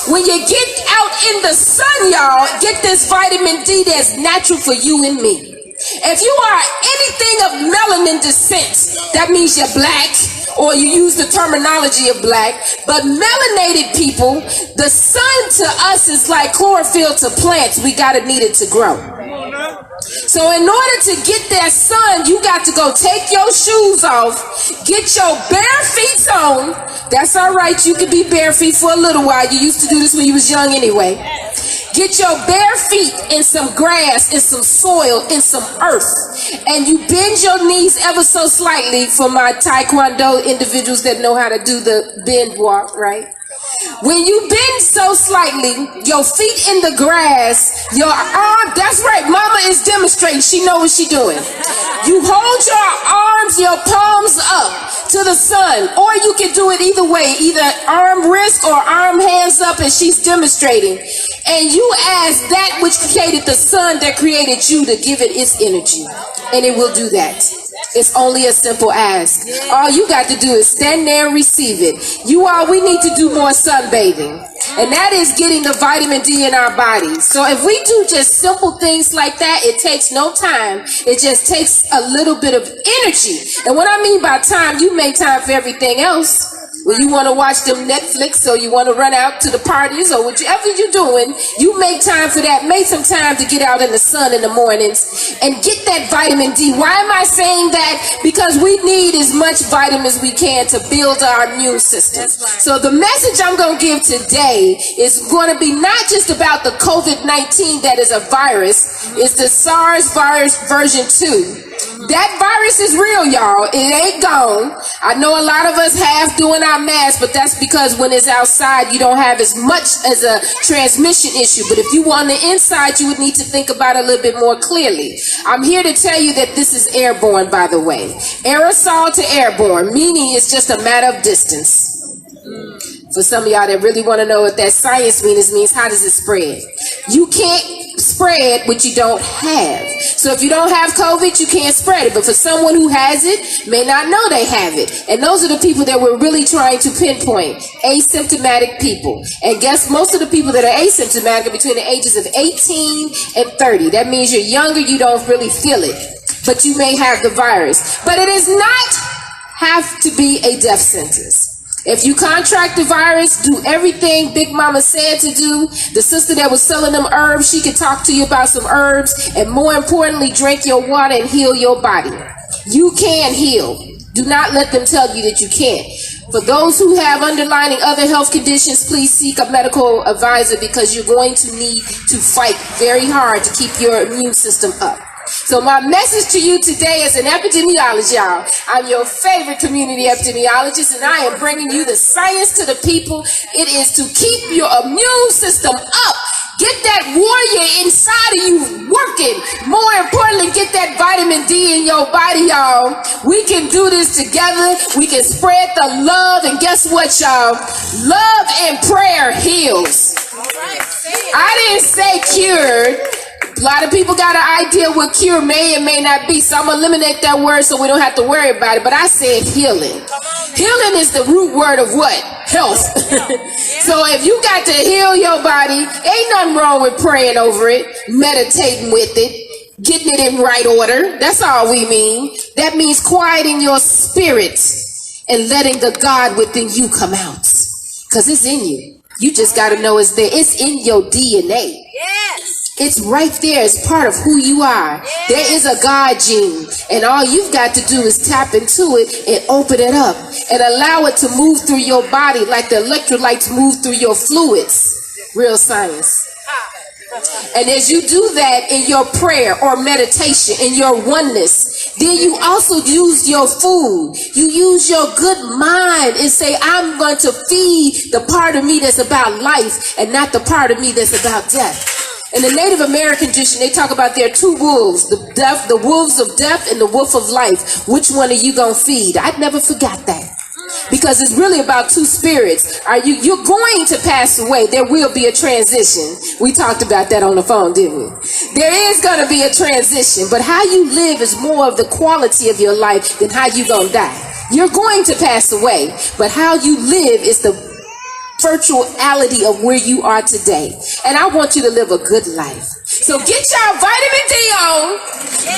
[SPEAKER 6] When you get out in the sun, y'all, get this vitamin D that's natural for you and me. If you are anything of melanin descent, that means you're black, or you use the terminology of black. But melanated people, the sun to us is like chlorophyll to plants. We gotta need it to grow. So in order to get that sun, you got to go take your shoes off, get your bare feet on. That's all right, you can be bare feet for a little while. You used to do this when you was young anyway. Get your bare feet in some grass, in some soil, in some earth. And you bend your knees ever so slightly for my Taekwondo individuals that know how to do the bend walk, right? When you bend so slightly, your feet in the grass, your arm, that's right, mama is demonstrating, she knows what she's doing. You hold your arms, your palms up to the sun, or you can do it either way, either arm wrist or arm hands up, and she's demonstrating. And you ask that which created the sun that created you to give it its energy, and it will do that. It's only a simple ask. All you got to do is stand there and receive it. We need to do more sunbathing. And that is getting the vitamin D in our bodies. So if we do just simple things like that, it takes no time. It just takes a little bit of energy. And what I mean by time, you make time for everything else. When you want to watch them Netflix, or you want to run out to the parties, or whatever you're doing, you make time for that. Make some time to get out in the sun in the mornings and get that vitamin D. Why am I saying that? Because we need as much vitamin as we can to build our immune system. So the message I'm going to give today is going to be not just about the COVID-19 that is a virus. It's the SARS virus version 2. That virus is real, y'all. It ain't gone. I know a lot of us have doing our masks, but that's because when it's outside, you don't have as much as a transmission issue. But if you were on the inside, you would need to think about it a little bit more clearly. I'm here to tell you that this is airborne, by the way. Aerosol to airborne, meaning it's just a matter of distance. For some of y'all that really want to know what that science means how does it spread? You can't spread what you don't have. So if you don't have COVID, you can't spread it. But for someone who has it, may not know they have it. And those are the people that we're really trying to pinpoint. Asymptomatic people. And guess most of the people that are asymptomatic are between the ages of 18 and 30. That means you're younger, you don't really feel it. But you may have the virus. But it is not have to be a death sentence. If you contract the virus, do everything Big Mama said to do. The sister that was selling them herbs, she could talk to you about some herbs. And more importantly, drink your water and heal your body. You can heal. Do not let them tell you that you can't. For those who have underlying other health conditions, please seek a medical advisor because you're going to need to fight very hard to keep your immune system up. So my message to you today is an epidemiologist, y'all. I'm your favorite community epidemiologist, and I am bringing you the science to the people. It is to keep your immune system up. Get that warrior inside of you working. More importantly, get that vitamin D in your body, y'all. We can do this together. We can spread the love, and guess what, y'all? Love and prayer heals. I didn't say cured. A lot of people got an idea what cure may and may not be, so I'm gonna eliminate that word so we don't have to worry about it. But I said healing. Healing is the root word of what? Health. So if you got to heal your body, ain't nothing wrong with praying over it, meditating with it, getting it in right order. That's all we mean. That means quieting your spirit and letting the God within you come out. Because it's in you. You just got to know it's there. It's in your DNA. Yes. It's right there. It's part of who you are. Yes. There is a God gene. And all you've got to do is tap into it and open it up. And allow it to move through your body like the electrolytes move through your fluids. Real science. And as you do that in your prayer or meditation, in your oneness, then you also use your food. You use your good mind and say, I'm going to feed the part of me that's about life and not the part of me that's about death. In the Native American tradition, they talk about there are two wolves, the wolves of death and the wolf of life. Which one are you going to feed? I'd never forgot that. Because it's really about two spirits. You're going to pass away. There will be a transition. We talked about that on the phone, didn't we? There is going to be a transition, but how you live is more of the quality of your life than how you going to die. You're going to pass away, but how you live is the virtuality of where you are today. And I want you to live a good life. So get your vitamin D on,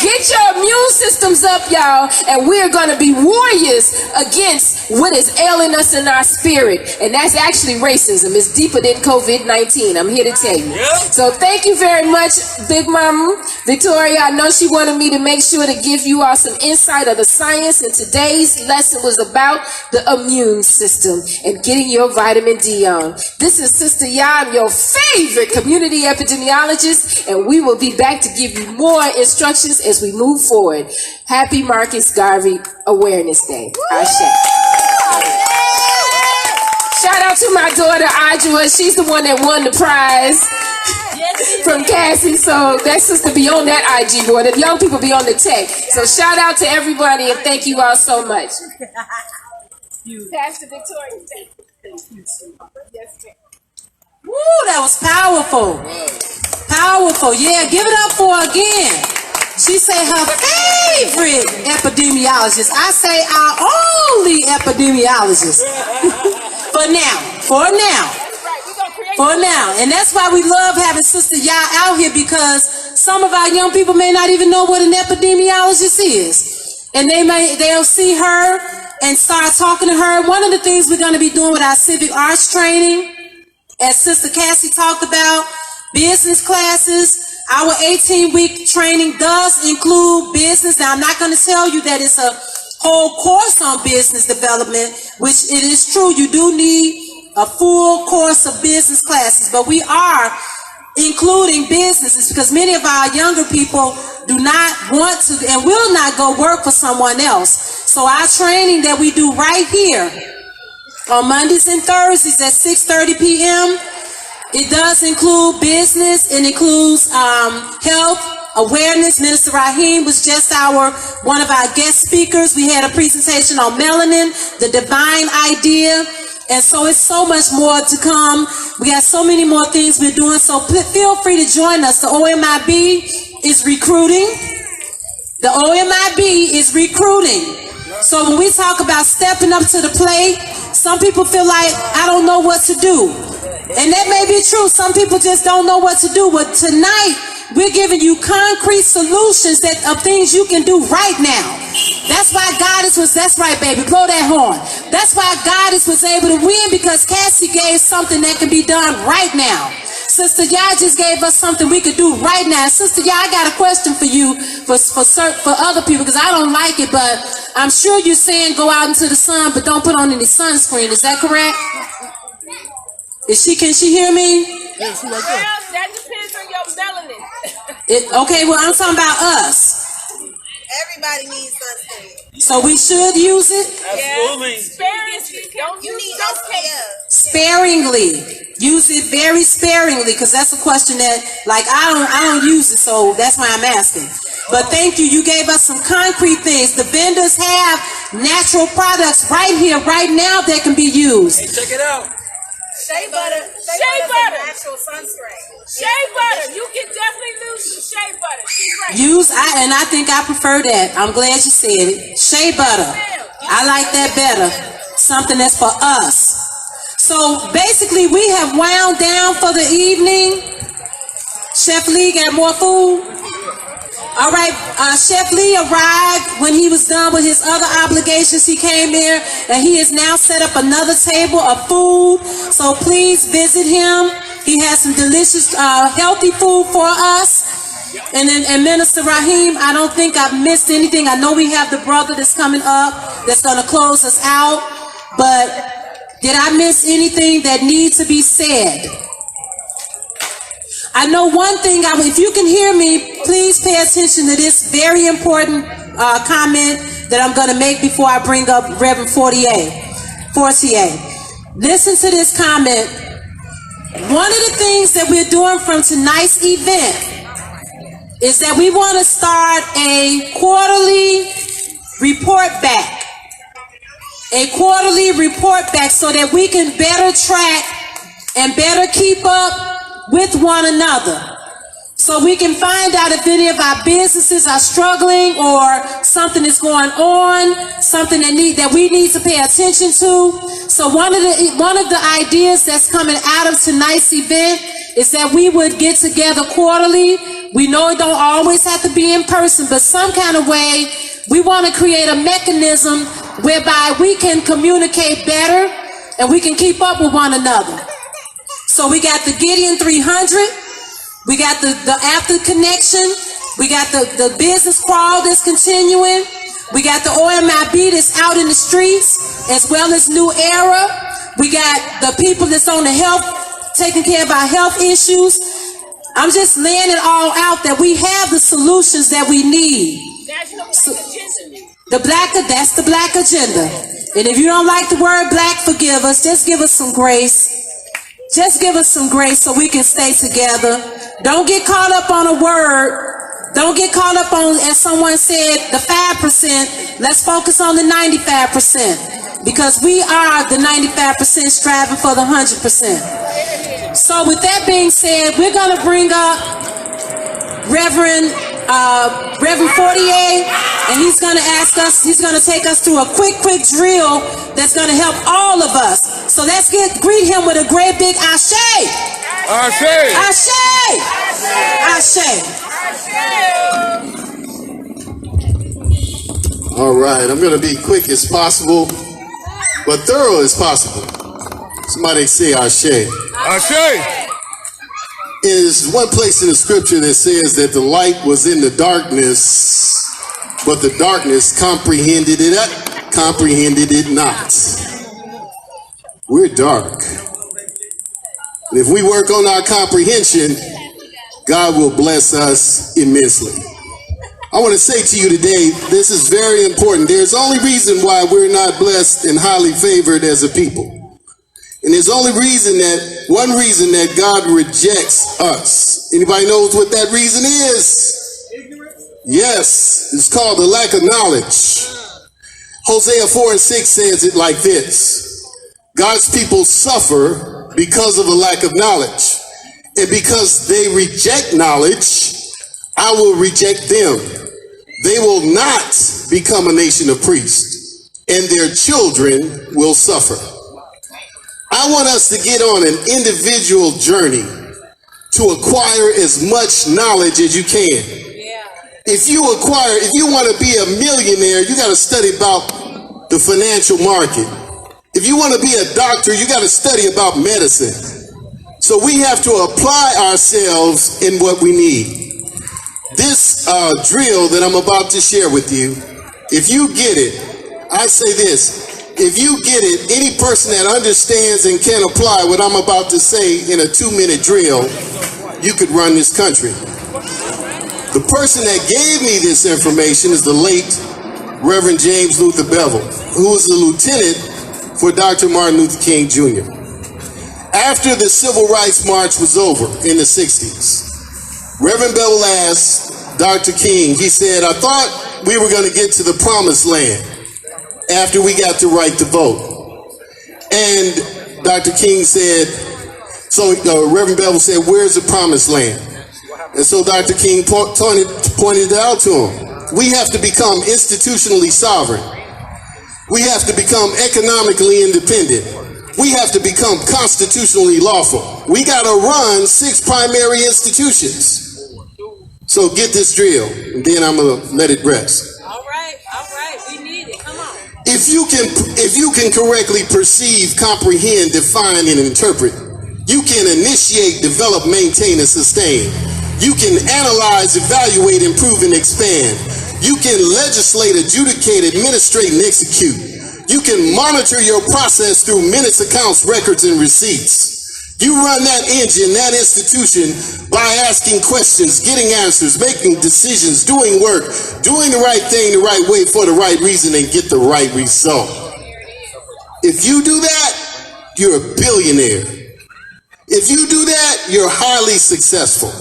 [SPEAKER 6] get your immune systems up, y'all, and we're going to be warriors against what is ailing us in our spirit. And that's actually racism. It's deeper than COVID-19. I'm here to tell you. So thank you very much, Big Mama Victoria. I know she wanted me to make sure to give you all some insight of the science, and today's lesson was about the immune system and getting your vitamin D on. This is Sister Yam, your favorite community epidemiologist, and we will be back to give you more instructions as we move forward. Happy Marcus Garvey Awareness Day. Ashe. Shout out to my daughter, Adjua. She's the one that won the prize from Cassie. So that sister be on that IG board. The young people be on the tech. So shout out to everybody and thank you all so much. Pastor Victoria. Thank you. Yes, ma'am.
[SPEAKER 11] Woo, that was powerful. Powerful. Yeah, give it up for her again. She said her favorite epidemiologist. I say our only epidemiologist. For now. And that's why we love having Sister Ya out here, because some of our young people may not even know what an epidemiologist is. And they'll see her and start talking to her. One of the things we're going to be doing with our civic arts training, as Sister Cassie talked about, business classes. Our 18-week training does include business. Now, I'm not going to tell you that it's a whole course on business development, which it is true. You do need a full course of business classes, but we are including businesses because many of our younger people do not want to and will not go work for someone else. So our training that we do right here on Mondays and Thursdays at 6:30 p.m., it does include business. It includes health awareness. Minister Raheem was just one of our guest speakers. We had a presentation on melanin, the divine idea. And so it's so much more to come. We got so many more things we're doing. So feel free to join us. The OMIB is recruiting. The OMIB is recruiting. So when we talk about stepping up to the plate, some people feel like, I don't know what to do. And that may be true. Some people just don't know what to do. But tonight, we're giving you concrete solutions of things you can do right now. That's why Goddess was, that's right, baby, blow that horn. That's why Goddess was able to win, because Cassie gave something that can be done right now. Sister Ya just gave us something we could do right now. Sister Ya, I got a question for you, for other people, because I don't like it, but I'm sure you're saying go out into the sun, but don't put on any sunscreen. Is that correct? Can she hear me?
[SPEAKER 19] Yeah, she right there. Well, that depends on your melanin.
[SPEAKER 11] Okay, well, I'm talking about us.
[SPEAKER 12] Everybody needs sunscreen.
[SPEAKER 11] So we should use it?
[SPEAKER 19] Absolutely. Sparingly. Don't use SPF.
[SPEAKER 11] Sparingly. Use it very sparingly, because that's a question that, like, I don't use it, so that's why I'm asking. But thank you. You gave us some concrete things. The vendors have natural products right here, right now that can be used.
[SPEAKER 13] Hey, check it out.
[SPEAKER 12] Shea butter.
[SPEAKER 19] Shea butter.
[SPEAKER 12] Natural sunscreen.
[SPEAKER 19] Shea butter. You can definitely use some shea butter. She's right.
[SPEAKER 11] And I think I prefer that. I'm glad you said it. Shea butter. I like that better. Something that's for us. So basically, we have wound down for the evening. Chef Lee got more food. All right, Chef Lee arrived when he was done with his other obligations. He came here and he has now set up another table of food. So please visit him. He has some delicious, healthy food for us. And Minister Raheem, I don't think I've missed anything. I know we have the brother that's coming up that's going to close us out. But did I miss anything that needs to be said? I know one thing, if you can hear me, please pay attention to this very important comment that I'm going to make before I bring up Reverend Fortier. Listen to this comment. One of the things that we're doing from tonight's event is that we want to start a quarterly report back. A quarterly report back so that we can better track and better keep up with one another, so we can find out if any of our businesses are struggling or something is going on, something that we need to pay attention to. So one of the ideas that's coming out of tonight's event is that we would get together quarterly. We know it don't always have to be in person, but some kind of way we want to create a mechanism whereby we can communicate better and we can keep up with one another. So we got the Gideon 300, we got the after connection, we got the business crawl that's continuing, we got the OMIB that's out in the streets, as well as New Era. We got the people that's on the health, taking care of our health issues. I'm just laying it all out that we have the solutions that we need. So, that's the black agenda. And if you don't like the word black, forgive us. Just give us some grace. Just give us some grace so we can stay together. Don't get caught up on a word. Don't get caught up on, as someone said, the 5%. Let's focus on the 95%. Because we are the 95% striving for the 100%. So with that being said, we're going to bring up Reverend Fortier, and he's going to he's going to take us through a quick drill that's going to help all of us. So let's greet him with a great big ashe.
[SPEAKER 8] Ashe.
[SPEAKER 11] Ashe. Ashe.
[SPEAKER 14] All right, I'm going to be quick as possible, but thorough as possible. Somebody say ashe.
[SPEAKER 8] Ashe.
[SPEAKER 14] Is one place in the scripture that says that the light was in the darkness, but the darkness comprehended it not. We're dark. And if we work on our comprehension, God will bless us immensely. I want to say to you today, this is very important. There's only reason why we're not blessed and highly favored as a people. And there's only one reason that God rejects us. Anybody knows what that reason is? Yes, it's called the lack of knowledge. Hosea 4:6 says it like this: God's people suffer because of a lack of knowledge. And because they reject knowledge, I will reject them. They will not become a nation of priests, and their children will suffer. I want us to get on an individual journey to acquire as much knowledge as you can. If you want to be a millionaire, you got to study about the financial market. If you want to be a doctor, you got to study about medicine. So we have to apply ourselves in what we need. This drill that I'm about to share with you, if you get it, I say this, if you get it, any person that understands and can apply what I'm about to say in a 2-minute drill, you could run this country. The person that gave me this information is the late Reverend James Luther Bevel, who was the lieutenant for Dr. Martin Luther King Jr. After the Civil Rights March was over in the 60s, Reverend Bevel asked Dr. King, he said, I thought we were going to get to the promised land after we got to right to vote. And Dr. King said, Reverend Bevel said, where's the promised land? And so Dr. King pointed it out to him. We have to become institutionally sovereign. We have to become economically independent. We have to become constitutionally lawful. We got to run 6 primary institutions. So get this drill, and then I'm going to let it rest.
[SPEAKER 11] All right, we need it. Come on.
[SPEAKER 14] If you can correctly perceive, comprehend, define, and interpret, you can initiate, develop, maintain, and sustain. You can analyze, evaluate, improve, and expand. You can legislate, adjudicate, administrate, and execute. You can monitor your process through minutes, accounts, records, and receipts. You run that engine, that institution, by asking questions, getting answers, making decisions, doing work, doing the right thing the right way for the right reason, and get the right result. If you do that, you're a billionaire. If you do that, you're highly successful.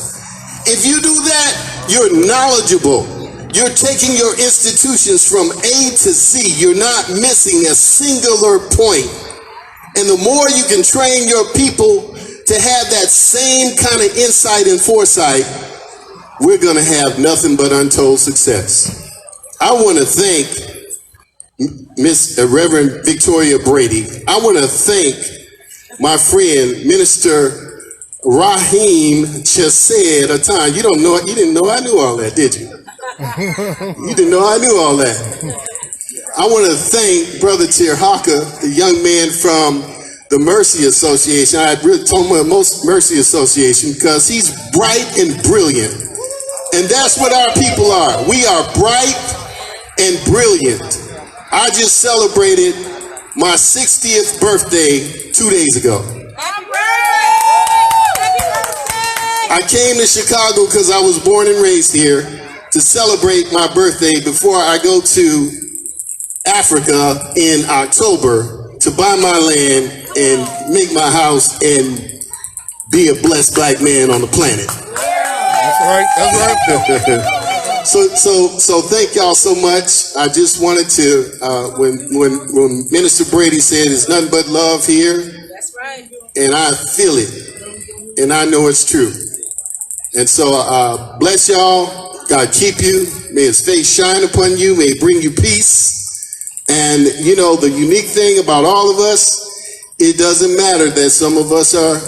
[SPEAKER 14] If you do that, you're knowledgeable. You're taking your institutions from A to Z. You're not missing a singular point. And the more you can train your people to have that same kind of insight and foresight, we're going to have nothing but untold success. I want to thank Reverend Victoria Brady. I want to thank my friend, Minister Raheem Chesed Atan. You didn't know I knew all that, did you? You didn't know I knew all that. I want to thank Brother Tirhaka, the young man from the Mercy Association. I really told him most Mercy Association because he's bright and brilliant. And that's what our people are. We are bright and brilliant. I just celebrated my 60th birthday 2 days ago. I came to Chicago because I was born and raised here to celebrate my birthday before I go to Africa in October to buy my land and make my house and be a blessed black man on the planet.
[SPEAKER 8] That's right.
[SPEAKER 14] So thank y'all so much. I just wanted to, when Minister Brady said it's nothing but love here,
[SPEAKER 11] That's right.
[SPEAKER 14] and I feel it, and I know it's true. And so bless y'all. God keep you. May his face shine upon you. May he bring you peace. And you know, the unique thing about all of us, it doesn't matter that some of us are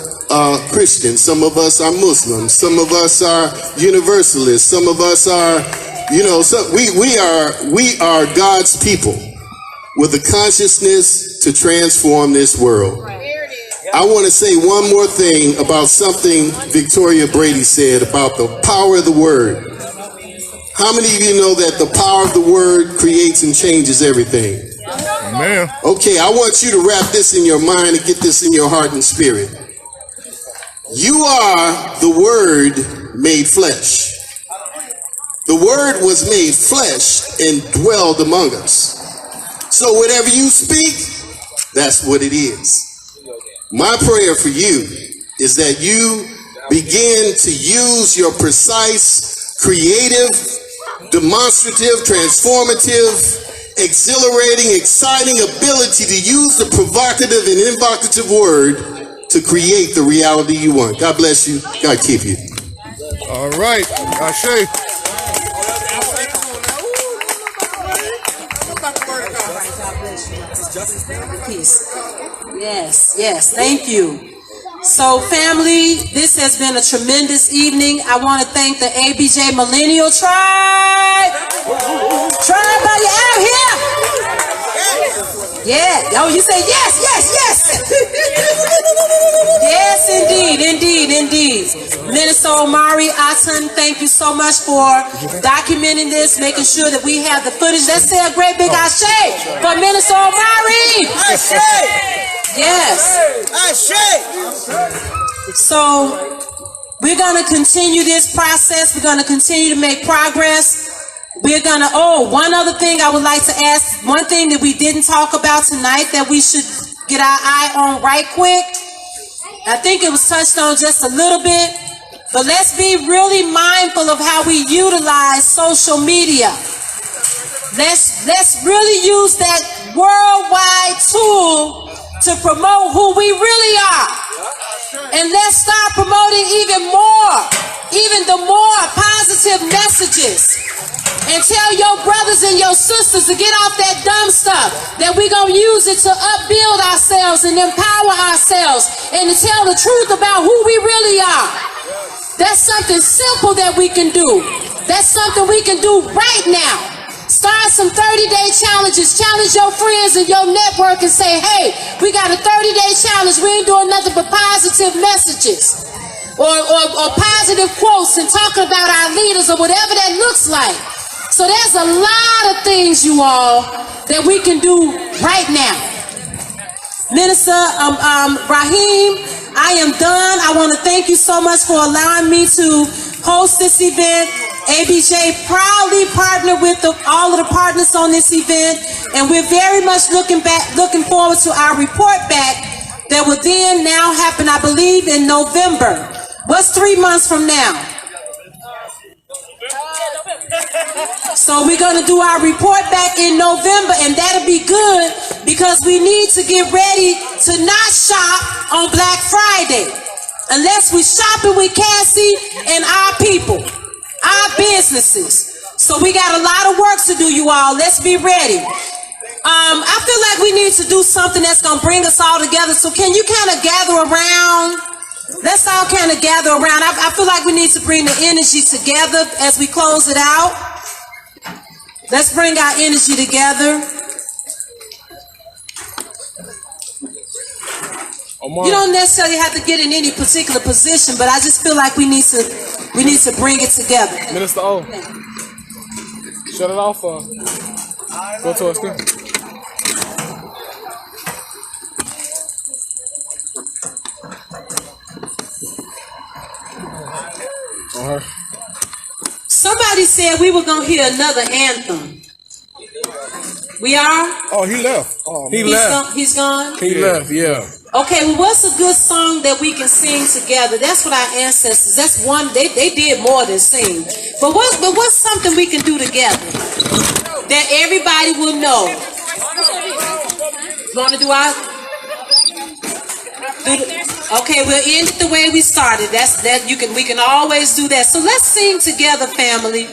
[SPEAKER 14] Christians, some of us are Muslims, some of us are Universalists, some of us are, you know, we are God's people with the consciousness to transform this world. I want to say one more thing about something Victoria Brady said about the power of the word. How many of you know that the power of the word creates and changes everything?
[SPEAKER 8] Man.
[SPEAKER 14] Okay, I want you to wrap this in your mind and get this in your heart and spirit. You are the word made flesh. The word was made flesh and dwelled among us. So whatever you speak, that's what it is. My prayer for you is that you begin to use your precise, creative, demonstrative, transformative, exhilarating, exciting ability to use the provocative and invocative word to create the reality you want. God bless you. God keep you.
[SPEAKER 8] All right. Ashe.
[SPEAKER 11] Peace. Yes, thank you. So family, this has been a tremendous evening. I want to thank the ABJ Millennial Tribe. Tribe, are you out here? Yeah. Oh, you say yes, yes, yes. Yes, indeed. Minister Omari Aten, thank you so much for documenting this, making sure that we have the footage. Let's say a great big ashe for Minister Omari. Ashe. Yes. So we're going to continue this process. We're going to continue to make progress. We're going to, one other thing I would like to ask, one thing that we didn't talk about tonight that we should get our eye on right quick. I think it was touched on just a little bit, but let's be really mindful of how we utilize social media. Let's really use that worldwide tool to promote who we really are. And let's start promoting even the more positive messages. And tell your brothers and your sisters to get off that dumb stuff, that we're going to use it to upbuild ourselves and empower ourselves and to tell the truth about who we really are. That's something simple that we can do. That's something we can do right now. Start some 30-day challenges. Challenge your friends and your network and say, hey, we got a 30-day challenge. We ain't doing nothing but positive messages or positive quotes and talking about our leaders or whatever that looks like. So there's a lot of things, you all, that we can do right now. Minister Raheem, I am done. I want to thank you so much for allowing me to host this event. ABJ proudly partnered with all of the partners on this event, and we're very much looking forward to our report back that will then now happen, I believe, in November. What's 3 months from now? So we're going to do our report back in November, and that'll be good because we need to get ready to not shop on Black Friday unless we're shopping with Cassie and our people, our businesses. So we got a lot of work to do, you all. Let's be ready. I feel like we need to do something that's going to bring us all together. So can you kind of gather around? Let's all kind of gather around. I feel like we need to bring the energy together as we close it out. Let's bring our energy together. You don't necessarily have to get in any particular position, but I just feel like we need to bring it together.
[SPEAKER 20] Minister O, shut it off or go to a screen.
[SPEAKER 11] Somebody said we were going to hear another anthem. We are?
[SPEAKER 20] Oh, he left. Oh,
[SPEAKER 11] He's gone?
[SPEAKER 20] He left, yeah.
[SPEAKER 11] Okay, well, what's a good song that we can sing together? That's what our ancestors, that's one, they did more than sing. But what's something we can do together that everybody will know? You want to do our... Okay, we'll end it the way we started. We can always do that. So let's sing together, family.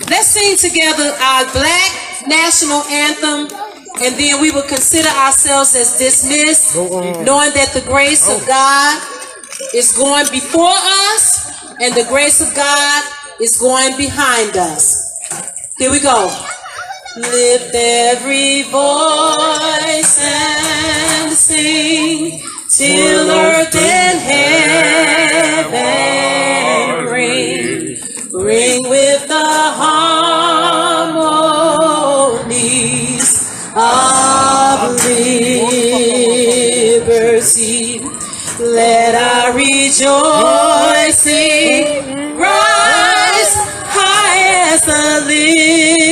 [SPEAKER 11] Let's sing together our Black national anthem, and then we will consider ourselves as dismissed, knowing that the grace of God is going before us, and the grace of God is going behind us. Here we go. Lift every voice and sing till earth and heaven ring with the harmonies of liberty. Let our rejoicing rise high as the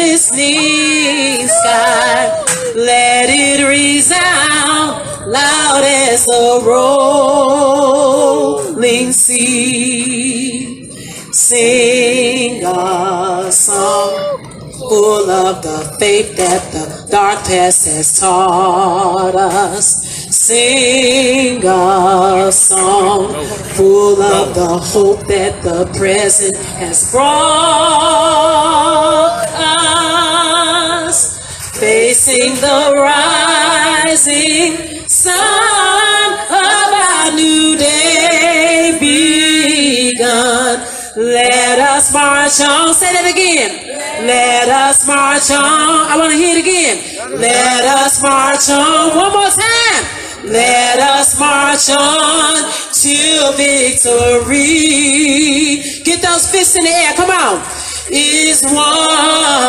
[SPEAKER 11] listening sky. Let it resound loud as the rolling sea. Sing a song full of the faith that the dark past has taught us. Sing a song full of the hope that the present has brought us. Facing the rising sun of our new day. us march on. Say that again. Let us march on. I want to hear it again. Let us march on. One more time. Let us march on to victory. Get those fists in the air. Come on. Is won.